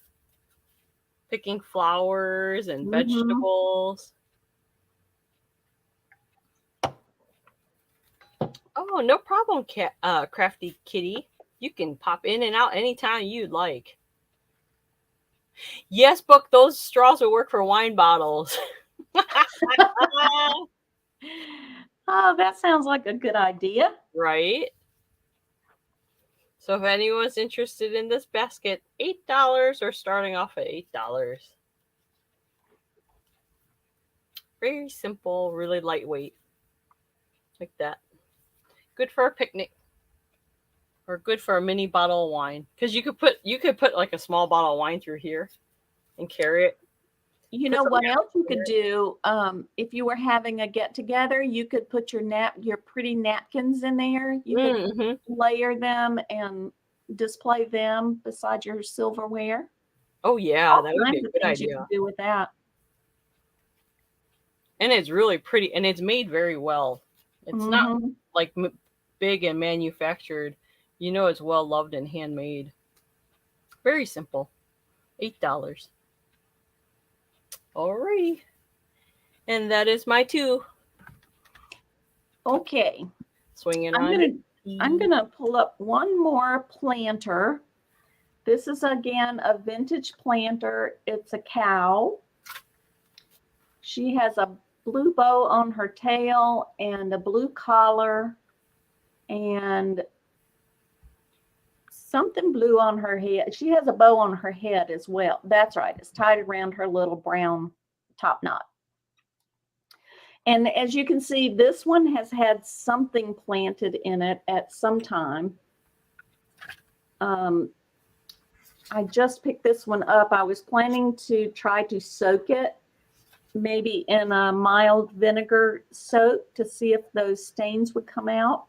A: Picking flowers and vegetables. Oh, no problem, Crafty Kitty. You can pop in and out anytime you'd like. Yes, Book, those straws will work for wine bottles.
B: Oh, that sounds like a good idea.
A: Right? So if anyone's interested in this basket, $8 or starting off at $8. Very simple, really lightweight. Like that. Good for a picnic. Or good for a mini bottle of wine. Because you could put like a small bottle of wine through here and carry it.
B: You know what else you could do? If you were having a get together, you could put your pretty napkins in there. You could layer them and display them beside your silverware.
A: Oh yeah, that would be a good idea.
B: You could do with that.
A: And it's really pretty, and it's made very well. It's not like big and manufactured. You know, it's well loved and handmade. Very simple. $8. Alrighty. And that is my 2.
B: Okay.
A: Swinging on.
B: I'm gonna pull up one more planter. This is again a vintage planter. It's a cow. She has a blue bow on her tail and a blue collar and something blue on her head. She has a bow on her head as well. That's right. It's tied around her little brown top knot. And as you can see, this one has had something planted in it at some time. I just picked this one up. I was planning to try to soak it, maybe in a mild vinegar soak to see if those stains would come out.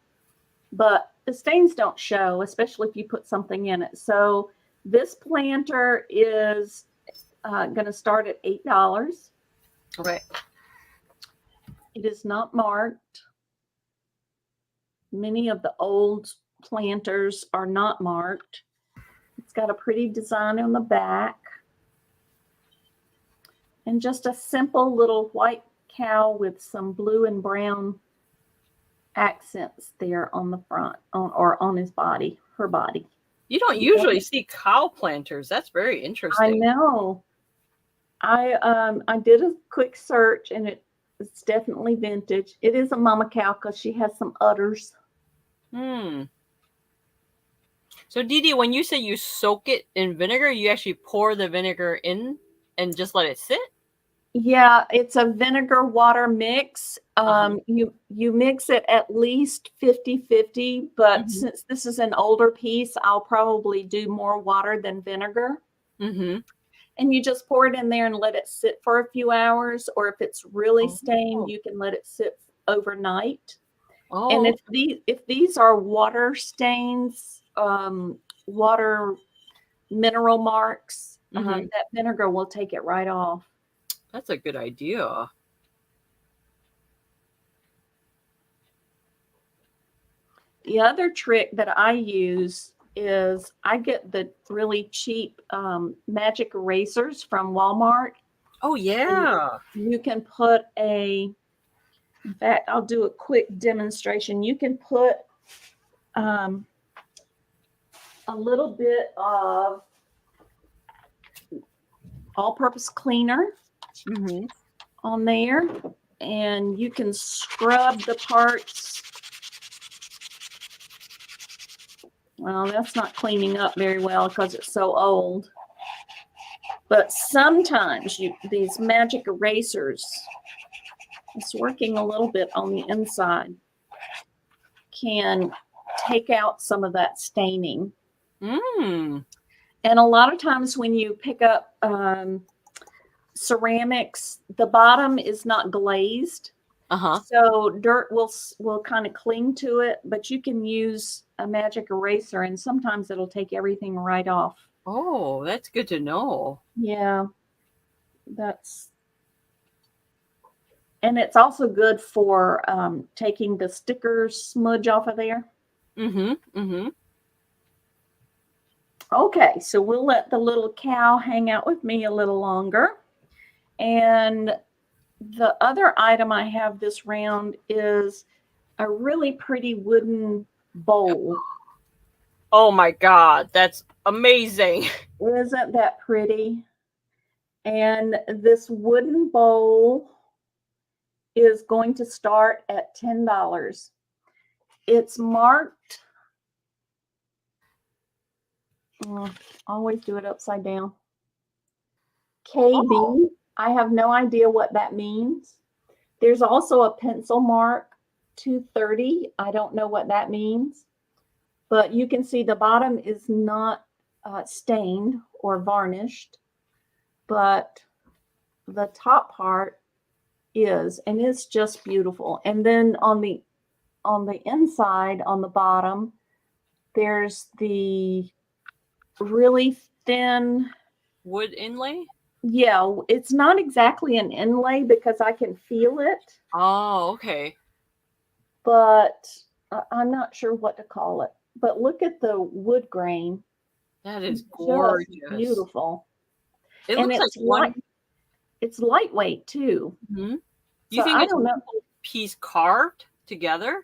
B: But the stains don't show, especially if you put something in it. So this planter is going to start at $8.
A: Okay.
B: It is not marked. Many of the old planters are not marked. It's got a pretty design on the back. And just a simple little white cow with some blue and brown accents there on the front or on his body, her body.
A: You don't usually see cow planters. That's very interesting.
B: I know. I did a quick search and it's definitely vintage. It is a mama cow because she has some udders.
A: So DeeDee, when you say you soak it in vinegar, you actually pour the vinegar in and just let it sit?
B: Yeah, it's a vinegar water mix. You mix it at least 50-50, but since this is an older piece, I'll probably do more water than vinegar. And you just pour it in there and let it sit for a few hours, or if it's really stained, you can let it sit overnight. And if these are water stains, water mineral marks, that vinegar will take it right off.
A: That's a good idea.
B: The other trick that I use is I get the really cheap magic erasers from Walmart.
A: Oh, yeah.
B: You can put in fact, I'll do a quick demonstration. You can put a little bit of all-purpose cleaner on there. and you can scrub the parts. Well, that's not cleaning up very well because it's so old. But sometimes these magic erasers, it's working a little bit on the inside, can take out some of that staining.
A: Mm.
B: And a lot of times when you pick up ceramics, the bottom is not glazed.
A: Uh-huh.
B: So dirt will kind of cling to it, but you can use a magic eraser and sometimes it'll take everything right off.
A: Oh, that's good to know.
B: Yeah. And it's also good for taking the stickers smudge off of there.
A: Mm-hmm. Mm-hmm.
B: Okay, so we'll let the little cow hang out with me a little longer. And the other item I have this round is a really pretty wooden bowl.
A: Oh my God, that's amazing.
B: Isn't that pretty? And this wooden bowl is going to start at $10. It's marked. Always do it upside down. KB.
A: Oh.
B: I have no idea what that means. There's also a pencil mark, 230. I don't know what that means. But you can see the bottom is not stained or varnished, but the top part is, and it's just beautiful. And then on the inside, on the bottom, there's the really thin
A: Wood inlay?
B: Yeah, it's not exactly an inlay because I can feel it,
A: Oh, okay.
B: but I'm not sure what to call it. But look at the wood grain.
A: That is
B: Just
A: gorgeous.
B: beautiful.
A: It
B: And
A: looks like
B: it's lightweight too.
A: Mm-hmm.
B: So
A: You think
B: I
A: it's
B: don't know.
A: one piece carved together?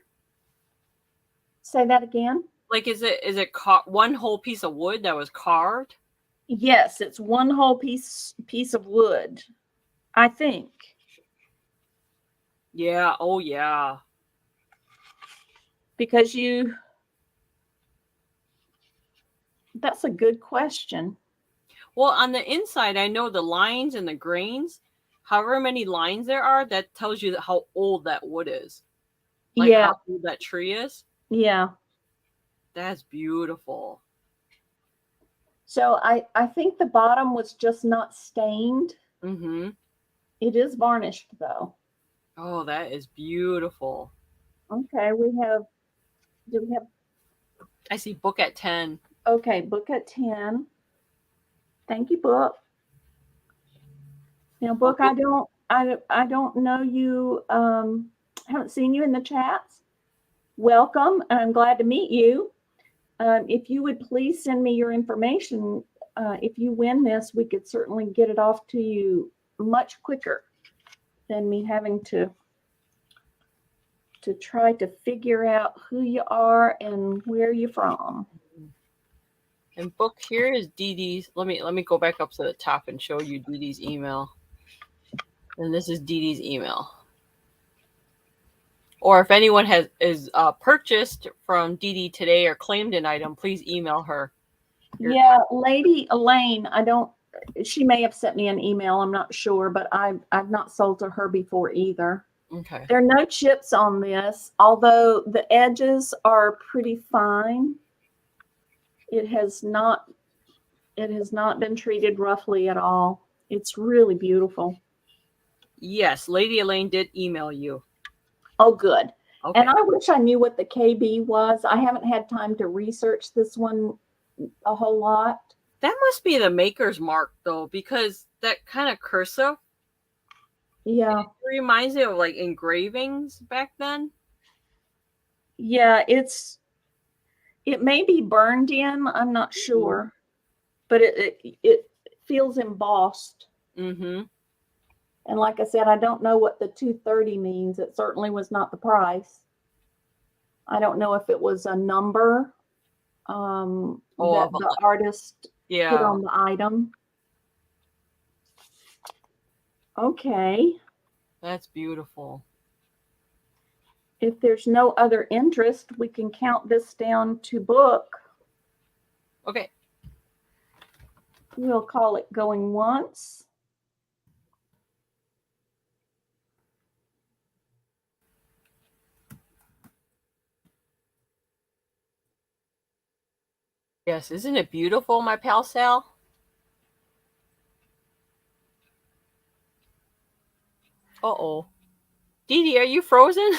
B: Say that again.
A: Like, is it one whole piece of wood that was carved?
B: Yes, it's one whole piece of wood, I think.
A: Yeah. Oh, yeah.
B: Because that's a good question.
A: Well, on the inside, I know the lines and the grains, however many lines there are, that tells you how old that wood is. Like
B: Yeah.
A: how old that tree is.
B: Yeah.
A: That's beautiful.
B: So I think the bottom was just not stained.
A: Mm-hmm.
B: It is varnished though.
A: Oh, that is beautiful.
B: Okay, do we have?
A: I see book at 10.
B: Okay, book at 10. Thank you, book. Now, book, I don't know you. Haven't seen you in the chats. Welcome, and I'm glad to meet you. If you would please send me your information, if you win this, we could certainly get it off to you much quicker than me having to try to figure out who you are and where you're from.
A: And book, here is DeeDee's. Let me go back up to the top and show you DeeDee's email. And this is DeeDee's email. Or if anyone is purchased from DeeDee today or claimed an item, please email her.
B: Yeah, Lady Elaine, she may have sent me an email, I'm not sure, but I've not sold to her before either.
A: Okay.
B: There are no chips on this, although the edges are pretty fine. It has not been treated roughly at all. It's really beautiful.
A: Yes, Lady Elaine did email you.
B: Oh, good.
A: Okay.
B: And I wish I knew what the KB was. I haven't had time to research this one a whole lot.
A: That must be the maker's mark, though, because that kind of cursive.
B: Yeah.
A: It reminds me of like engravings back then.
B: Yeah, it may be burned in. I'm not sure, but it feels embossed.
A: Mm-hmm.
B: And like I said, I don't know what the 230 means. It certainly was not the price. I don't know if it was a number that the artist put on the item. Okay.
A: That's beautiful.
B: If there's no other interest, we can count this down to book.
A: Okay.
B: We'll call it going once.
A: Yes, isn't it beautiful, my pal Sal? Uh-oh. DeeDee, are you frozen?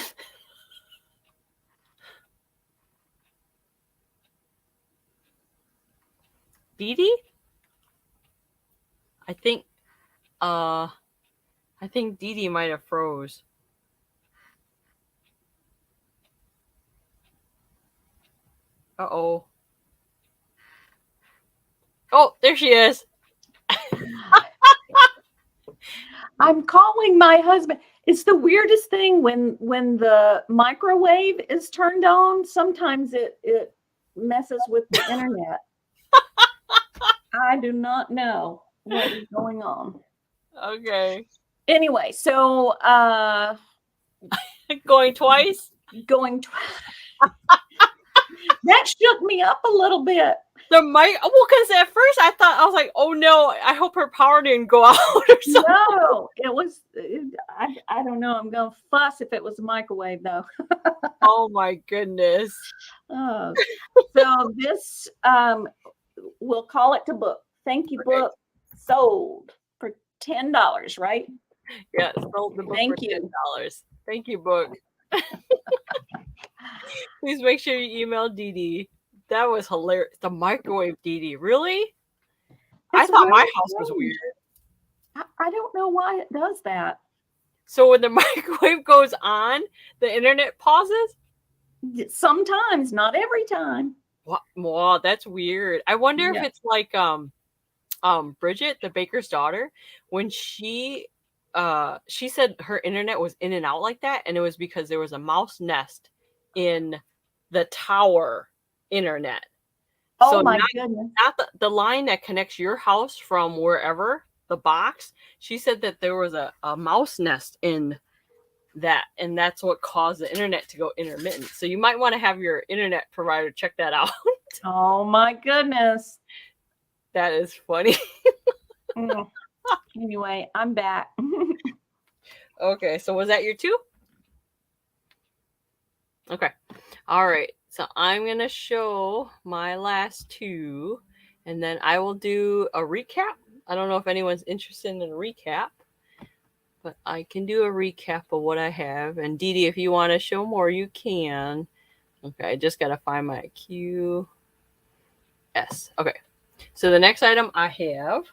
A: DeeDee? I think DeeDee might have froze. Uh-oh. Oh, there she is.
B: I'm calling my husband. It's the weirdest thing when the microwave is turned on. Sometimes it messes with the internet. I do not know what is going on.
A: Okay.
B: Anyway, so
A: Going twice?
B: going that shook me up a little bit.
A: The mic, well, because at first I was like, oh no, I hope her power didn't go out or something.
B: No, it was, I don't know. I'm going to fuss if it was a microwave, though.
A: Oh my goodness.
B: So this, we'll call it to book. Thank you,
A: Okay.
B: book. Sold for $10, right?
A: Yeah, sold the book
B: Thank
A: for
B: you.
A: $10. Thank you, book. Please make sure you email DeeDee. That was hilarious. The microwave, DeeDee. Really? I
B: It's
A: thought my
B: really
A: house was
B: strange.
A: weird.
B: I don't know why it does that.
A: So when the microwave goes on, the internet pauses?
B: Sometimes, not every time.
A: Wow, that's weird. I wonder
B: Yeah.
A: if it's like Bridget, the baker's daughter, when she said her internet was in and out like that, and it was because there was a mouse nest in the tower internet.
B: Oh
A: So
B: my goodness.
A: not the line that connects your house from wherever, the box. She said that there was a mouse nest in that, and that's what caused the internet to go intermittent. So you might want to have your internet provider check that out.
B: Oh my goodness.
A: That is funny.
B: Anyway, I'm back.
A: Okay, so was that your two? Okay. All right. So I'm going to show my last two, and then I will do a recap. I don't know if anyone's interested in a recap, but I can do a recap of what I have. And DeeDee, if you want to show more, you can. Okay, I just got to find my QS. Okay. So the next item I have,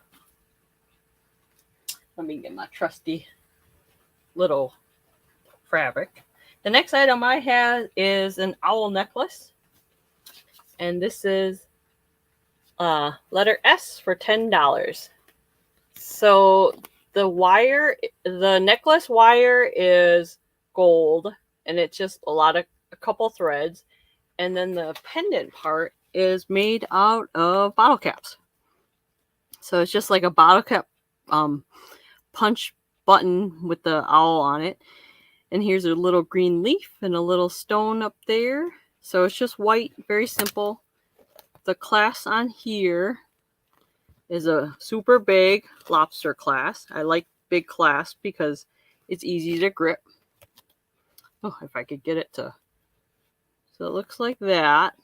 A: let me get my trusty little fabric. The next item I have is an owl necklace. And this is letter S for $10. So the necklace wire is gold, and it's just a couple threads. And then the pendant part is made out of bottle caps. So it's just like a bottle cap punch button with the owl on it. And here's a little green leaf and a little stone up there. So it's just white, very simple. The clasp on here is a super big lobster clasp. I like big clasp because it's easy to grip. Oh, if I could get it to. So it looks like that.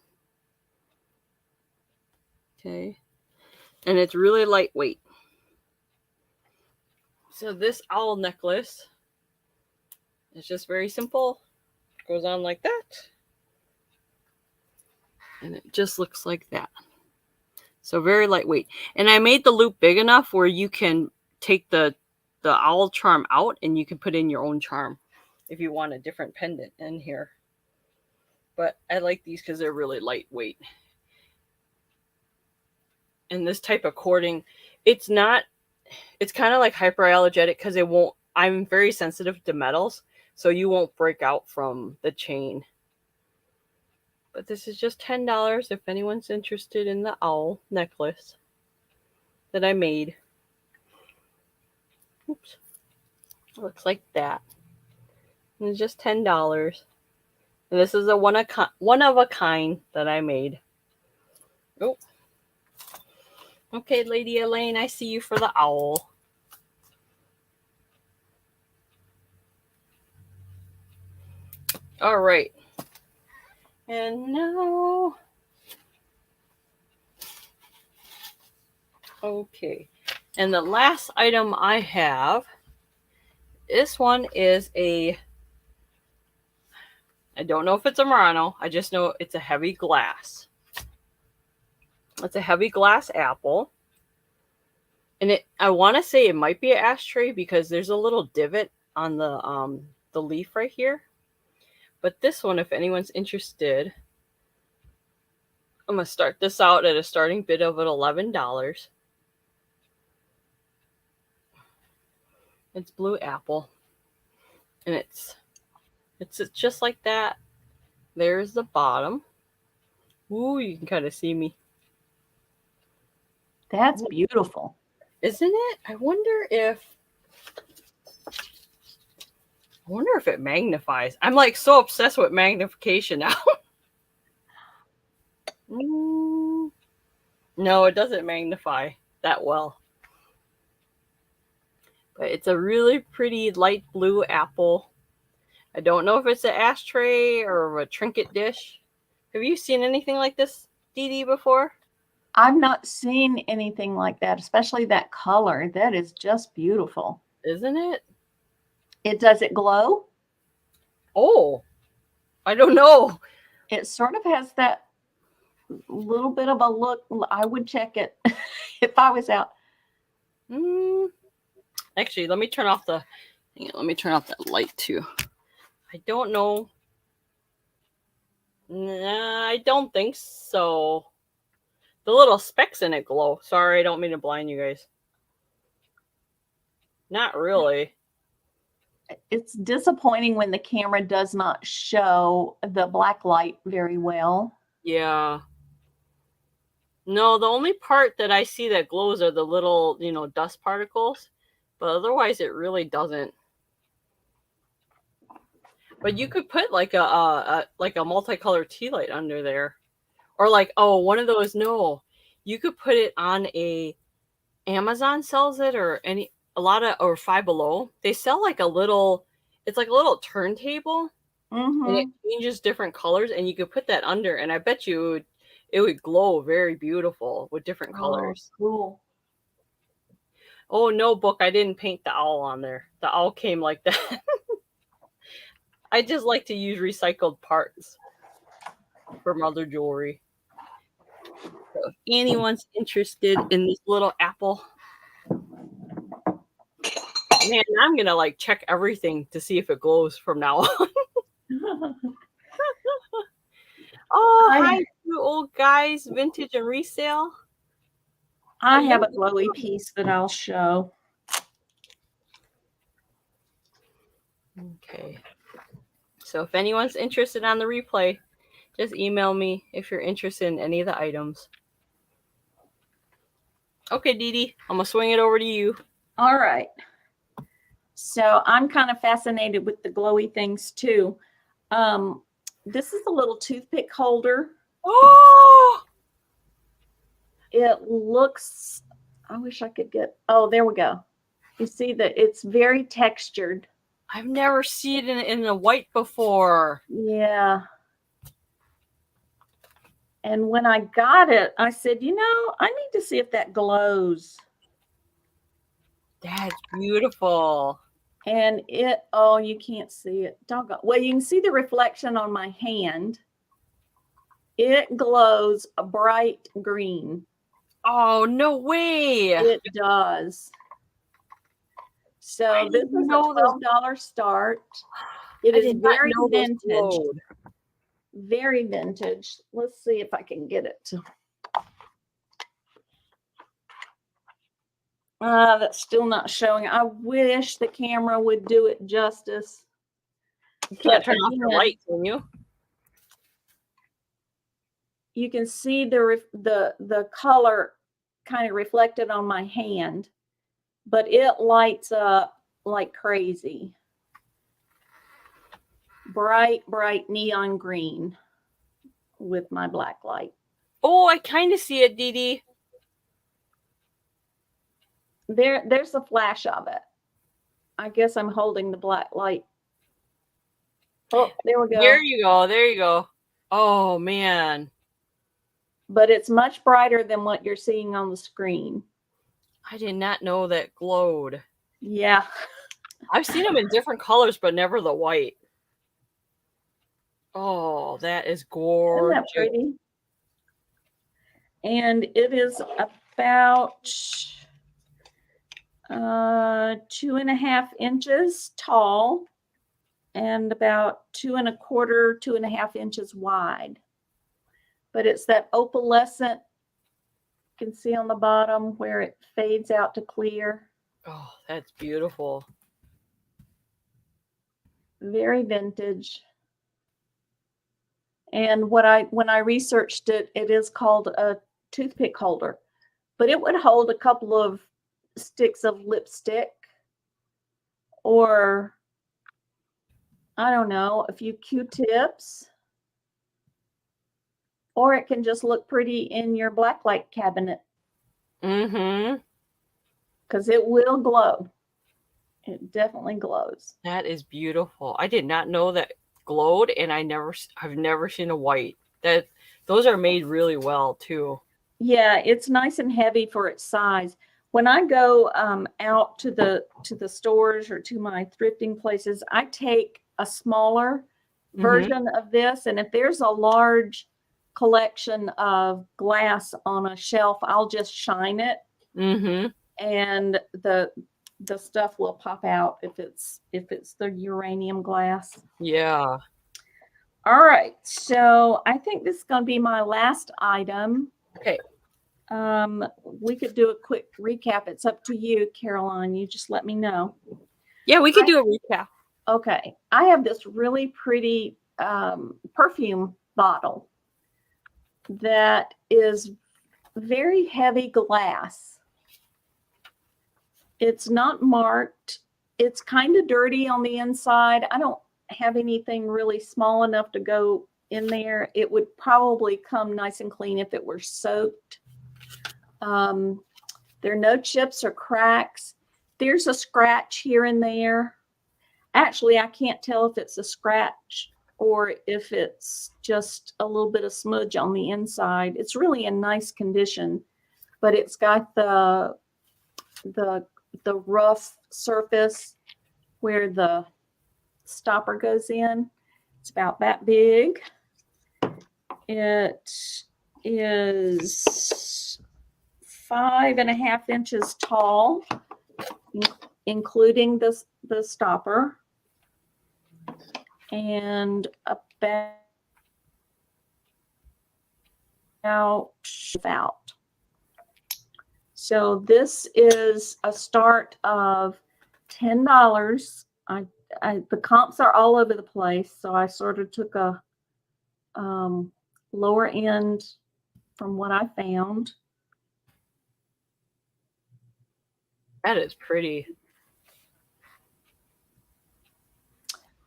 A: Okay. And it's really lightweight. So this owl necklace is just very simple. It goes on like that. And it just looks like that. So very lightweight. And I made the loop big enough where you can take the owl charm out and you can put in your own charm if you want a different pendant in here. But I like these because they're really lightweight. And this type of cording, it's kind of like hyperallergenic because I'm very sensitive to metals, so you won't break out from the chain. But this is just $10 if anyone's interested in the owl necklace that I made. Oops. Looks like that. And it's just $10. And this is a one of a kind that I made. Oh. Okay, Lady Elaine, I see you for the owl. All right. And now, okay. And the last item I have, this one is I don't know if it's a Murano. I just know it's a heavy glass. It's a heavy glass apple. And I want to say it might be an ashtray because there's a little divot on the leaf right here. But this one, if anyone's interested, I'm going to start this out at a starting bid of $11. It's blue apple. And it's just like that. There's the bottom. Ooh, you can kind of see me.
B: That's beautiful.
A: Isn't it? I wonder if it magnifies. I'm like so obsessed with magnification now. No, it doesn't magnify that well. But it's a really pretty light blue apple. I don't know if it's an ashtray or a trinket dish. Have you seen anything like this, DeeDee, before?
B: I've not seen anything like that, especially that color. That is just beautiful.
A: Isn't it?
B: Does it glow?
A: Oh, I don't know.
B: It sort of has that little bit of a look. I would check it if I was out.
A: Actually, let me turn off that light too. I don't know. Nah, I don't think so. The little specks in it glow. Sorry, I don't mean to blind you guys. Not really.
B: It's disappointing when the camera does not show the black light very well.
A: Yeah. No, the only part that I see that glows are the little, dust particles. But otherwise, it really doesn't. But you could put like a multicolored tea light under there. Or like, one of those, no. You could put it on Amazon sells it or Five Below. They sell like it's like a little turntable.
B: Mm-hmm.
A: And it changes different colors and you could put that under and I bet you it would glow very beautiful with different colors.
B: Cool.
A: Oh, no, book. I didn't paint the owl on there. The owl came like that. I just like to use recycled parts from other jewelry. So if anyone's interested in this little apple, man, I'm going to check everything to see if it glows from now on. Hi, you old guys, vintage and resale.
B: I have a glowy piece that I'll show.
A: Okay. So if anyone's interested on the replay, just email me if you're interested in any of the items. Okay, DeeDee, I'm going to swing it over to you.
B: All right. So I'm kind of fascinated with the glowy things too. This is a little toothpick holder.
A: Oh!
B: It looks, I wish I could get, there we go. You see that it's very textured.
A: I've never seen it in a white before.
B: Yeah. And when I got it, I said, I need to see if that glows.
A: That's beautiful.
B: And you can't see it. Doggone. Well, you can see the reflection on my hand. It glows a bright green.
A: Oh, no way.
B: It does. So this is a $12 start. It is very vintage. Very vintage. Let's see if I can get it to. That's still not showing. I wish the camera would do it justice.
A: You can't turn off the light, can you?
B: You can see the color kind of reflected on my hand, but it lights up like crazy. Bright, bright neon green with my black light.
A: Oh, I kind of see it, DeeDee.
B: There's a flash of it. I guess I'm holding the black light. Oh, there we go.
A: There you go. There you go. Oh, man.
B: But it's much brighter than what you're seeing on the screen.
A: I did not know that glowed.
B: Yeah.
A: I've seen them in different colors, but never the white. Oh, that is gorgeous.
B: Isn't that pretty? And it is about 2.5 inches tall and about 2 1/4, 2.5 inches wide. But it's that opalescent, you can see on the bottom where it fades out to clear.
A: Oh, that's beautiful.
B: Very vintage. And when I researched it, it is called a toothpick holder, but it would hold a couple of sticks of lipstick, or I don't know, a few Q-tips, or it can just look pretty in your blacklight cabinet.
A: Mm-hmm.
B: Because it will glow. It definitely glows.
A: That is beautiful. I did not know that glowed, and I've never seen a white. Those are made really well too.
B: Yeah, it's nice and heavy for its size. When I go out to the stores or to my thrifting places, I take a smaller version of this, and if there's a large collection of glass on a shelf, I'll just shine it, and the stuff will pop out if it's the uranium glass.
A: Yeah.
B: All right, so I think this is going to be my last item.
A: Okay.
B: We could do a quick recap. It's up to you, Caroline. You just let me know.
A: Yeah, we could do a recap.
B: Okay. I have this really pretty perfume bottle that is very heavy glass. It's not marked. It's kind of dirty on the inside. I don't have anything really small enough to go in there. It would probably come nice and clean if it were soaked. There are no chips or cracks. There's a scratch here and there. Actually, I can't tell if it's a scratch or if it's just a little bit of smudge on the inside. It's really in nice condition, but it's got the rough surface where the stopper goes in. It's about that big. It is 5.5 inches tall, including the stopper, and about out. So this is a start of $10. The comps are all over the place, so I sort of took a lower end from what I found.
A: That is pretty.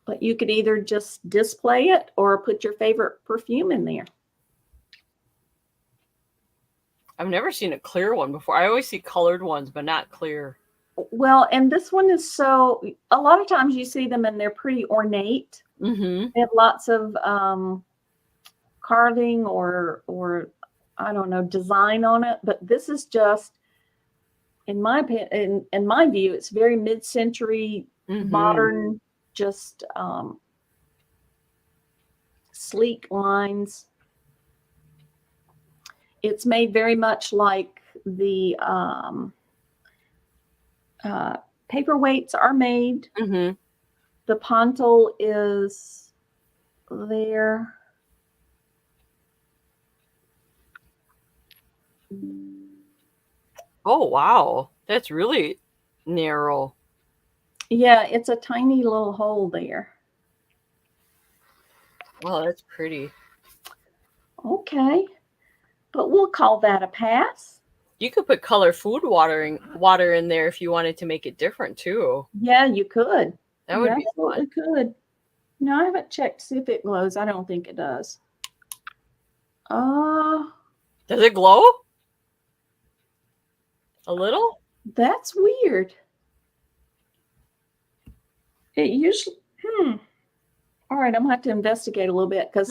B: But you could either just display it or put your favorite perfume in there.
A: I've never seen a clear one before. I always see colored ones, but not clear.
B: Well, and this one is a lot of times you see them and they're pretty ornate. They have lots of carving or I don't know, design on it. But this is just, in my opinion, in my view, it's very mid-century, modern, just sleek lines. It's made very much like the paperweights are made. The pontil is there.
A: Oh, wow. That's really narrow.
B: Yeah, it's a tiny little hole there.
A: Oh, that's pretty.
B: Okay. But we'll call that a pass.
A: You could put color food water in there if you wanted to make it different too.
B: Yeah, you could.
A: That
B: You
A: would be
B: absolutely
A: fun.
B: could. No, I haven't checked to see if it glows. I don't think it does.
A: Does it glow? A little?
B: That's weird. It usually, All right, I'm gonna have to investigate a little bit because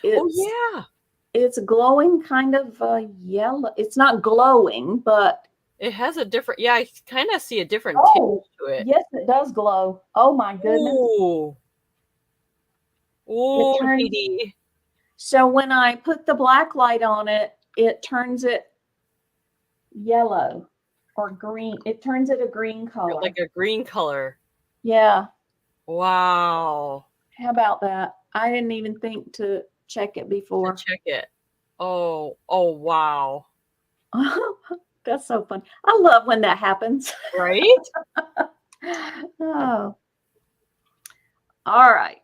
A: Oh yeah.
B: it's glowing kind of yellow. It's not glowing, but
A: It has a different, yeah, I kind of see a different
B: oh,
A: tinge to it.
B: yes, it does glow. Oh my goodness.
A: Ooh.
B: It
A: Ooh,
B: turns
A: DeeDee.
B: so when I put the black light on it, it turns it yellow or green. It turns it a green color.
A: Like a green color.
B: Yeah.
A: Wow.
B: How about that? I didn't even think to check it before.
A: Check it. Oh wow.
B: That's so fun. I love when that happens.
A: Right?
B: Oh. All right.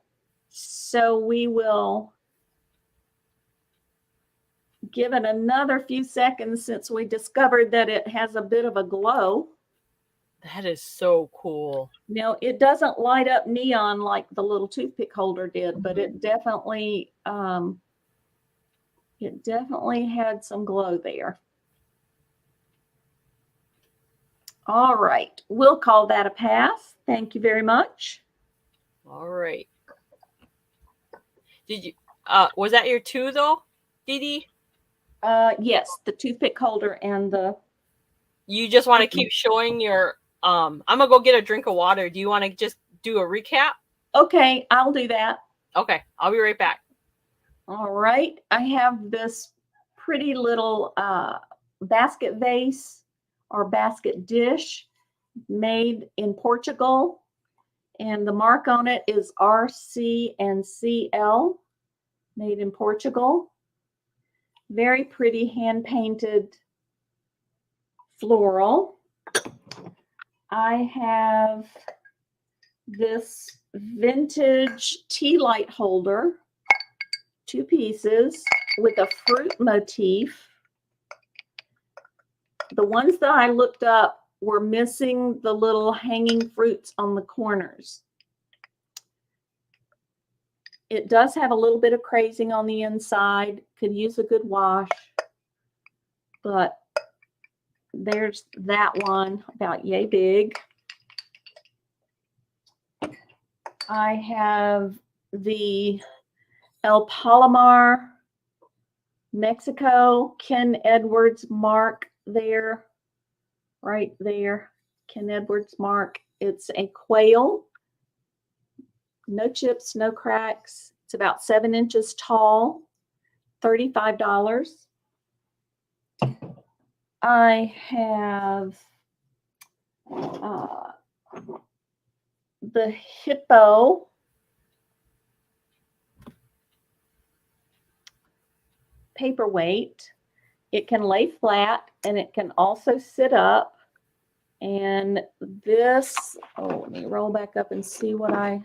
B: So we will give it another few seconds since we discovered that it has a bit of a glow.
A: That is so cool.
B: Now, it doesn't light up neon like the little toothpick holder did, but it definitely had some glow there. All right. We'll call that a pass. Thank you very much.
A: All right. Did you was that your two though, DeeDee?
B: Yes, the toothpick holder and the
A: You just want to keep showing your I'm gonna go get a drink of water. Do you want to just do a recap?
B: Okay, I'll do that.
A: Okay, I'll be right back.
B: All right. I have this pretty little basket vase or basket dish made in Portugal. And the mark on it is RC and CL, made in Portugal. Very pretty hand painted floral. I have this vintage tea light holder, 2 pieces with a fruit motif. The ones that I looked up were missing the little hanging fruits on the corners. It does have a little bit of crazing on the inside. Could use a good wash. But there's that one, about yay big. I have the El Palomar, Mexico, Ken Edwards mark there, right there, Ken Edwards mark. It's a quail, no chips, no cracks. It's about 7 inches tall, $35. I have the Hippo Paperweight. It can lay flat and it can also sit up. And this, let me roll back up and see what I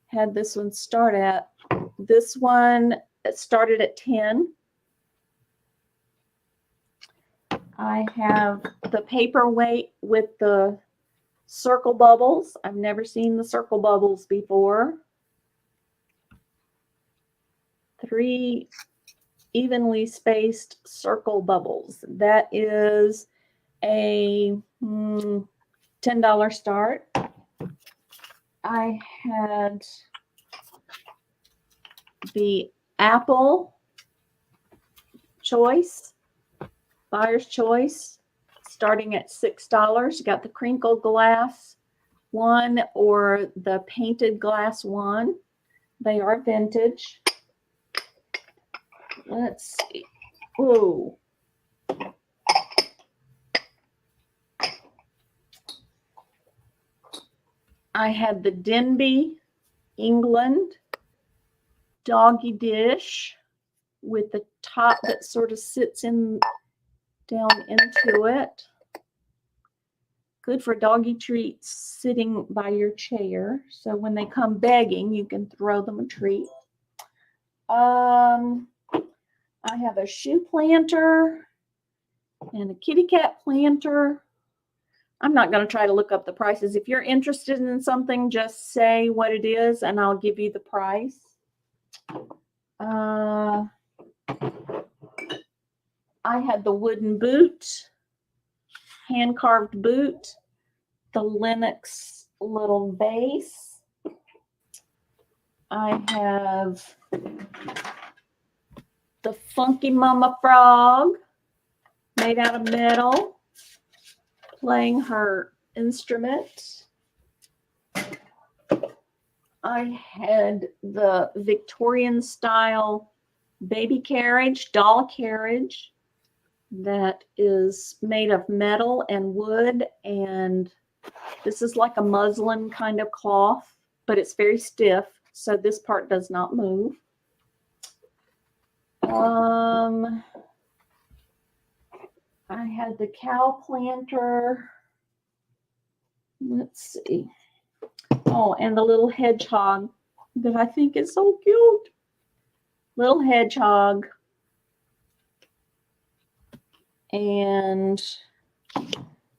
B: had this one start at. This one started at 10. I have the paperweight with the circle bubbles. I've never seen the circle bubbles before. 3 evenly spaced circle bubbles. That is a $10 start. I had the apple choice, buyer's choice, starting at $6. You got the crinkle glass one or the painted glass one. They are vintage. Let's see. Ooh. I had the Denby, England, Doggy dish with the top that sort of sits in down into it. Good for doggy treats sitting by your chair. So when they come begging, you can throw them a treat. I have a shoe planter And a kitty cat planter. I'm not going to try to look up the prices. If you're interested in something, just say what it is and I'll give you the price. I had the wooden boot, hand-carved boot, the Linux little vase. I have the Funky Mama Frog made out of metal, playing her instrument. I had the Victorian style baby carriage, doll carriage that is made of metal and wood, and this is like a muslin kind of cloth, but it's very stiff, so this part does not move. I had the cow planter. Let's see. Oh, and the little hedgehog that I think is so cute. Little hedgehog. And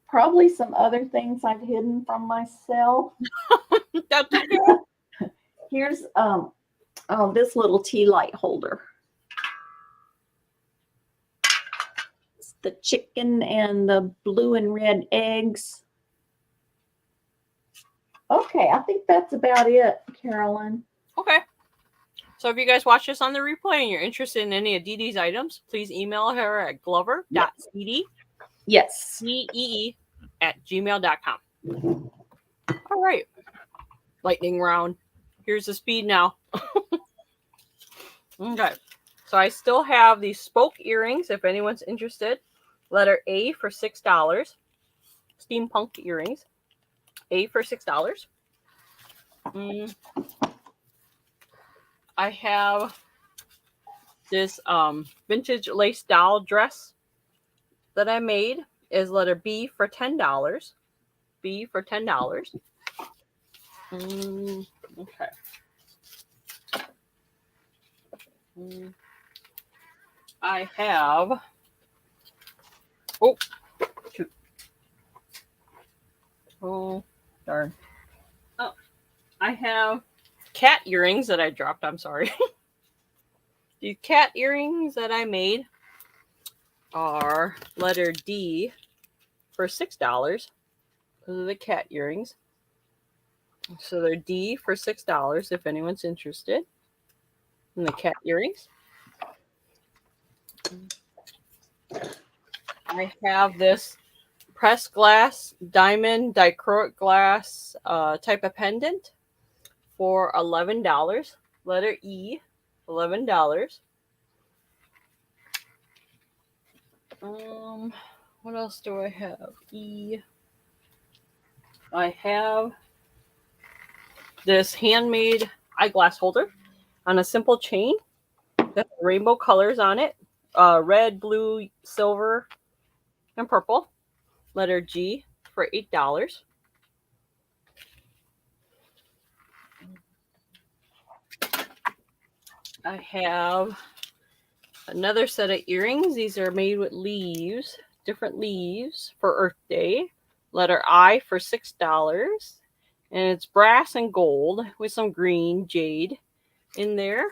B: probably some other things I've hidden from myself.
A: That's okay.
B: Here's this little tea light holder. It's the chicken and the blue and red eggs. Okay, I think that's about it, Carolyn.
A: Okay. So if you guys watch this on the replay and you're interested in any of DeeDee's items, please email her at glover.cd.
B: Yes.
A: CEE@gmail.com. All right. Lightning round. Here's the speed now. Okay. So I still have these spoke earrings if anyone's interested. Letter A for $6. Steampunk earrings. A for $6. I have this vintage lace doll dress that I made. Is letter B for $10. B for $10. Okay. I have. Oh, shoot. Oh, darn. Oh, I have cat earrings that I dropped. I'm sorry. These cat earrings that I made are letter D for $6. Those are the cat earrings. So they're D for $6 if anyone's interested in the cat earrings. I have this pressed glass diamond dichroic glass type of pendant for $11. Letter E, $11. What else do I have? E. I have this handmade eyeglass holder on a simple chain that has rainbow colors on it. Red, blue, silver, and purple. Letter G for $8. I have another set of earrings. These are made with leaves, different leaves for Earth Day. Letter I for $6. And it's brass and gold with some green jade in there.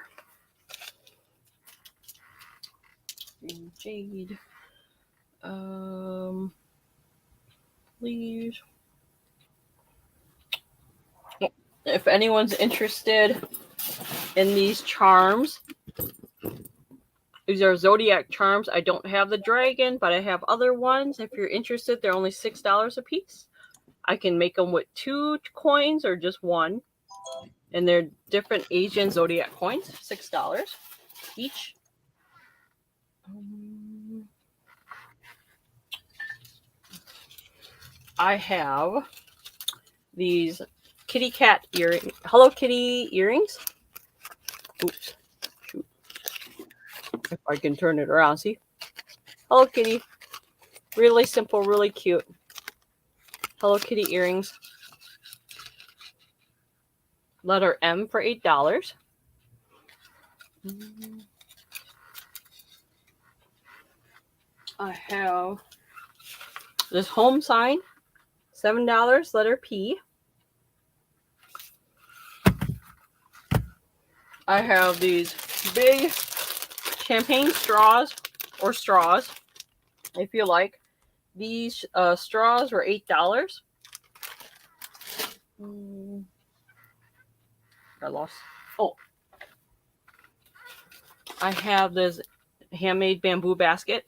A: Green jade. Leaves. If anyone's interested in these charms, these are zodiac charms. I don't have the dragon, but I have other ones. If you're interested, they're only $6 a piece. I can make them with 2 coins or just 1. And they're different Asian zodiac coins, $6 each. I have these kitty cat earrings, Hello Kitty earrings. Oops. Shoot. If I can turn it around, see? Hello Kitty. Really simple, really cute. Hello Kitty earrings. Letter M for $8. I have this home sign, $7, letter P. I have these big champagne straws, or straws, if you like. These straws were $8. I lost. Oh. I have this handmade bamboo basket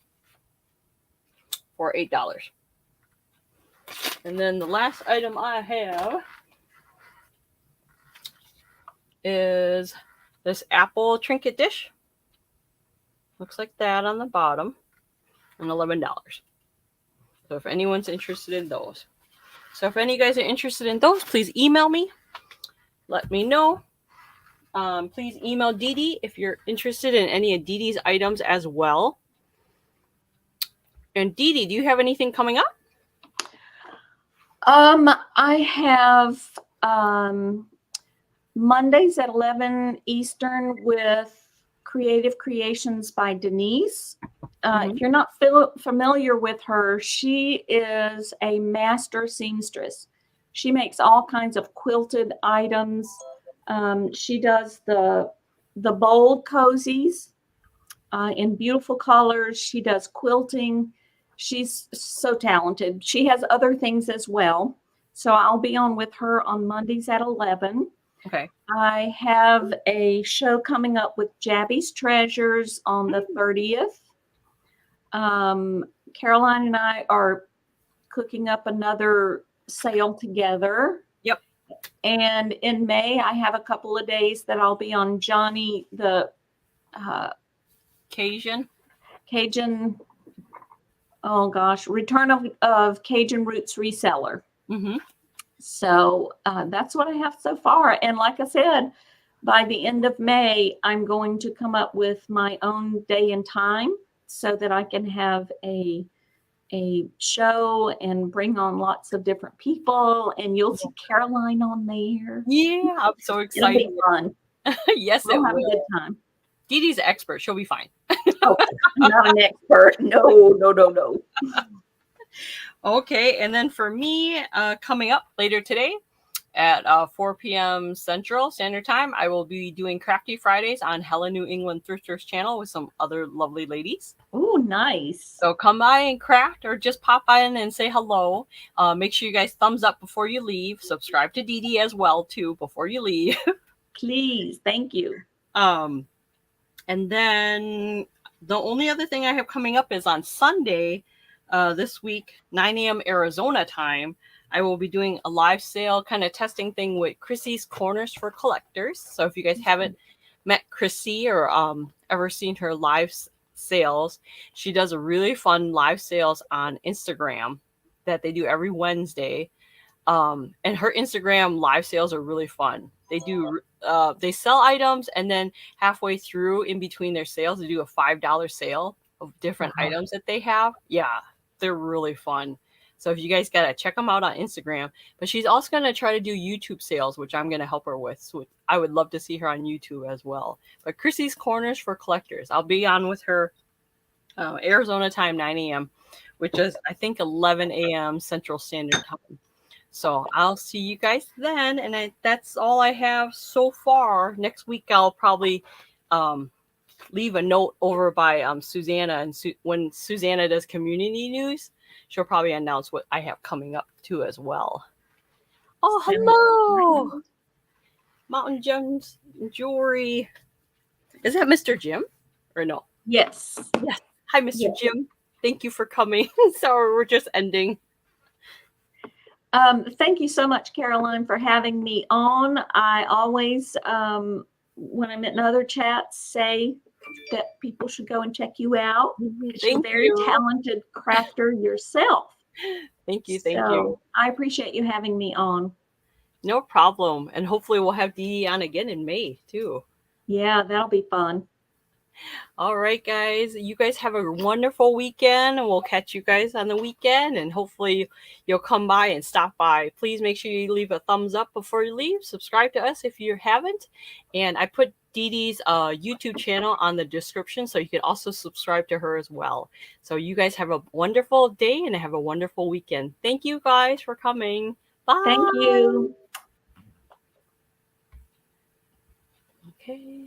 A: for $8. And then the last item I have is this apple trinket dish. Looks like that on the bottom. And $11. So if anyone's interested in those. So if any of you guys are interested in those, please email me. Let me know. Please email DeeDee if you're interested in any of DeeDee's items as well. And DeeDee, do you have anything coming up?
B: I have Mondays at 11 Eastern with Creative Creations by Denise. If you're not familiar with her, she is a master seamstress. She makes all kinds of quilted items. She does the bold cozies in beautiful colors. She does quilting. She's so talented. She has other things as well. So I'll be on with her on Mondays at 11.
A: Okay.
B: I have a show coming up with Jabby's Treasures on the 30th. Caroline and I are cooking up another sale together.
A: Yep.
B: And in May, I have a couple of days that I'll be on Johnny the
A: Cajun.
B: Oh gosh, Return of Cajun Roots Reseller. So that's what I have so far. And like I said, by the end of May, I'm going to come up with my own day and time so that I can have a show and bring on lots of different people. And you'll see Caroline on there.
A: Yeah, I'm so excited.
B: It'll be fun.
A: Yes,
B: we'll
A: it
B: have
A: will.
B: a good time.
A: DeeDee's an expert. She'll be fine.
B: Oh, I'm not an expert. No.
A: Okay, and then for me, coming up later today at 4 p.m. Central Standard Time, I will be doing Crafty Fridays on Helen New England Thrifters channel with some other lovely ladies.
B: Oh, nice.
A: So come by and craft or just pop by in and say hello. Make sure you guys thumbs up before you leave. Subscribe to DeeDee as well, too, before you leave.
B: Please. Thank you.
A: And then the only other thing I have coming up is on Sunday this week, 9 a.m. Arizona time. I will be doing a live sale kind of testing thing with Chrissy's Corners for Collectors. So if you guys haven't met Chrissy or ever seen her live sales, she does a really fun live sales on Instagram that they do every Wednesday. And her Instagram live sales are really fun. They sell items, and then halfway through in between their sales, they do a $5 sale of different items that they have. Yeah, they're really fun. So if you guys got to check them out on Instagram. But she's also going to try to do YouTube sales, which I'm going to help her with. So I would love to see her on YouTube as well. But Chrissy's Corners for Collectors. I'll be on with her Arizona time, 9 a.m., which is, I think, 11 a.m. Central Standard Time. So I'll see you guys then. And that's all I have so far. Next week, I'll probably leave a note over by Susanna. And when Susanna does community news, she'll probably announce what I have coming up too as well. Oh, hello. Mountain Gems Jewelry. Is that Mr. Jim or no?
B: Yes.
A: Yes. Hi, Mr. Jim. Thank you for coming. Sorry, we're just ending.
B: Thank you so much, Caroline, for having me on. I always, when I'm in other chats, say that people should go and check you out. You're a very talented crafter yourself.
A: Thank you.
B: I appreciate you having me on.
A: No problem. And hopefully we'll have DeeDee on again in May, too.
B: Yeah, that'll be fun.
A: All right, guys. You guys have a wonderful weekend, and we'll catch you guys on the weekend. And hopefully you'll come by and stop by. Please make sure you leave a thumbs up before you leave. Subscribe to us if you haven't. And I put DeeDee's YouTube channel on the description, so you can also subscribe to her as well. So you guys have a wonderful day and have a wonderful weekend. Thank you guys for coming. Bye.
B: Thank you.
A: Okay.